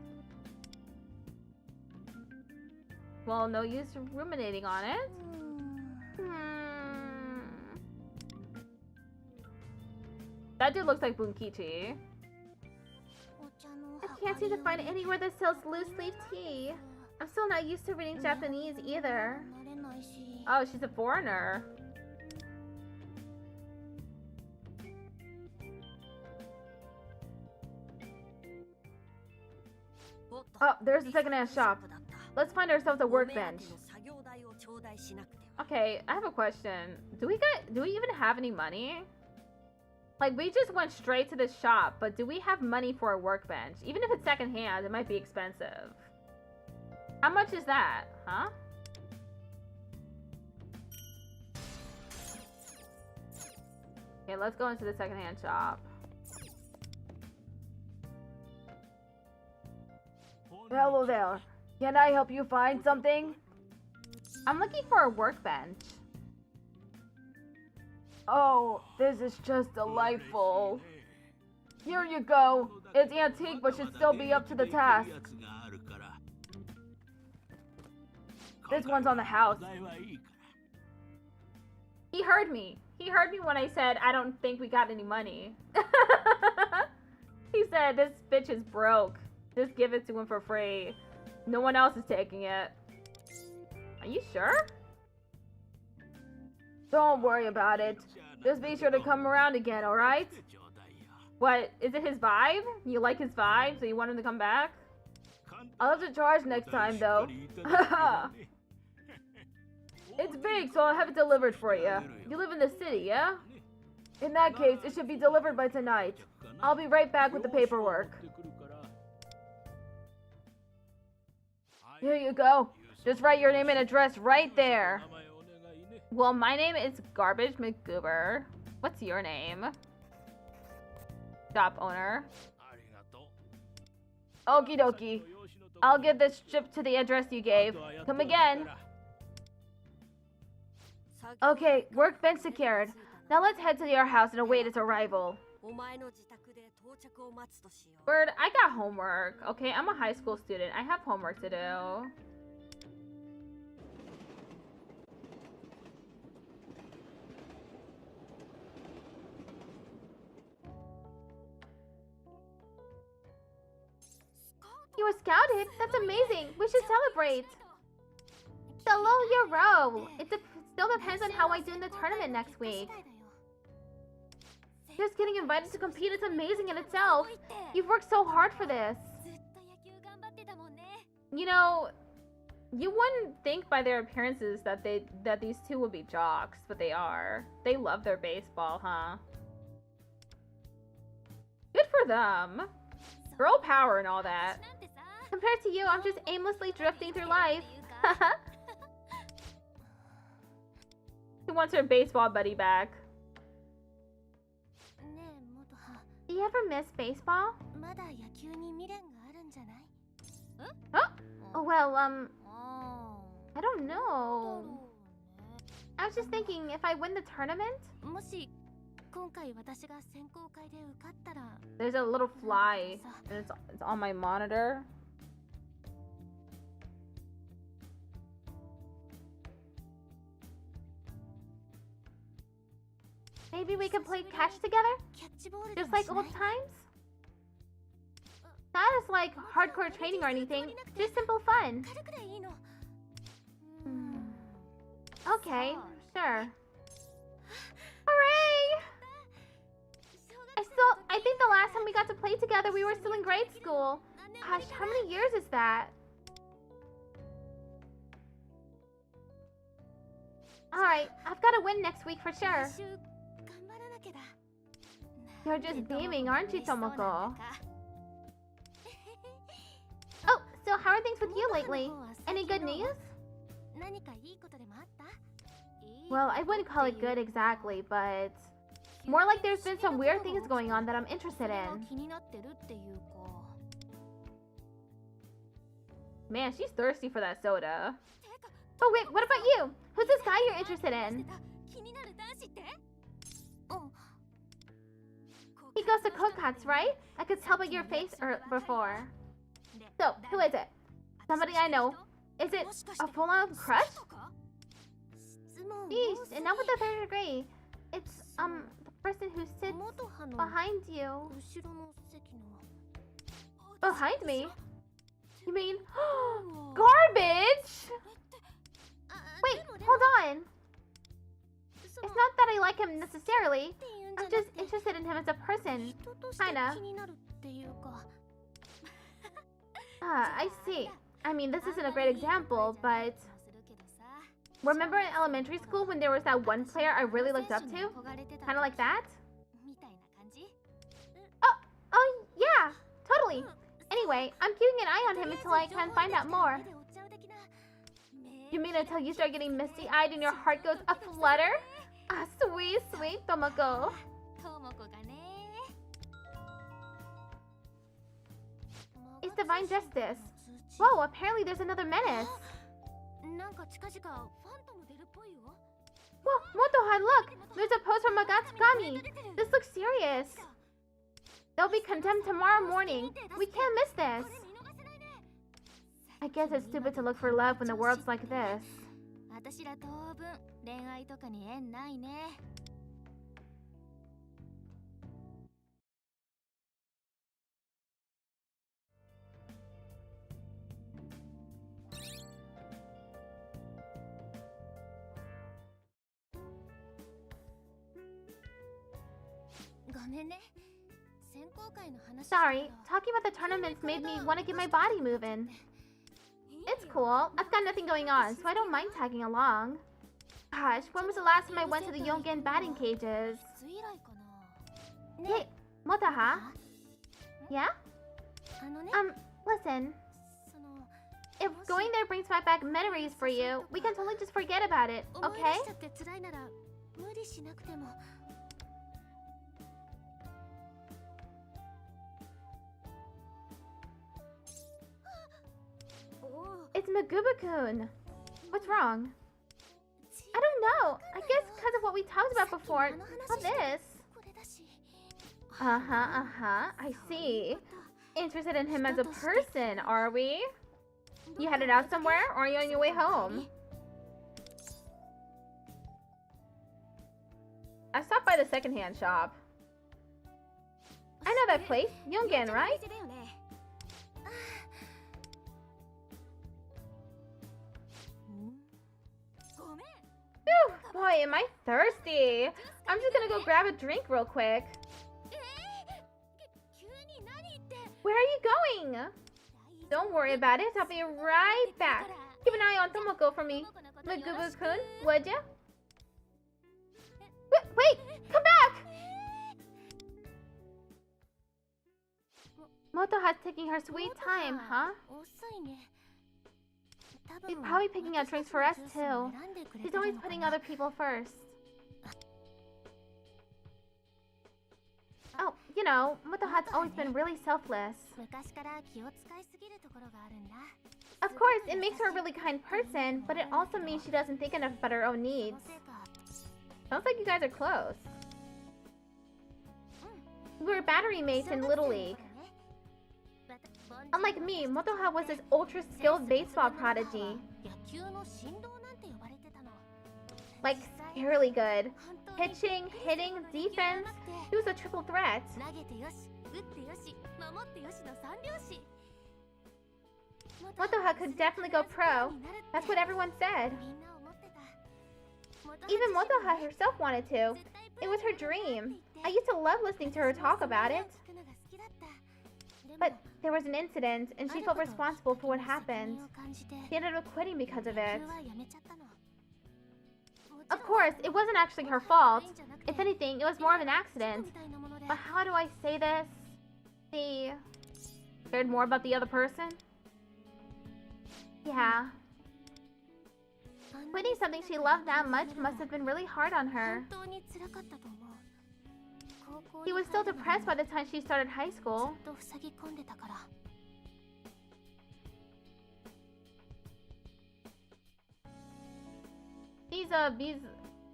Well, no use ruminating on it. That dude looks like Bunkichi. I can't seem to find anywhere that sells loose leaf tea. I'm still not used to reading Japanese either. Oh, she's a foreigner. Oh, there's the second-hand shop. Let's find ourselves a workbench. Okay, I have a question. Do we even have any money? Like, we just went straight to the shop, but do we have money for a workbench? Even if it's second-hand, it might be expensive. How much is that, huh? Okay, let's go into the secondhand shop. Hello there. Can I help you find something? I'm looking for a workbench. Oh, this is just delightful. Here you go. It's antique but should still be up to the task. This one's on the house. He heard me. He heard me when I said, I don't think we got any money. He said, this bitch is broke. Just give it to him for free. No one else is taking it. Are you sure? Don't worry about it. Just be sure to come around again, alright? What, is it his vibe? You like his vibe, so you want him to come back? I'll have to charge next time, though. It's big, so I'll have it delivered for you. You live in the city, yeah? In that case, it should be delivered by tonight. I'll be right back with the paperwork. Here you go. Just write your name and address right there. Well, my name is Garbage McGoober. What's your name? Shop owner. Okie dokie. I'll get this shipped to the address you gave. Come again. Okay, workbench secured. Now let's head to your house and await its arrival. Bird, I got homework. Okay, I'm a high school student. I have homework to do. You were scouted? That's amazing. We should celebrate. Solo your role. It still depends on how I do in the tournament next week. Just getting invited to compete is amazing in itself. You've worked so hard for this. You know, you wouldn't think by their appearances that these two would be jocks, but they are. They love their baseball, huh? Good for them. Girl power and all that. Compared to you, I'm just aimlessly drifting through life. Who wants her baseball buddy back? Do you ever miss baseball? Huh? Oh, well, I don't know. I was just thinking, if I win the tournament? There's a little fly, and it's on my monitor. Maybe we could play catch together? Just like old times? Not as like hardcore training or anything, just simple fun. Okay, sure. Hooray! I think the last time we got to play together we were still in grade school. Gosh, how many years is that? Alright, I've got to win next week for sure. You're just beaming, aren't you, Tomoko? Oh, so how are things with you lately? Any good news? Well, I wouldn't call it good exactly, but more like there's been some weird things going on that I'm interested in. Man, she's thirsty for that soda. Oh wait, what about you? Who's this guy you're interested in? He goes to Kokat's, right? I could tell by your face before. So, who is it? Somebody I know. Is it a full-on crush? Yeesh, and not with the third degree. It's, the person who sits behind you. Behind me? You mean, garbage? Wait, hold on. It's not that I like him necessarily. I'm just interested in him as a person. Kinda. I see. I mean, this isn't a great example, but... Remember in elementary school when there was that one player I really looked up to? Kinda like that? Oh, yeah, totally. Anyway, I'm keeping an eye on him until I can find out more. You mean until you start getting misty-eyed and your heart goes aflutter? Ah, sweet, sweet Tomoko. It's divine justice. Whoa, apparently there's another menace. Whoa, Motoha, look! There's a post from Agatsukami! This looks serious! They'll be condemned tomorrow morning. We can't miss this! I guess it's stupid to look for love when the world's like this. Sorry, talking about the tournaments made me want to get my body moving. It's cool. I've got nothing going on, so I don't mind tagging along. Gosh, when was the last time I went to the Yongen batting cages? Hey, Motoha? Yeah? Listen. If going there brings back memories for you, we can totally just forget about it, okay? It's Maguba-kun. What's wrong? I don't know. I guess because of what we talked about before. Not this. I see. Interested in him as a person, are we? You headed out somewhere, or are you on your way home? I stopped by the secondhand shop. I know that place. Yongen, right? Whew, boy, am I thirsty. I'm just gonna go grab a drink real quick. Where are you going? Don't worry about it. I'll be right back. Keep an eye on Tomoko for me. Maguba-kun, would ya? Wait! Come back! Motoha's taking her sweet time, huh? She's probably picking out drinks for us, too. She's always putting other people first. Oh, you know, Motoha's always been really selfless. Of course, it makes her a really kind person, but it also means she doesn't think enough about her own needs. Sounds like you guys are close. We were battery mates in Little League. Unlike me, Motoha was this ultra-skilled baseball prodigy. Like, scarily good. Pitching, hitting, defense. He was a triple threat. Motoha could definitely go pro. That's what everyone said. Even Motoha herself wanted to. It was her dream. I used to love listening to her talk about it. But there was an incident, and she felt responsible for what happened. She ended up quitting because of it. Of course, it wasn't actually her fault. If anything, it was more of an accident. But how do I say this? She cared more about the other person? Yeah. Quitting something she loved that much must have been really hard on her. She was still depressed by the time she started high school.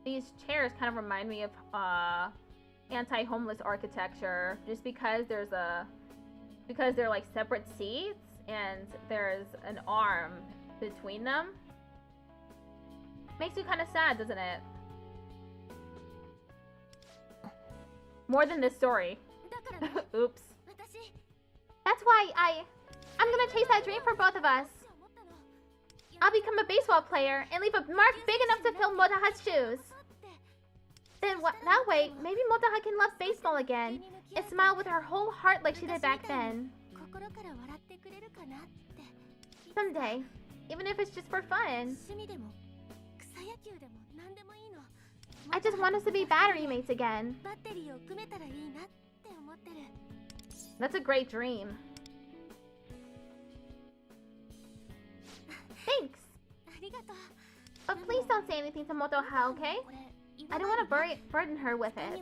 These chairs kind of remind me of anti-homeless architecture, just because they're like separate seats and there's an arm between them. Makes you kind of sad, doesn't it? More than this story. Oops. That's why I'm gonna chase that dream for both of us. I'll become a baseball player and leave a mark big enough to fill Motoha's shoes. Then that way, maybe Motoha can love baseball again and smile with her whole heart like she did back then. Someday, even if it's just for fun. I just want us to be battery mates again. That's a great dream. Thanks. But please don't say anything to Motoha, okay? I don't want to burden her with it.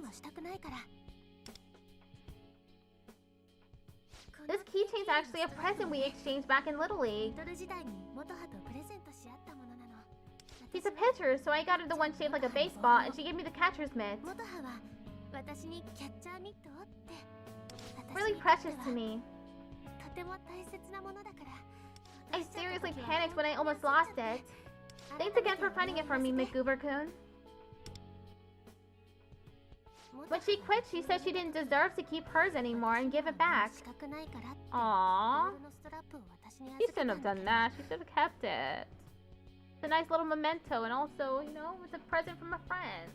This keychain keychain's actually a present we exchanged back in Little League. リトル時代に元葉とプレゼントし合ったものなの。 She's a pitcher, so I got her the one shaped like a baseball, and she gave me the catcher's mitt. 元葉は私にキャッチャーミットをって。 Really precious to me. とても大切なものだから。 I seriously panicked when I almost lost it. Thanks again for finding it for me, McGoober-kun. When she quit, she said she didn't deserve to keep hers anymore and give it back. Aww. She shouldn't have done that. She should have kept it. It's a nice little memento, and also, you know, it's a present from a friend.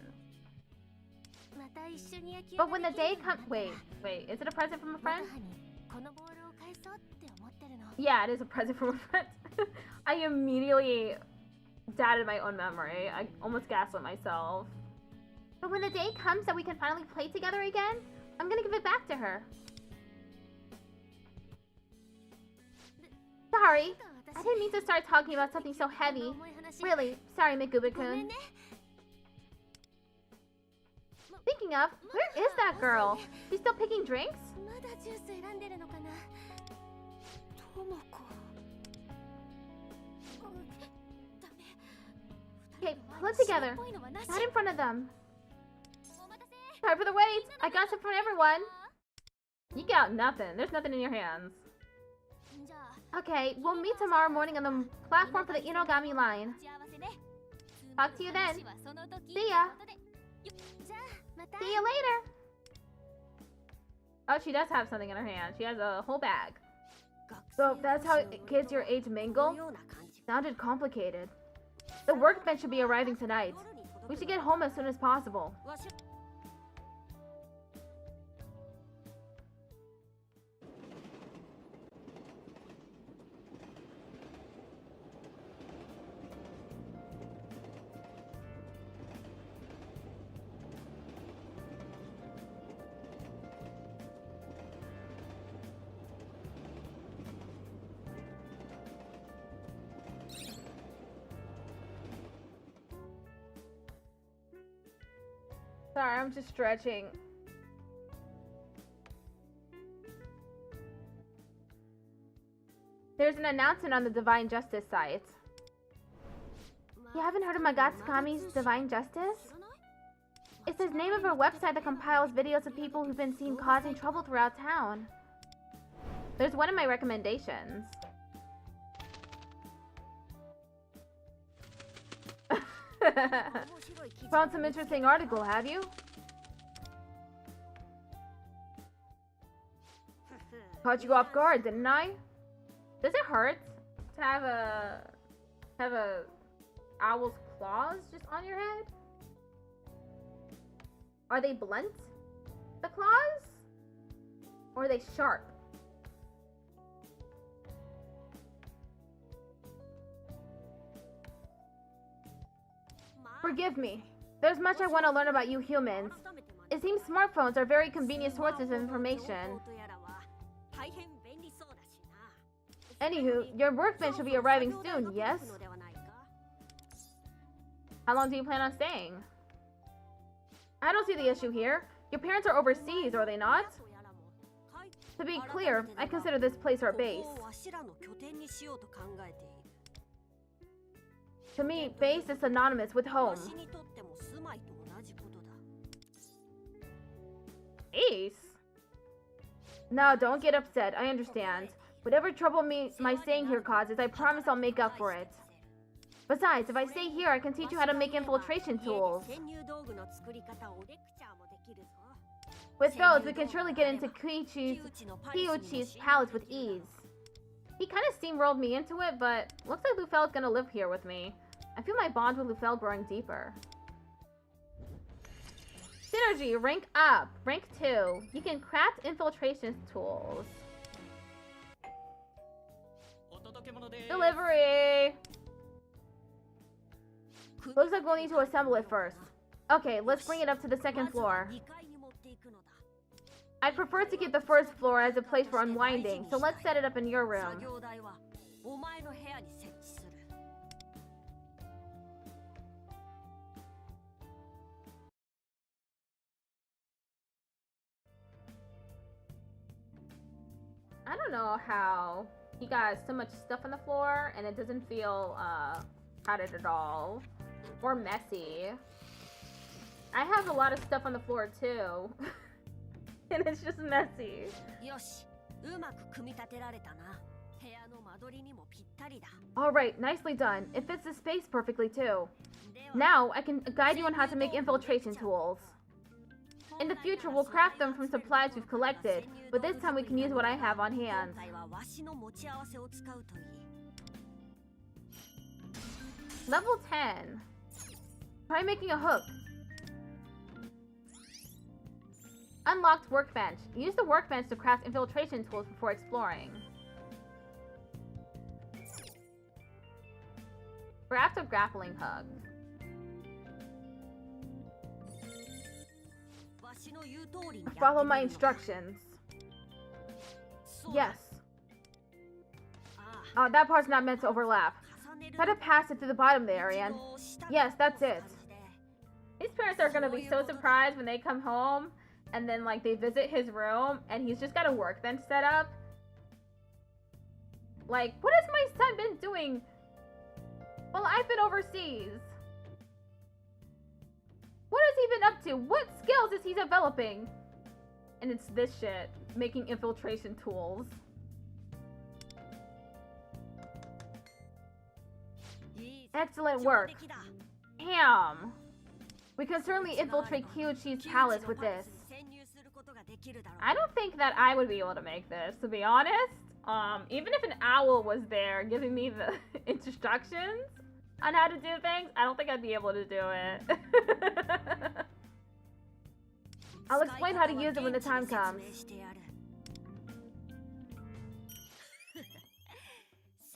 But when the day comes... Wait, is it a present from a friend? Yeah, it is a present from a friend. I immediately doubted my own memory. I almost gaslit myself. But when the day comes that we can finally play together again, I'm gonna give it back to her. Sorry, I didn't mean to start talking about something so heavy. Really, sorry, McGoober-kun. Speaking of, where is that girl? She's still picking drinks? Okay, pull it together. Not in front of them. Sorry for the wait. I got some from everyone. You got nothing. There's nothing in your hands. Okay, we'll meet tomorrow morning on the platform for the Inogami line. Talk to you then. See ya. See you later. Oh, she does have something in her hand. She has a whole bag. So that's how kids your age mingle? Sounded complicated. The workbench should be arriving tonight. We should get home as soon as possible. Sorry, I'm just stretching. There's an announcement on the Divine Justice site. You haven't heard of Magatsukami's Divine Justice? It's the name of a website that compiles videos of people who've been seen causing trouble throughout town. There's one of my recommendations. Found some interesting article, have you? Caught you off guard, didn't I? Does it hurt to have a owl's claws just on your head? Are they blunt, the claws? Or are they sharp? Forgive me. There's much I want to learn about you humans. It seems smartphones are very convenient sources of information. Anywho, your workbench should be arriving soon, yes? How long do you plan on staying? I don't see the issue here. Your parents are overseas, are they not? To be clear, I consider this place our base. To me, base is synonymous with home. Base? No, don't get upset. I understand. Whatever trouble my staying here causes, I promise I'll make up for it. Besides, if I stay here, I can teach you how to make infiltration tools. With those, we can surely get into Kiyuchi's palace with ease. He kind of steamrolled me into it, but looks like Lufel's gonna live here with me. I feel my bond with Lufel growing deeper. Synergy, rank up. Rank 2. You can craft infiltration tools. Delivery! Looks like we'll need to assemble it first. Okay, let's bring it up to the second floor. I'd prefer to keep the first floor as a place for unwinding, so let's set it up in your room. I don't don't know how he got so much stuff on the floor and it doesn't feel crowded at all. Or messy. I have a lot of stuff on the floor too. And it's just messy. Alright, nicely done. It fits the space perfectly too. Now, I can guide you on how to make infiltration tools. In the future, we'll craft them from supplies we've collected, but this time we can use what I have on hand. Level 10. Try making a hook. Unlocked workbench. Use the workbench to craft infiltration tools before exploring. Craft a grappling hook. Follow my instructions. Yes. Oh, that part's not meant to overlap. Try to pass it through the bottom there, Ariane. Yes, that's it. His parents are gonna be so surprised when they come home and then like they visit his room and he's just got a workbench set up. Like, what has my son been doing while I've been overseas? What has he been up to? What skills is he developing? And it's this shit, making infiltration tools. Excellent work. Damn. We can certainly infiltrate Kyuchi's palace with this. I don't think that I would be able to make this, to be honest. Even if an owl was there giving me the instructions on how to do things, I don't think I'd be able to do it. I'll explain how to use it when the time comes.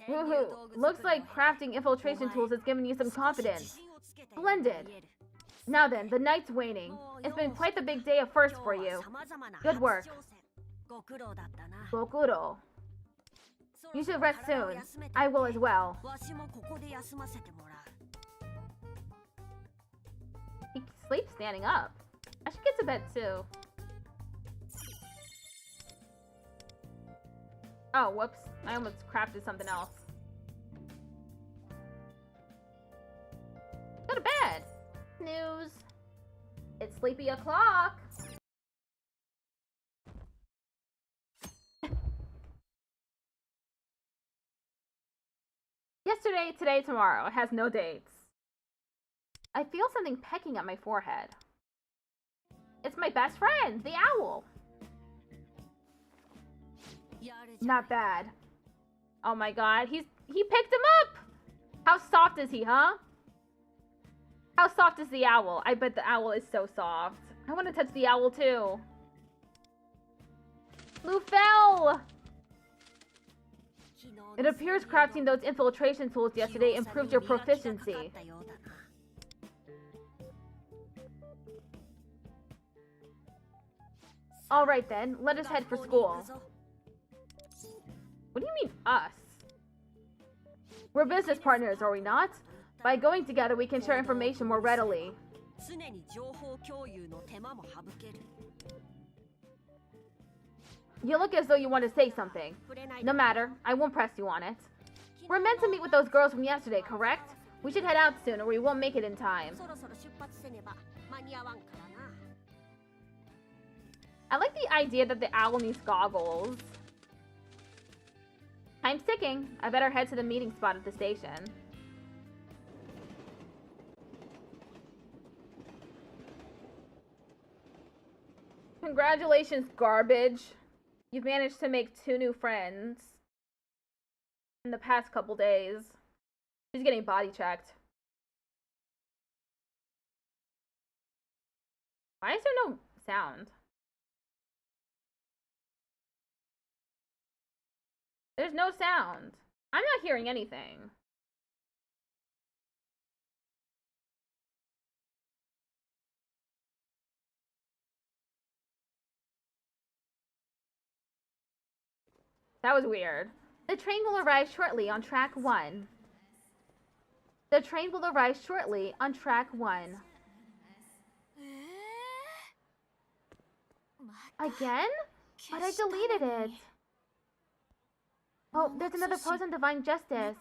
Woohoo! Looks like crafting infiltration tools has given you some confidence. Splendid! Now then, the night's waning. It's been quite the big day of firsts for you. Good work. Gokuro. You should rest soon. I will as well. He sleeps standing up. I should get to bed too. Oh, whoops. I almost crafted something else. Go to bed. Snooze. It's sleepy o'clock. Yesterday, today, tomorrow. It has no dates. I feel something pecking at my forehead. It's my best friend, the owl. Not bad. Oh my god, he picked him up! How soft is he, huh? How soft is the owl? I bet the owl is so soft. I want to touch the owl too. Lufel! It appears crafting those infiltration tools yesterday improved your proficiency. Alright then, let us head for school. What do you mean, us? We're business partners, are we not? By going together, we can share information more readily. You look as though you want to say something. No matter, I won't press you on it. We're meant to meet with those girls from yesterday, correct? We should head out soon or we won't make it in time. I like the idea that the owl needs goggles. Time's ticking. I better head to the meeting spot at the station. Congratulations, garbage. You've managed to make 2 new friends in the past couple days. She's getting body checked. Why is there no sound? There's no sound. I'm not hearing anything. That was weird. The train will arrive shortly on track 1. The train will arrive shortly on track 1. Again? But I deleted it. Oh, there's another post on divine justice.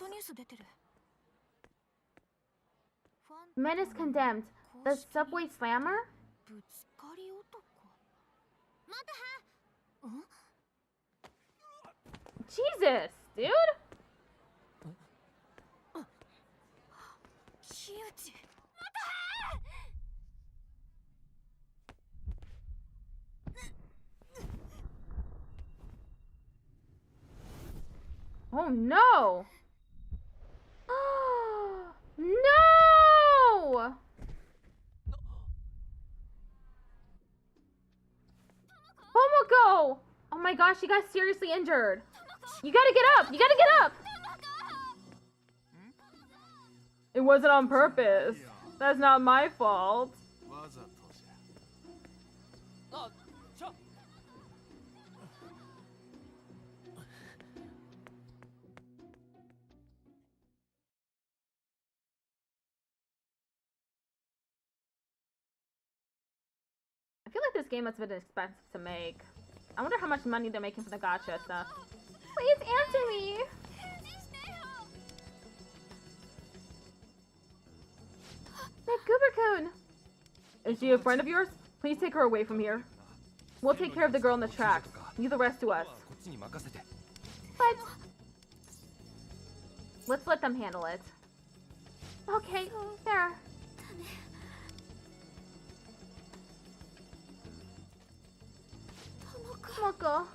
Menace condemned. The subway slammer? Jesus, dude! Oh no! No! Tomoko! Oh my gosh, she got seriously injured. You gotta get up! You gotta get up! It wasn't on purpose. That's not my fault. I feel like this game must have been expensive to make. I wonder how much money they're making from the gacha stuff. Please answer me! That Goober-kun! Is she a friend of yours? Please take her away from here. We'll take care of the girl in the tracks. Leave the rest to us. But... let's let them handle it. Okay, there. Tomoko.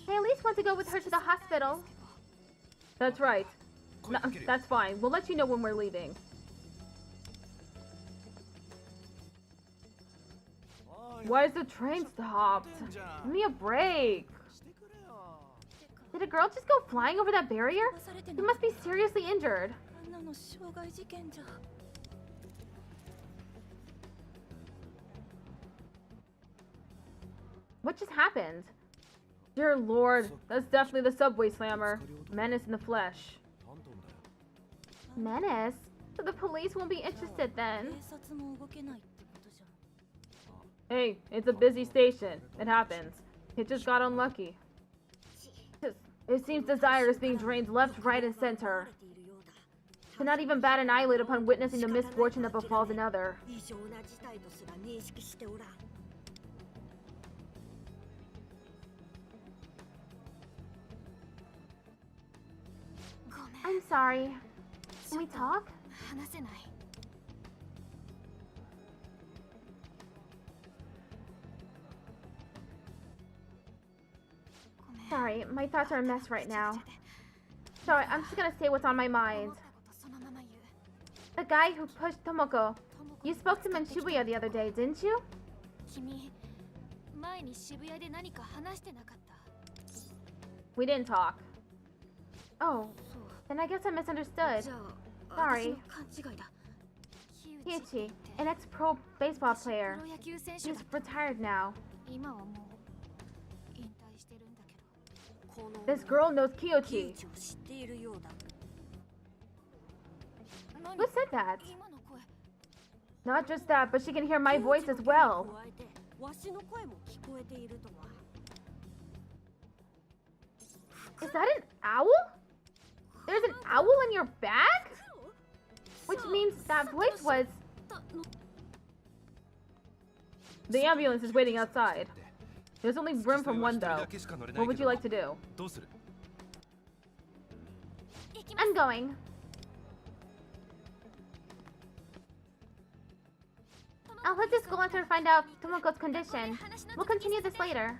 I at least want to go with her to the hospital. That's right. No, that's fine. We'll let you know when we're leaving. Why is the train stopped? Give me a break. Did a girl just go flying over that barrier? She must be seriously injured. What just happened? Dear Lord, that's definitely the subway slammer. Menace in the flesh. Menace? So the police won't be interested then. Hey, it's a busy station. It happens. It just got unlucky. It seems desire is being drained left, right, and center. To not even bat an eyelid upon witnessing the misfortune that befalls another. I'm sorry. Can we talk? Sorry, my thoughts are a mess right now. Sorry, I'm just gonna say what's on my mind. The guy who pushed Tomoko. You spoke to him in Shibuya the other day, didn't you? We didn't talk. Oh, then I guess I misunderstood. Sorry. Kiichi, an ex-pro baseball player. He's retired now. This girl knows Kiyoshi. Who said that? Not just that, but she can hear my voice as well. Is that an owl? There's an owl in your bag? Which means that voice was... The ambulance is waiting outside. There's only room for one though. What would you like to do? I'm going. I'll head to school after I find out Tomoko's condition. We'll continue this later.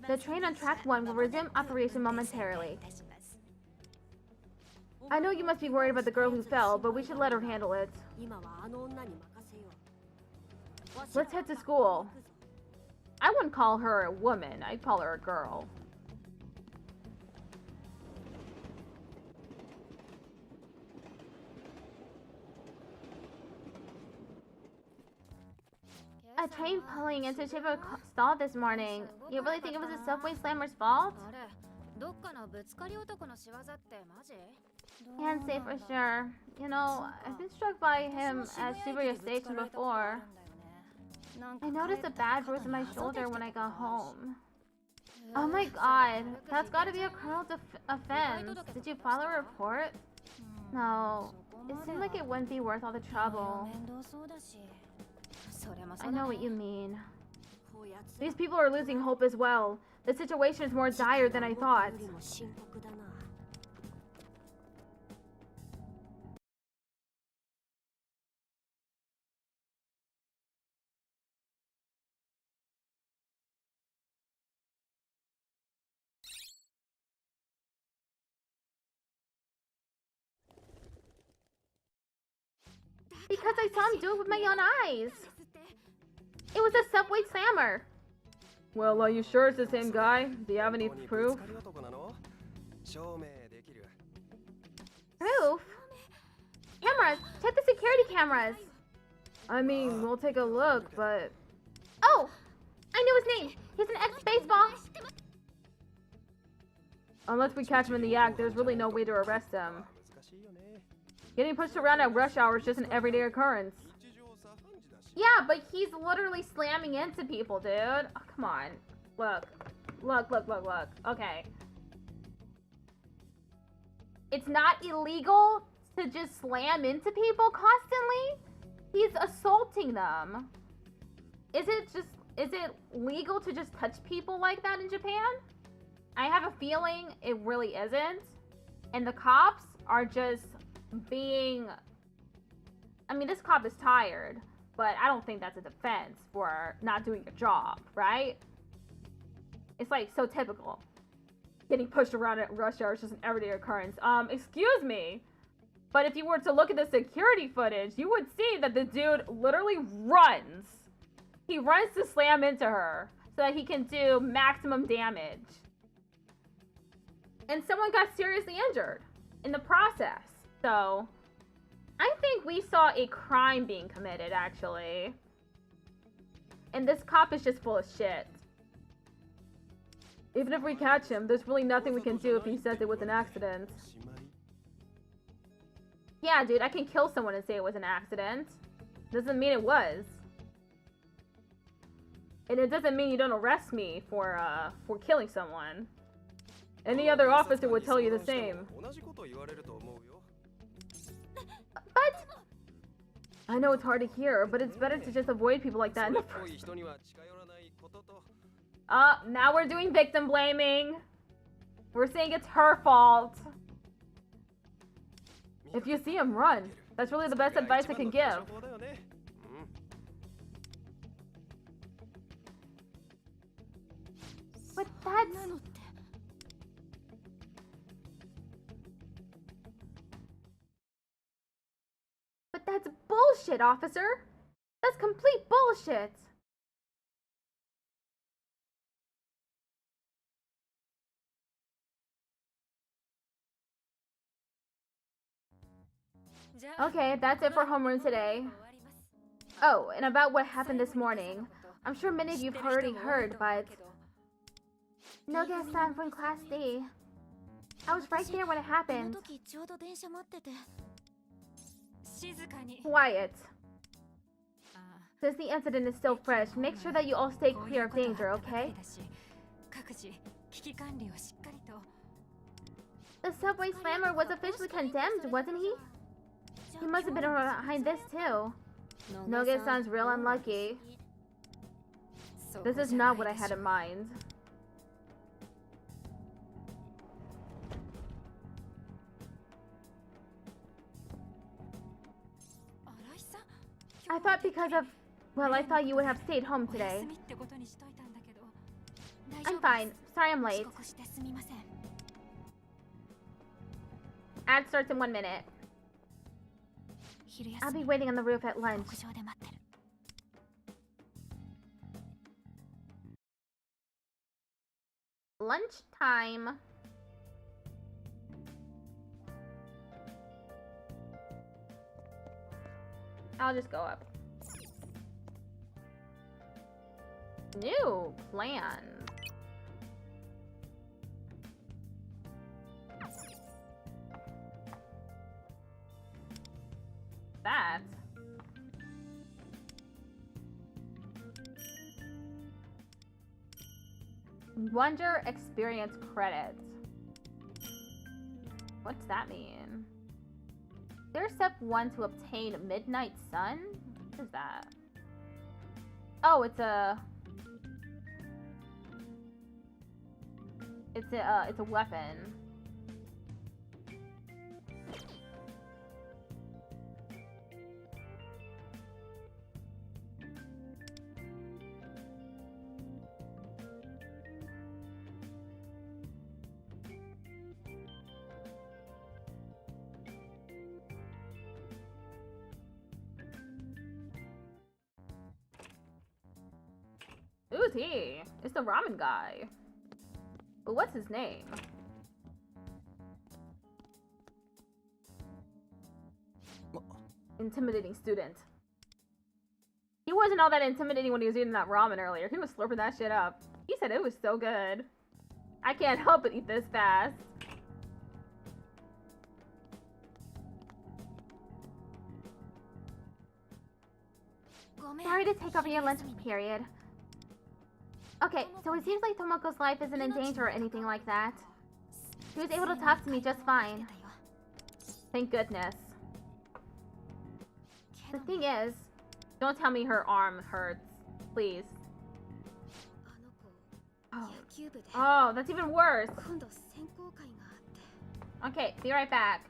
The train on track 1 will resume operation momentarily. I know you must be worried about the girl who fell, but we should let her handle it. Let's head to school. I wouldn't call her a woman, I'd call her a girl. A train pulling into Shibuya stalled this morning. You really think it was the subway slammer's fault? Can't say for sure. You know, I've been struck by him at Shibuya Station before. I noticed a bad bruise on my shoulder when I got home. Oh my god, that's gotta be a criminal offense. Did you file a report? No, it seemed like it wouldn't be worth all the trouble. I know what you mean. These people are losing hope as well. The situation is more dire than I thought. Because I saw him do it with my own eyes. It was a subway slammer. Well, are you sure it's the same guy? Do you have any proof? Proof? Cameras! Check the security cameras! I mean, we'll take a look, but... Oh! I knew his name! He's an ex-baseball! Unless we catch him in the act, there's really no way to arrest him. Getting pushed around at rush hour is just an everyday occurrence. Yeah, but he's literally slamming into people, dude. Oh, come on. Look. Look. Okay. It's not illegal to just slam into people constantly. He's assaulting them. Is it legal to just touch people like that in Japan? I have a feeling it really isn't. And the cops are just being... I mean, this cop is tired. But I don't think that's a defense for not doing your job, right? It's like so typical. Getting pushed around at rush hour is just an everyday occurrence. Excuse me. But if you were to look at the security footage, you would see that the dude literally runs. He runs to slam into her so that he can do maximum damage. And someone got seriously injured in the process. So... I think we saw a crime being committed, actually. And this cop is just full of shit. Even if we catch him, there's really nothing we can do if he says it was an accident. Yeah, dude, I can kill someone and say it was an accident. Doesn't mean it was. And it doesn't mean you don't arrest me for killing someone. Any other officer would tell you the same. But I know it's hard to hear, but it's better to just avoid people like that in the first place. Now we're doing victim blaming. We're saying it's her fault. If you see him, run. That's really the best advice I can give. But that's... But that's bullshit, officer! That's complete bullshit! Okay, that's it for homeroom today. Oh, and about what happened this morning. I'm sure many of you've already heard, but... Noga-san from Class D. I was right there when it happened. Quiet. Since the incident is still fresh, make sure that you all stay clear of danger, okay? The subway slammer was officially condemned, wasn't he? He must have been behind this too. Noge-san's real unlucky. This is not what I had in mind. I thought because of... Well, I thought you would have stayed home today. I'm fine. Sorry I'm late. Ad starts in 1 minute. I'll be waiting on the roof at lunch. Lunchtime. I'll just go up. New plan. That. Wonder experience credits. What's that mean? There's step 1 to obtain Midnight Sun? What is that? Oh, it's a weapon. Who's he? It's the ramen guy. But what's his name? Intimidating student. He wasn't all that intimidating when he was eating that ramen earlier. He was slurping that shit up. He said it was so good. I can't help but eat this fast. Sorry to take over your lunch period. Okay, so it seems like Tomoko's life isn't in danger or anything like that. He was able to talk to me just fine. Thank goodness. The thing is, don't tell me her arm hurts. Please. Oh, that's even worse. Okay, be right back.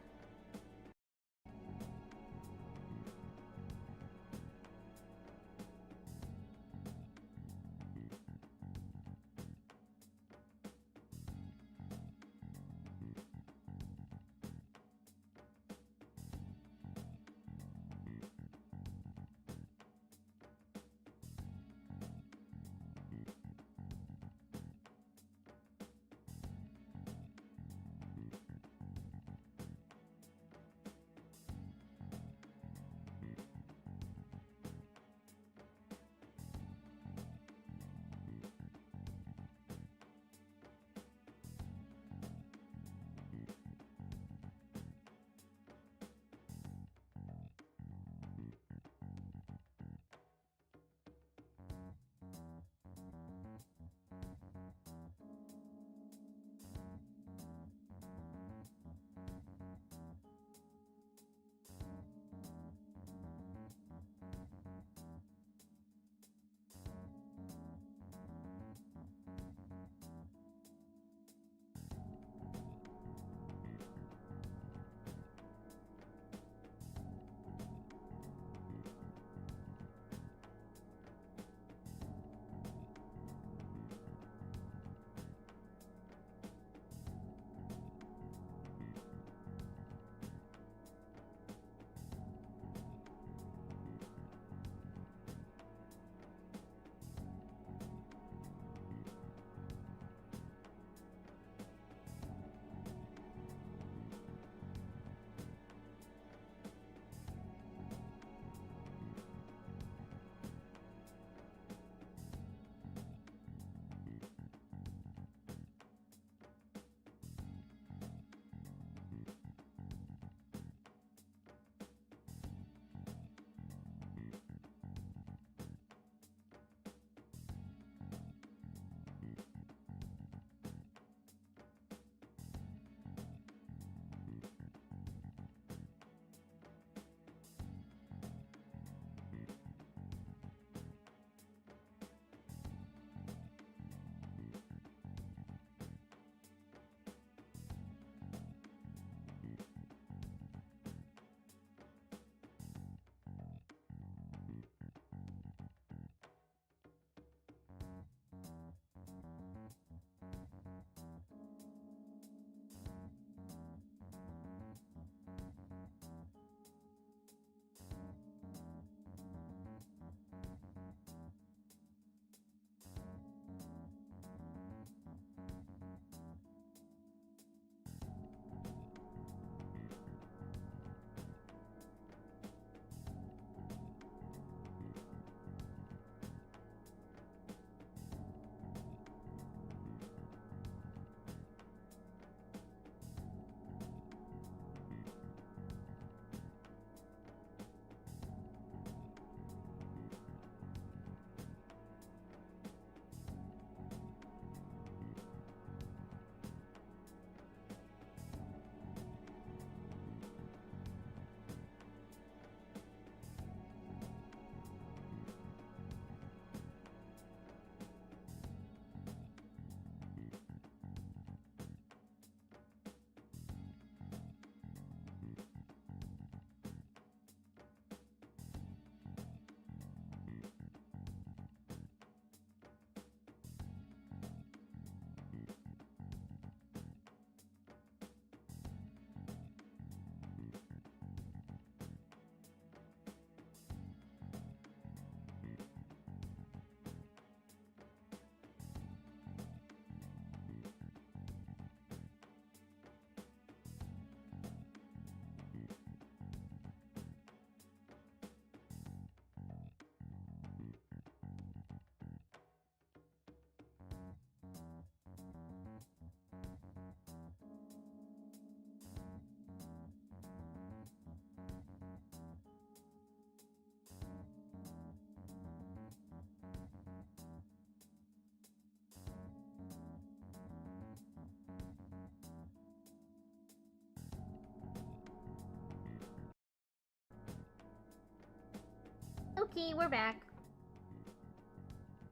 Okay, we're back.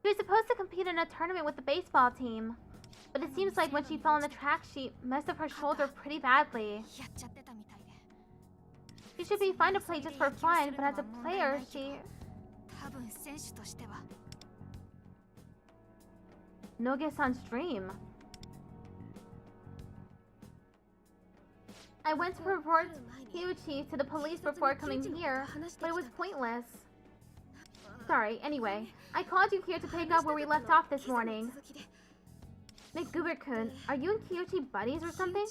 She was supposed to compete in a tournament with the baseball team. But it seems like when she fell on the track, she messed up her shoulder pretty badly. She should be fine to play just for fun, but as a player, she... Noge-san's dream. I went to report Kyuchi to the police before coming here, but it was pointless. Sorry, anyway. I called you here to pick up where we left off this morning. McGoober-kun, are you and Kyuchi buddies or something?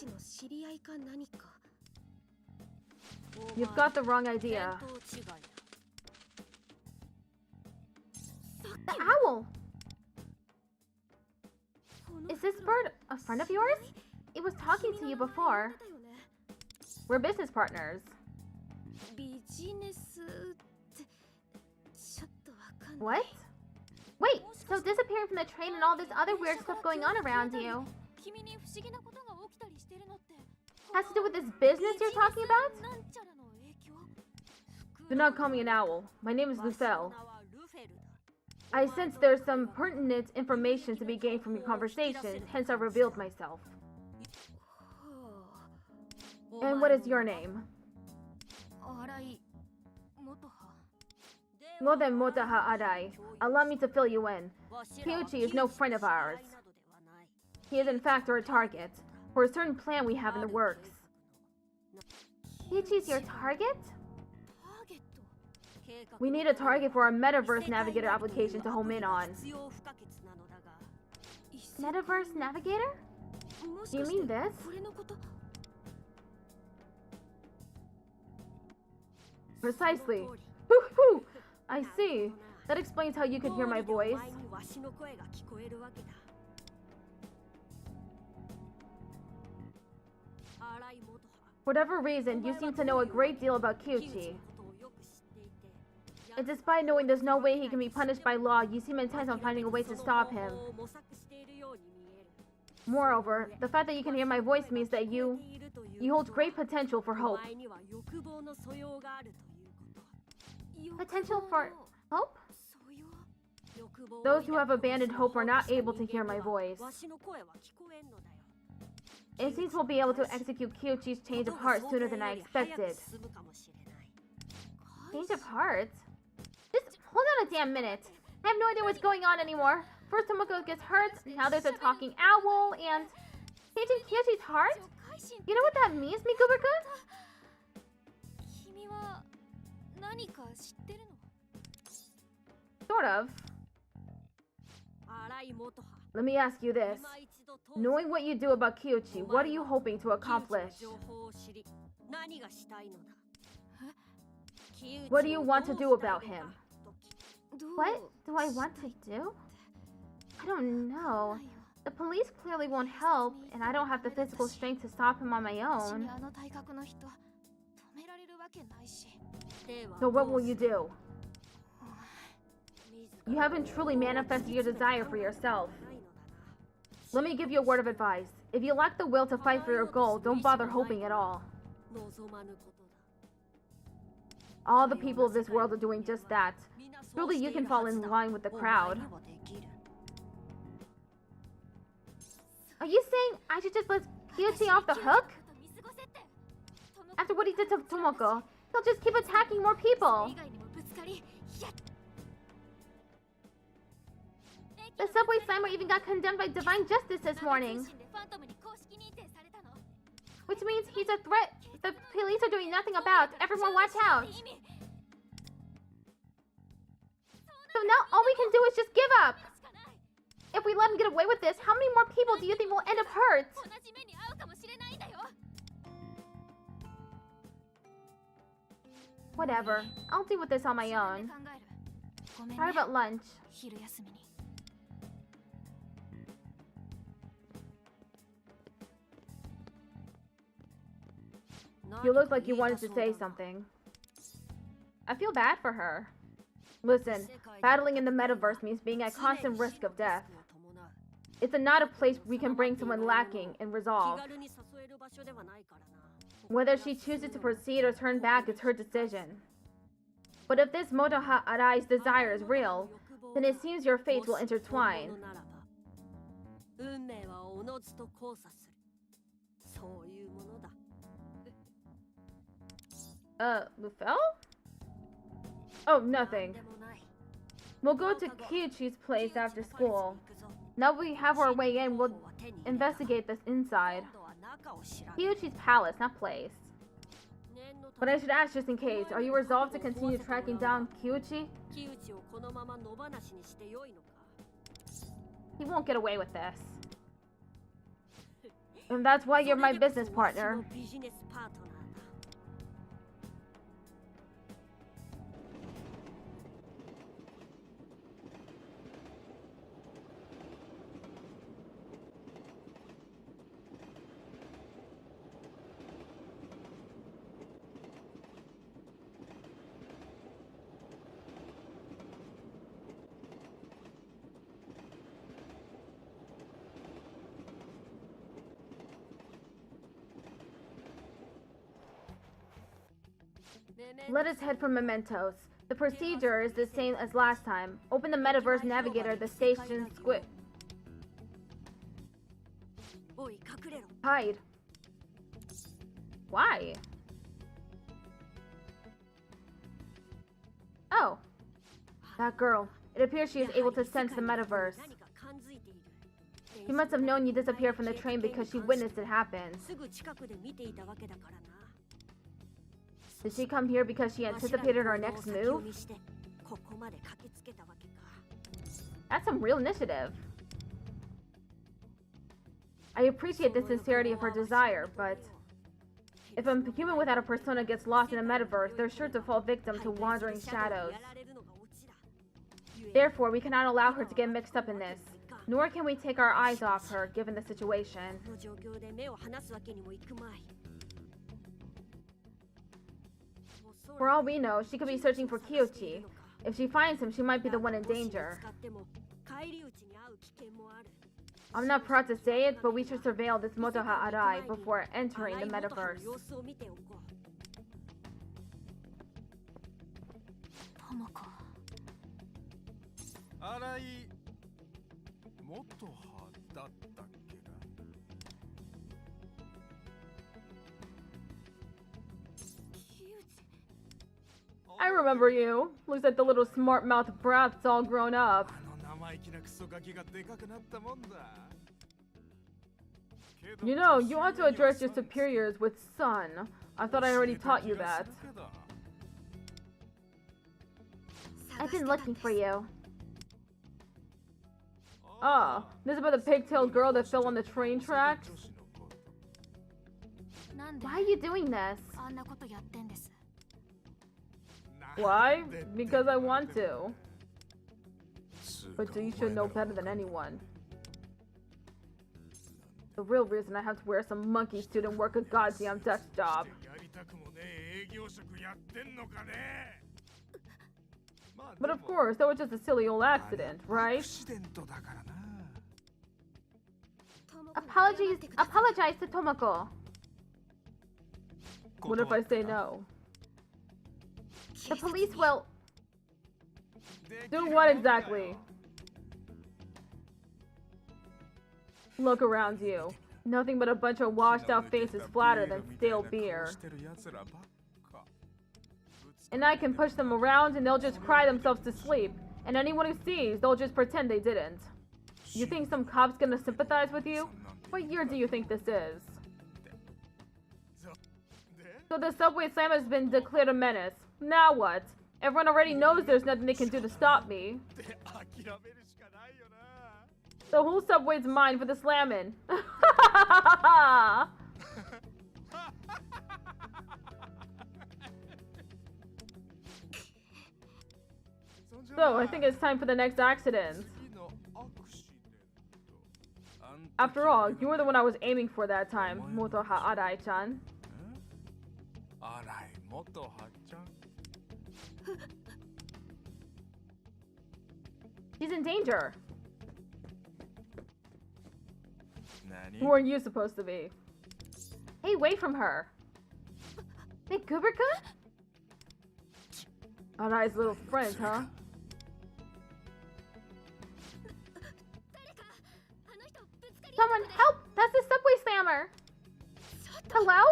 You've got the wrong idea. The owl! Is this bird a friend of yours? It was talking to you before. We're business partners. What? Wait, so disappearing from the train and all this other weird stuff going on around you has to do with this business you're talking about? Do not call me an owl. My name is Lucelle. I sense there's some pertinent information to be gained from your conversation, hence I revealed myself. And what is your name? Loden Motaha Arai. Allow me to fill you in. Kyuchi is no friend of ours. He is in fact our target, for a certain plan we have in the works. Kyuchi's your target? We need a target for our Metaverse Navigator application to home in on. Metaverse Navigator? Do you mean this? Precisely. Hoo-hoo! I see. That explains how you could hear my voice. For whatever reason, you seem to know a great deal about Kyuchi. And despite knowing there's no way he can be punished by law, you seem intent on finding a way to stop him. Moreover, the fact that you can hear my voice means that you hold great potential for hope. Potential for hope? Those who have abandoned hope are not able to hear my voice. It seems we'll be able to execute Kyuchi's change of heart sooner than I expected. Change of heart? Just hold on a damn minute. I have no idea what's going on anymore. First Tomoko gets hurt, now there's a talking owl, and... changing Kyuchi's heart? You know what that means, Mikuba-kun? Sort of. Let me ask you this. Knowing what you do about Kyuchi, what are you hoping to accomplish? What do you want to do about him? What do I want to do? I don't know. The police clearly won't help, and I don't have the physical strength to stop him on my own. So what will you do? You haven't truly manifested your desire for yourself. Let me give you a word of advice. If you lack the will to fight for your goal, don't bother hoping at all. All the people of this world are doing just that. Surely you can fall in line with the crowd. Are you saying I should just let Kyuchi off the hook? After what he did to Tomoko, he'll just keep attacking more people. The subway slammer even got condemned by Divine Justice this morning. Which means he's a threat the police are doing nothing about. Everyone watch out. So now all we can do is just give up. If we let him get away with this, how many more people do you think will end up hurt? Whatever. I'll deal with this on my own. Sorry about lunch. You look like you wanted to say something. I feel bad for her. Listen, battling in the metaverse means being at constant risk of death. It's not a place we can bring someone lacking in resolve. Whether she chooses to proceed or turn back is her decision. But if this Motoha Arai's desire is real, then it seems your fates will intertwine. 運命はおのずと交差する。そういうものだ。Lufel? Oh, nothing. We'll go to Kyuchi's place after school. Now we have our way in, we'll investigate this inside. Kyuchi's palace, not place. But I should ask just in case, are you resolved to continue tracking down Kyuchi? He won't get away with this. And that's why you're my business partner. Let us head for mementos. The procedure is the same as last time. Open the metaverse navigator, the station squid. Hide. Why? Oh. That girl. It appears she is able to sense the metaverse. She must have known you disappeared from the train because she witnessed it happen. Did she come here because she anticipated our next move? That's some real initiative. I appreciate the sincerity of her desire, but if a human without a persona gets lost in a metaverse, they're sure to fall victim to wandering shadows. Therefore, we cannot allow her to get mixed up in this, nor can we take our eyes off her, given the situation. For all we know, she could be searching for Kyuchi. If she finds him, she might be the one in danger. I'm not proud to say it, but we should surveil this Motoha Arai before entering the metaverse. I remember you. Looks like the little smart-mouthed brat's all grown up. You know, you ought to address your superiors with son. I thought I already taught you that. I've been looking for you. Ah, this is about the pigtailed girl that fell on the train tracks? Why are you doing this? Why? Because I want to. But you should know better than anyone. The real reason I have to wear some monkey suit and work a goddamn desk job. But of course, that was just a silly old accident, right? Apologize to Tomoko. What if I say no? The police will... Do what exactly? Look around you. Nothing but a bunch of washed out faces flatter than stale beer. And I can push them around and they'll just cry themselves to sleep. And anyone who sees, they'll just pretend they didn't. You think some cop's gonna sympathize with you? What year do you think this is? So the subway slam has been declared a menace. Now what? Everyone already knows there's nothing they can do to stop me. The whole subway's mine for the slamming. So, I think it's time for the next accident. After all, you were the one I was aiming for that time, Motoha Arai-chan. She's in danger. Who are you supposed to be? Hey, wait from her. Big Goober-kun? Arai's little friend, huh? Someone help! That's the subway spammer! Hello?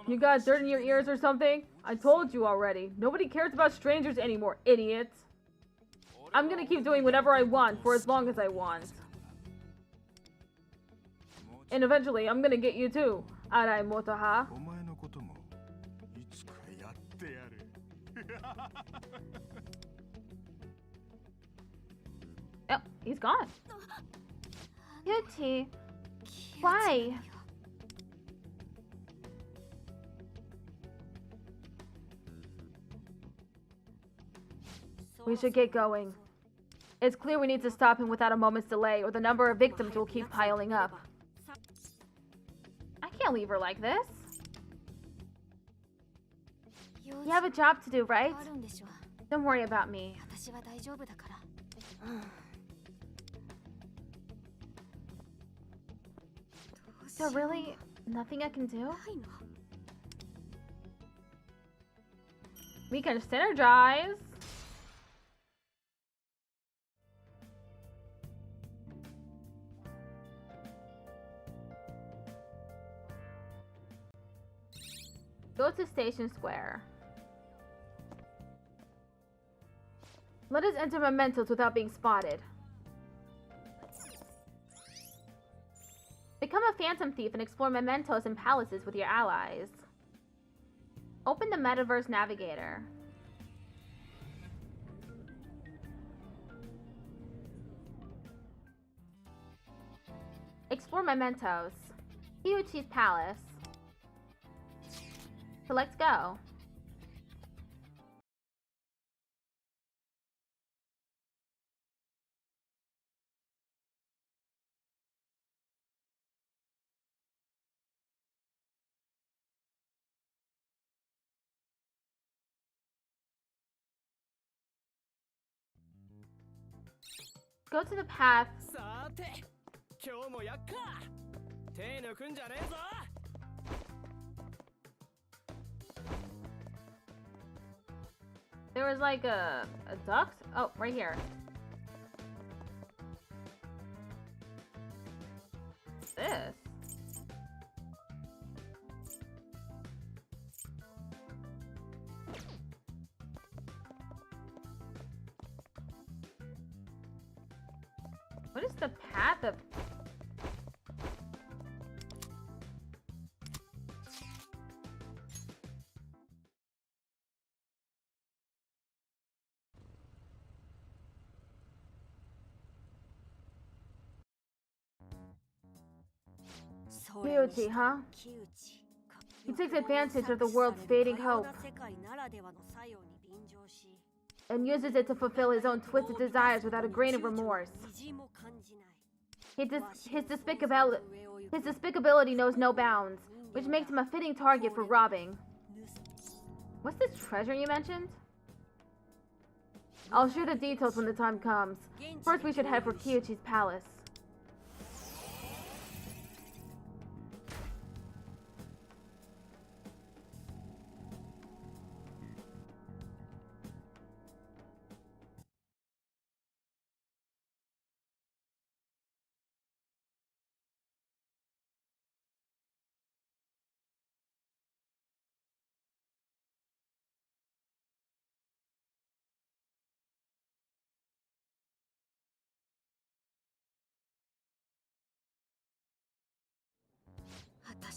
You got dirt in your ears or something? I told you already. Nobody cares about strangers anymore, idiots. I'm gonna keep doing whatever I want for as long as I want. And eventually, I'm gonna get you too, Arai Motoha. Oh, he's gone. Yuchi, why? We should get going. It's clear we need to stop him without a moment's delay, or the number of victims will keep piling up. I can't leave her like this. You have a job to do, right? Don't worry about me. So really, nothing I can do? We can synergize. Go to Station Square. Let us enter mementos without being spotted. Become a phantom thief and explore mementos and palaces with your allies. Open the Metaverse Navigator. Explore mementos. Hyuchi's Palace. So let's go. Go to the path. There was like a duct? Oh, right here. What's this? What is the path of... Hyuchi, huh? He takes advantage of the world's fading hope and uses it to fulfill his own twisted desires without a grain of remorse. His despicability knows no bounds, which makes him a fitting target for robbing. What's this treasure you mentioned? I'll share the details when the time comes. First, we should head for Kyuchi's palace.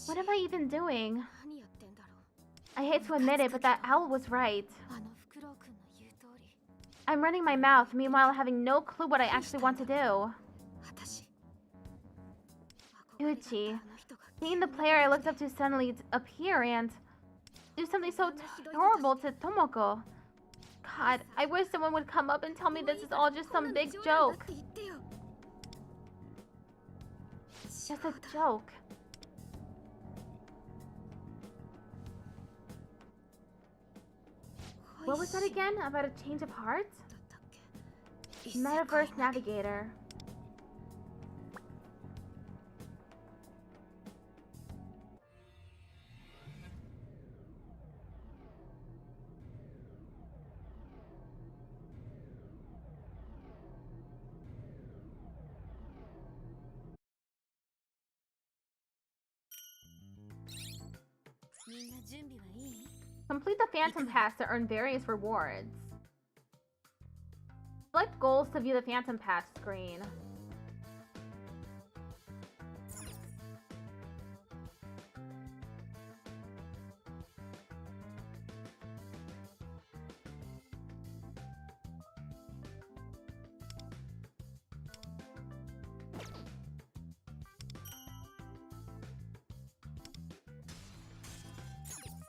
What am I even doing? I hate to admit it, but that owl was right. I'm running my mouth, meanwhile having no clue what I actually want to do. Uchi, seeing the player I looked up to suddenly appear and do something so horrible to Tomoko. God, I wish someone would come up and tell me this is all just some big joke. Just a joke. What was that again? About a change of heart? Metaverse Navigator. Complete the Phantom Pass to earn various rewards. Select goals to view the Phantom Pass screen.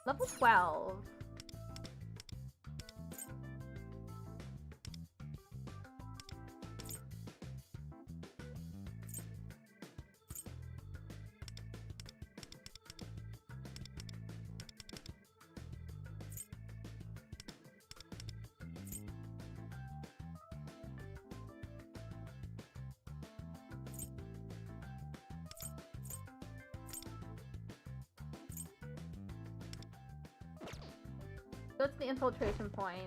Level 12. Go to the infiltration point.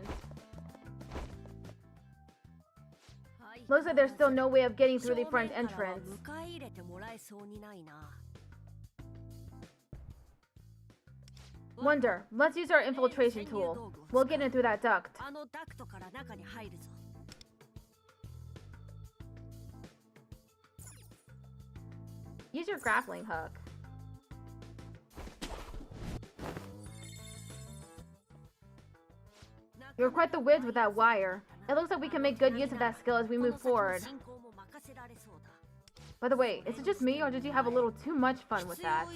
Looks like there's still no way of getting through the front entrance. Wonder, let's use our infiltration tool. We'll get in through that duct. Use your grappling hook. You're quite the whiz with that wire. It looks like we can make good use of that skill as we move forward. By the way, is it just me or did you have a little too much fun with that?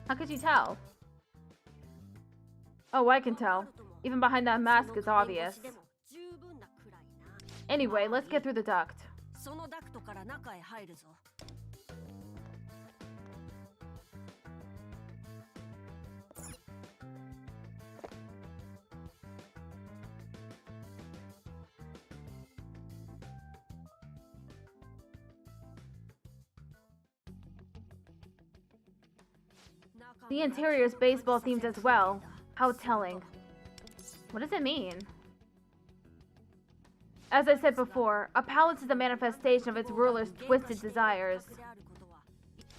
How could you tell? Oh, I can tell. Even behind that mask, it's obvious. Anyway, let's get through the duct. The interior is baseball themed as well. How telling. What does it mean? As I said before, a palace is a manifestation of its ruler's twisted desires.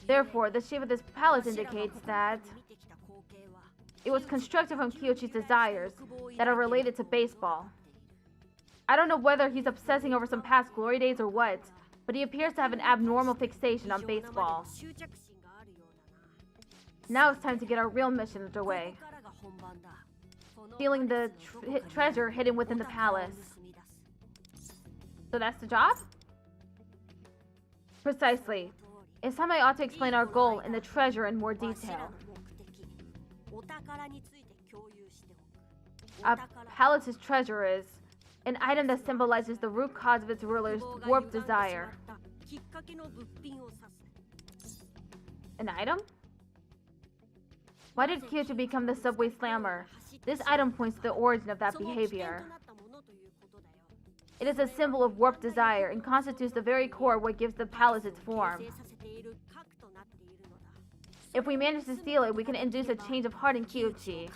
Therefore, the shape of this palace indicates that it was constructed from Kyochi's desires that are related to baseball. I don't know whether he's obsessing over some past glory days or what, but he appears to have an abnormal fixation on baseball. Now it's time to get our real mission underway. Stealing the treasure hidden within the palace. So that's the job? Precisely. It's time I ought to explain our goal and the treasure in more detail. A palace's treasure is an item that symbolizes the root cause of its ruler's warped desire. An item? Why did Kyochi become the subway slammer? This item points to the origin of that behavior. It is a symbol of warped desire and constitutes the very core of what gives the palace its form. If we manage to steal it, we can induce a change of heart in Kyochi.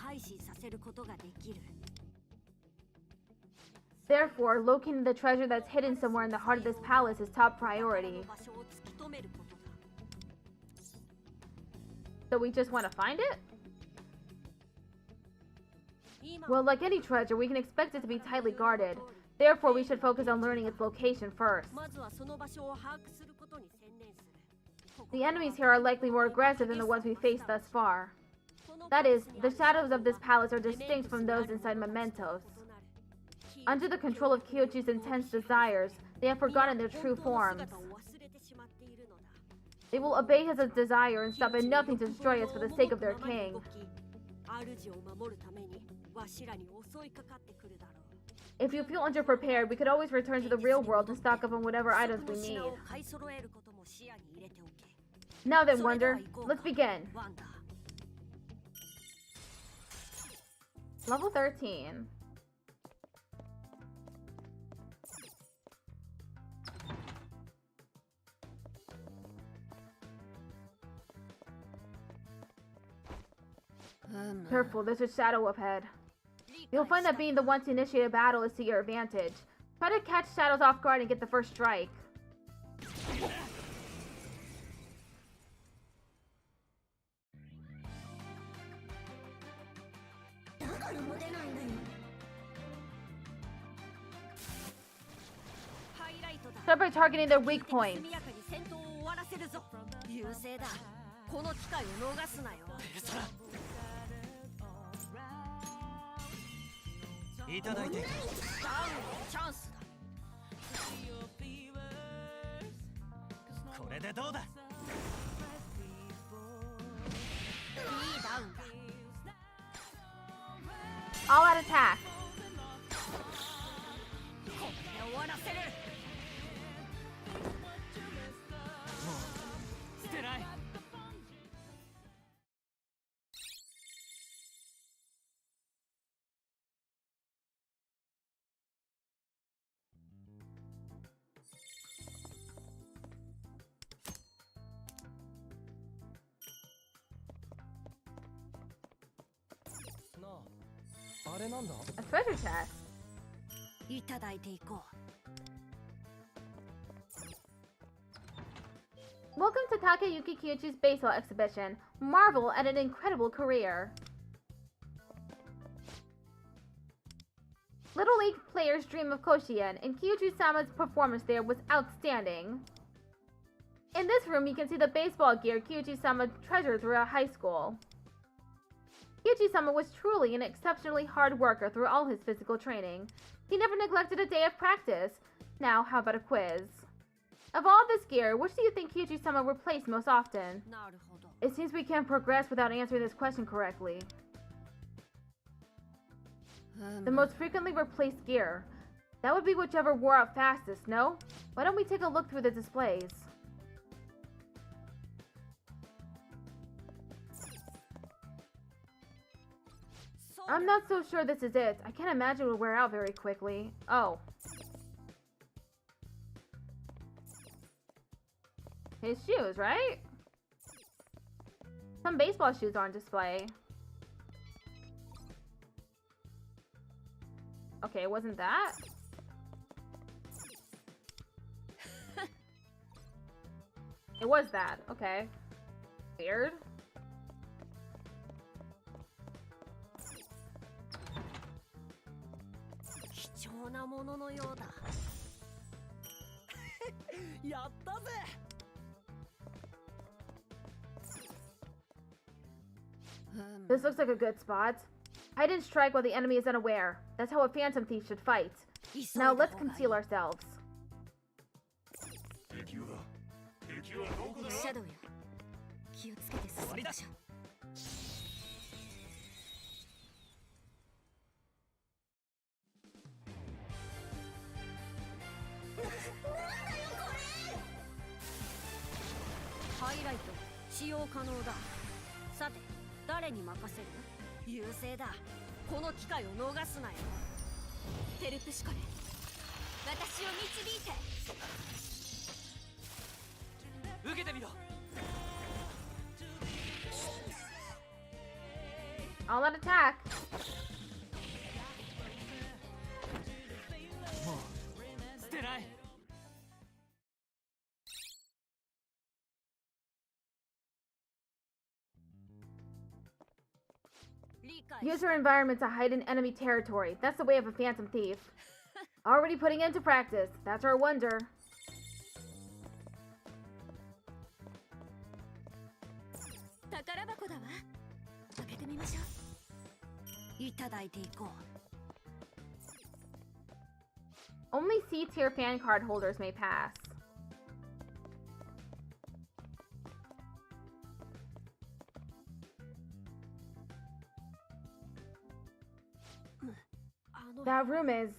Therefore, locating the treasure that's hidden somewhere in the heart of this palace is top priority. So we just want to find it? Well, like any treasure, we can expect it to be tightly guarded. Therefore, we should focus on learning its location first. The enemies here are likely more aggressive than the ones we faced thus far. That is, the shadows of this palace are distinct from those inside Mementos. Under the control of Kyochi's intense desires, they have forgotten their true forms. They will obey his desire and stop at nothing to destroy us for the sake of their king. If you feel underprepared, we could always return to the real world and stock up on whatever items we need. Now then, Wonder, let's begin. Level 13. Careful, there's a shadow up ahead. You'll find that being the one to initiate a battle is to your advantage. Try to catch shadows off guard and get the first strike. からも出ないんだよ。ハイライトだ。 Start by targeting their weak 速 points. やかに戦闘を終わらせるぞ。優勢だ。この機会を逃すなよ。ペルソナいただいてダウンのチャンスだ。これでどうだ。いいダウンだ。 All out attack. これで終わらせる。捨てない。なあ、あれなんだ？ A treasure chest. いただいていこう。 Welcome to Takayuki Kyuchi's baseball exhibition. Marvel at an incredible career. Little League players dream of Koshien, and Kyuchi-sama's performance there was outstanding. In this room, you can see the baseball gear Kyuchi-sama treasured throughout high school. Kyuchi-sama was truly an exceptionally hard worker through all his physical training. He never neglected a day of practice. Now, how about a quiz? Of all this gear, which do you think Kyuchi-sama replaced most often? なるほど。 It seems we can't progress without answering this question correctly. The most frequently replaced gear. That would be whichever wore out fastest, no? Why don't we take a look through the displays? I'm not so sure this is it. I can't imagine it would wear out very quickly. Oh. His shoes, right? Some baseball shoes are on display. Okay, it wasn't that? It was that. Okay. Weird. This looks like a good spot. Hide and strike while the enemy is unaware. That's how a phantom thief should fight. Now let's conceal ourselves. 敵はどこだ。シャドウよ。気をつけて進みましょう。ハイライト使用可能だ。さて、誰に任せる？優勢だ。この機会を逃すなよ。テルプシコレ、私を導いて。受けてみろ。 All out attack. もう捨てない。 Use your environment to hide in enemy territory. That's the way of a phantom thief. Already putting into practice. That's our wonder. Only C-tier fan card holders may pass. That room is...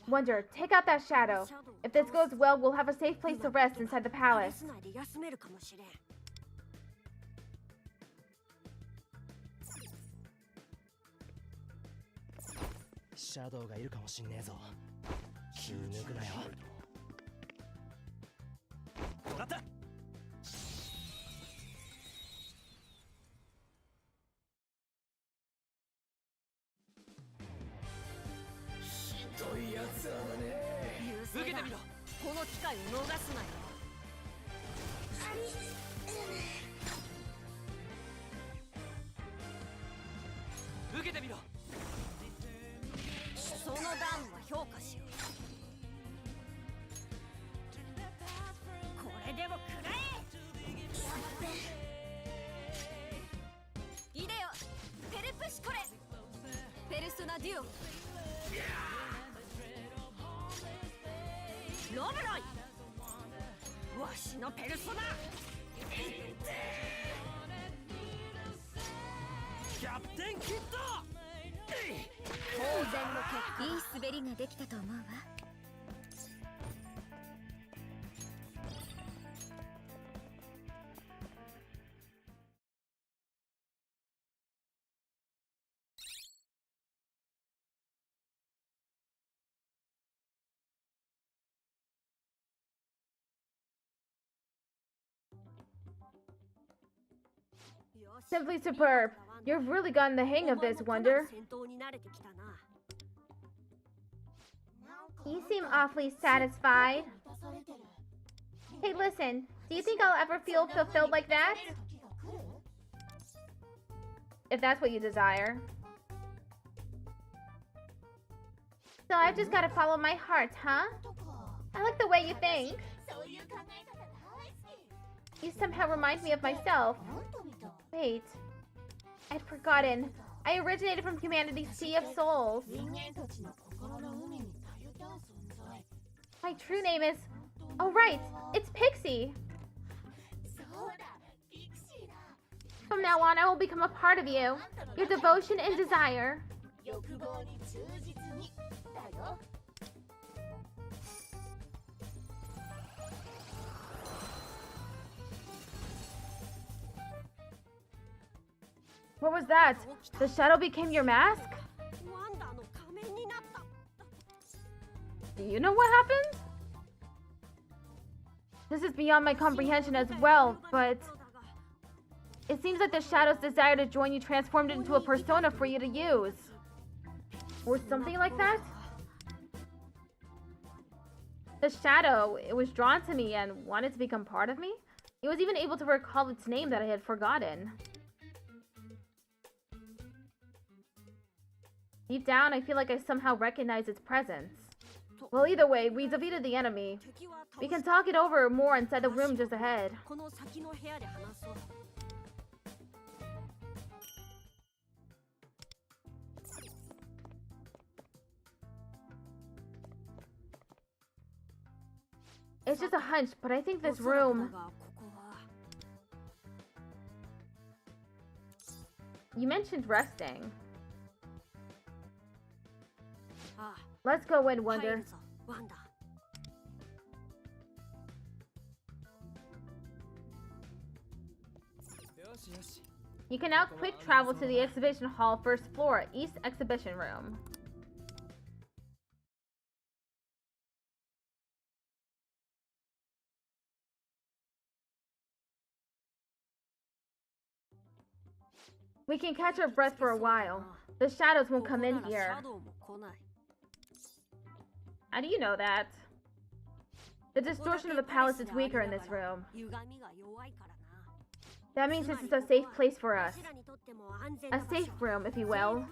Wonder, take out that shadow. If this goes well, we'll have a safe place to rest inside the palace. シャドウがいるかもしんねえぞ。気抜くなよ。分かった。ひどいやつらだね。受けてみろ。この機会を逃すなよ。受けてみろ。なデュオロブロイわしのペルソナキャプテンキッド当然の結果いい滑りができたと思うわ。Simply superb. You've really gotten the hang of this, Wonder. You seem awfully satisfied. Hey, listen, do you think I'll ever feel fulfilled like that? If that's what you desire. So I've just gotta follow my heart, huh? I like the way you think. You somehow remind me of myself. Wait, I'd forgotten. I originated from humanity's sea of souls. My true name is... Oh right, it's Pixie. From now on, I will become a part of you. Your devotion and desire. What was that? The shadow became your mask? Do you know what happened? This is beyond my comprehension as well, but... It seems that the shadow's desire to join you transformed it into a persona for you to use. Or something like that? The shadow, it was drawn to me and wanted to become part of me. It was even able to recall its name that I had forgotten. Deep down, I feel like I somehow recognize its presence. Well, either way, we defeated the enemy. We can talk it over more inside the room just ahead. It's just a hunch, but I think this room... You mentioned resting. Let's go in, Wonder. You can now quick travel to the exhibition hall, first floor, East Exhibition Room. We can catch our breath for a while. The shadows won't come in here. How do you know that? The distortion of the palace is weaker in this room. That means this is a safe place for us. A safe room, if you will.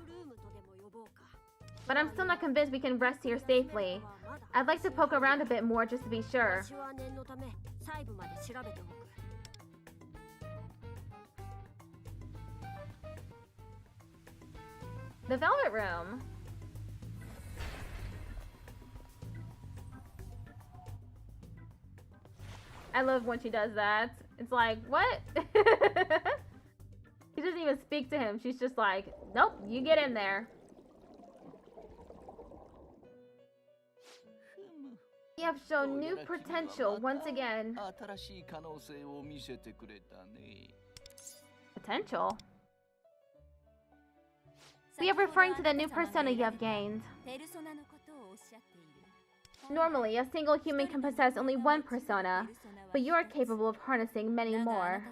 But I'm still not convinced we can rest here safely. I'd like to poke around a bit more just to be sure. The Velvet Room. I love when she does that. It's like, what? She doesn't even speak to him. She's just like, nope, you get in there. You have shown new potential once again. Potential? We are referring to the new persona you have gained. Normally, a single human can possess only one persona, but you are capable of harnessing many more.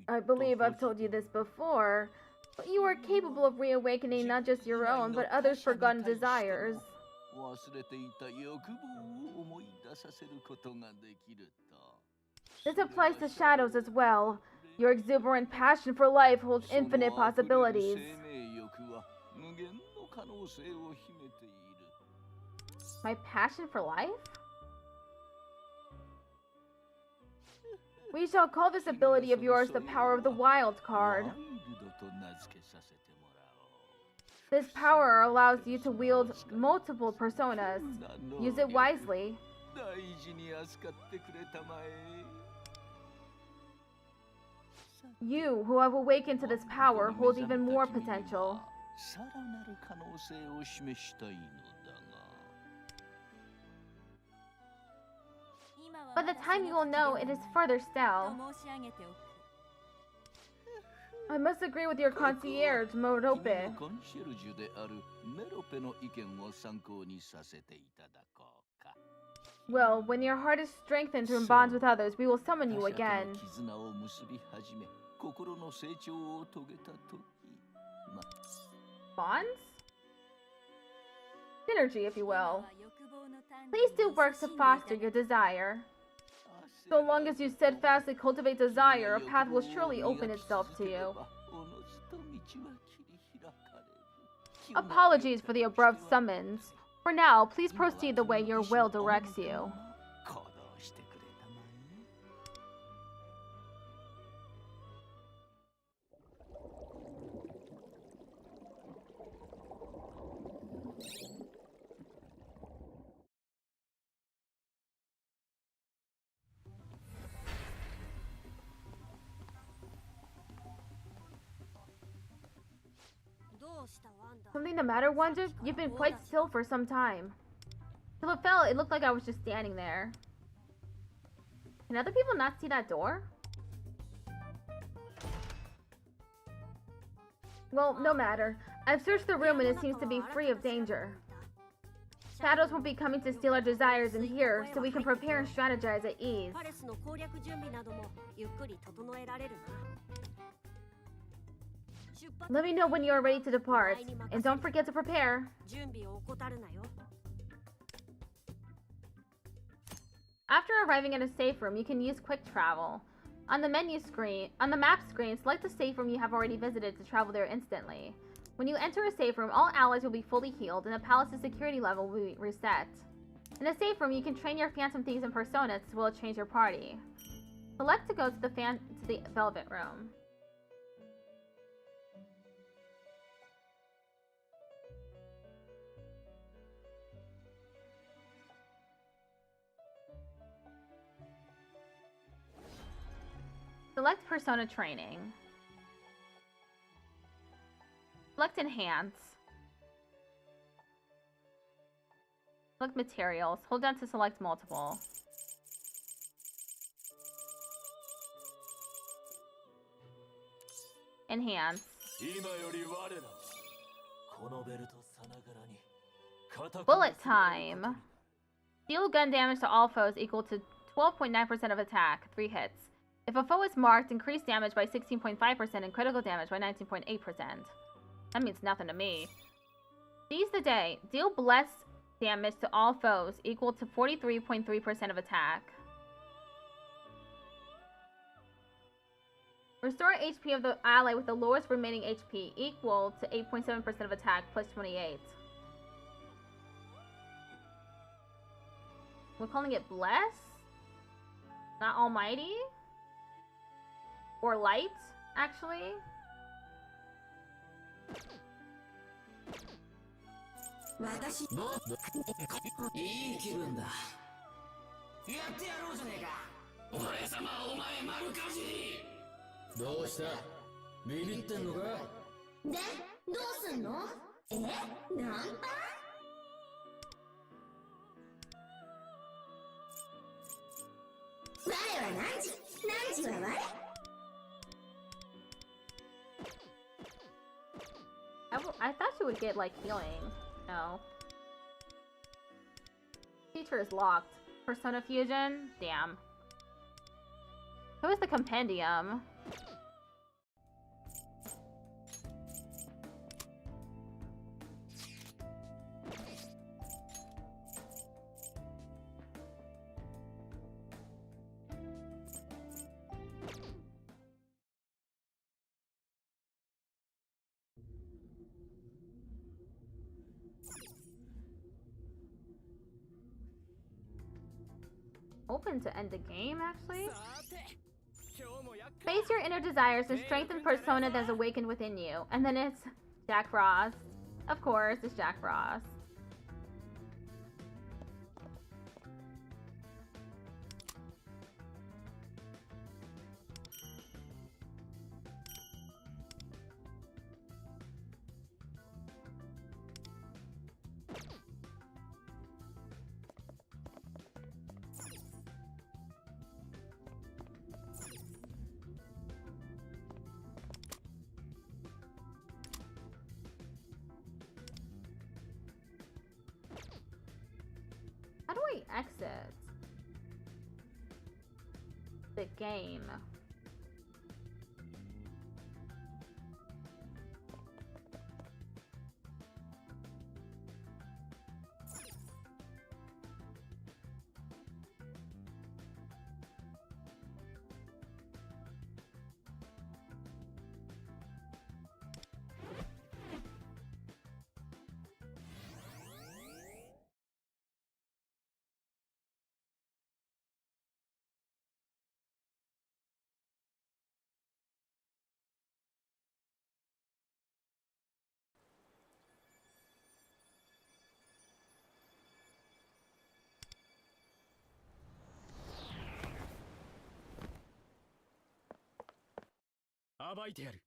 I believe I've told you this before, but you are capable of reawakening not just your own, but others' forgotten desires. This applies to shadows as well. Your exuberant passion for life holds infinite possibilities. My passion for life? We shall call this ability of yours the power of the wild card. This power allows you to wield multiple personas. Use it wisely. You, who have awakened to this power, hold even more potential. By the time you will know, it is further still. I must agree with your concierge, Morope. Well, when your heart is strengthened through bonds with others, we will summon you again. Bonds? Synergy, if you will. Please do work to foster your desire. So long as you steadfastly cultivate desire, a path will surely open itself to you. Apologies for the abrupt summons. For now, please proceed the way your will directs you. Something the matter, Wonder? You've been quite still for some time. Till it fell, it looked like I was just standing there. Can other people not see that door? Well, no matter. I've searched the room and it seems to be free of danger. Shadows won't be coming to steal our desires in here, so we can prepare and strategize at ease. Let me know when you are ready to depart, and don't forget to prepare. After arriving at a safe room, you can use quick travel. On the map screen, select the safe room you have already visited to travel there instantly. When you enter a safe room, all allies will be fully healed, and the palace's security level will be reset. In a safe room, you can train your Phantom Thieves and Personas as well as change your party. Select to go to the Velvet Room. Select Persona Training. Select Enhance. Select Materials. Hold down to select multiple. Enhance. Bullet time. Deal gun damage to all foes equal to 12.9% of attack. 3 hits. If a foe is marked, increase damage by 16.5% and critical damage by 19.8%. That means nothing to me. Seize the day. Deal bless damage to all foes equal to 43.3% of attack. Restore HP of the ally with the lowest remaining HP equal to 8.7% of attack plus 28. We're calling it bless? Not almighty? Or light, actually. I thought she would get, like, healing. No. Feature is locked. Persona Fusion? Damn. Who is the compendium? Open to end the game, actually? Face your inner desires to strengthen persona that's awakened within you. And then it's Jack Frost. Of course, it's Jack Frost. How do I exit the game?暴いてやる。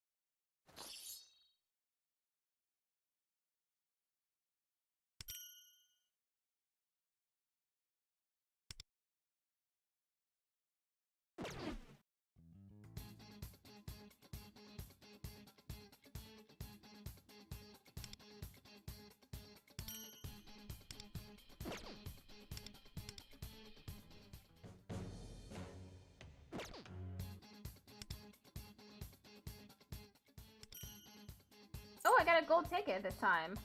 Oh, I got a gold ticket this time.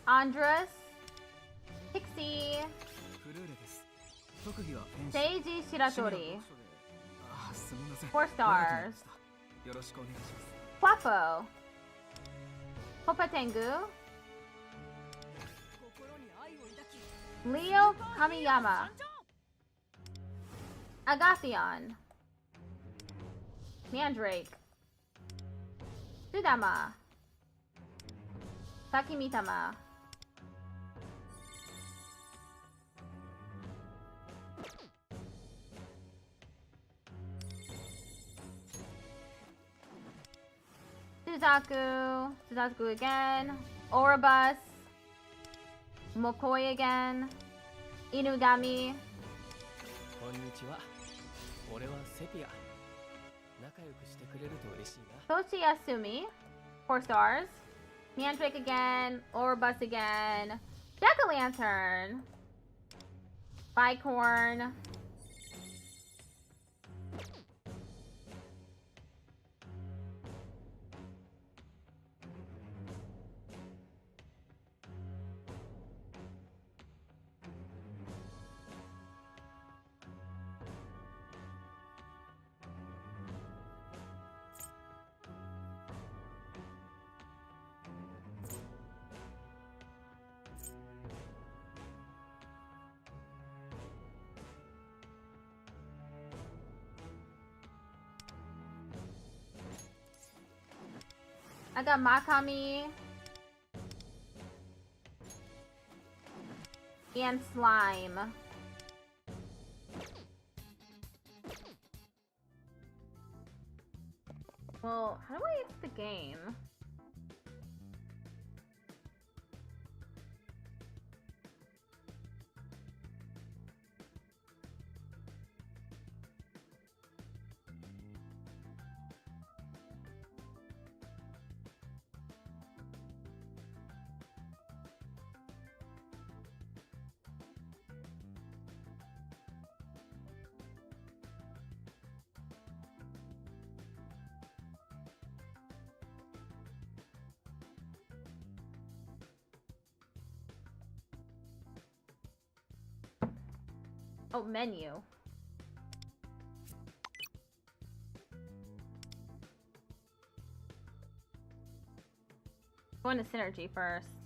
Andres, Pixie, クルーレです。特技はフェンシ Seiji 趣味は Shiratori, 読書ですみません。 4 stars. よろしくお願いします。 Quapo, Popatengu, Leo Kamiyama, Agathion, Mandrake, Sudama, Takimitama, Suzaku again, Oribus, Mokoi again, Inugami, こんにちは。俺はセピア。仲良くしてくれると嬉しいな。 Toshiyasumi, 4 stars, Mandrake again, Oribus again, Jack-o'-lantern, Bicorn, I got Makami and Slime. Well, how do I exit the game? Oh, menu. Going to synergy first.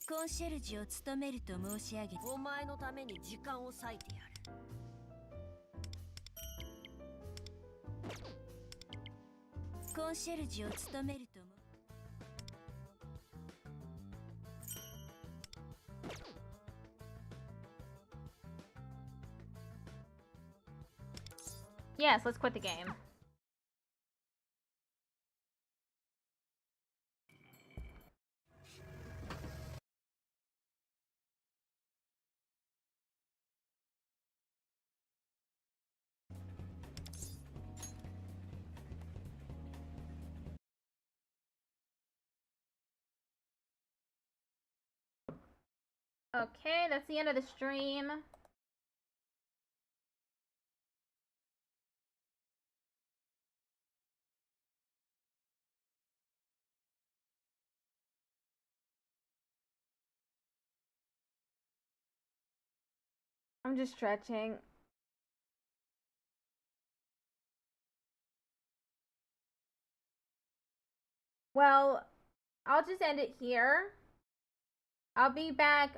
コンシェルジュを務めると申し上げ、お前のために時間を割いてやる。コンシェルジュを務めるとも Yes, let's quit the game. Okay, that's the end of the stream. I'm just stretching. Well, I'll just end it here. I'll be back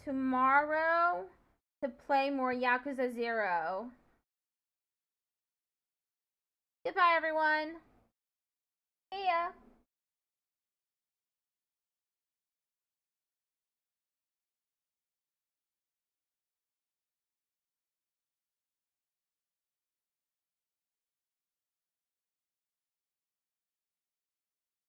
tomorrow to play more Yakuza 0. Goodbye, everyone. See ya.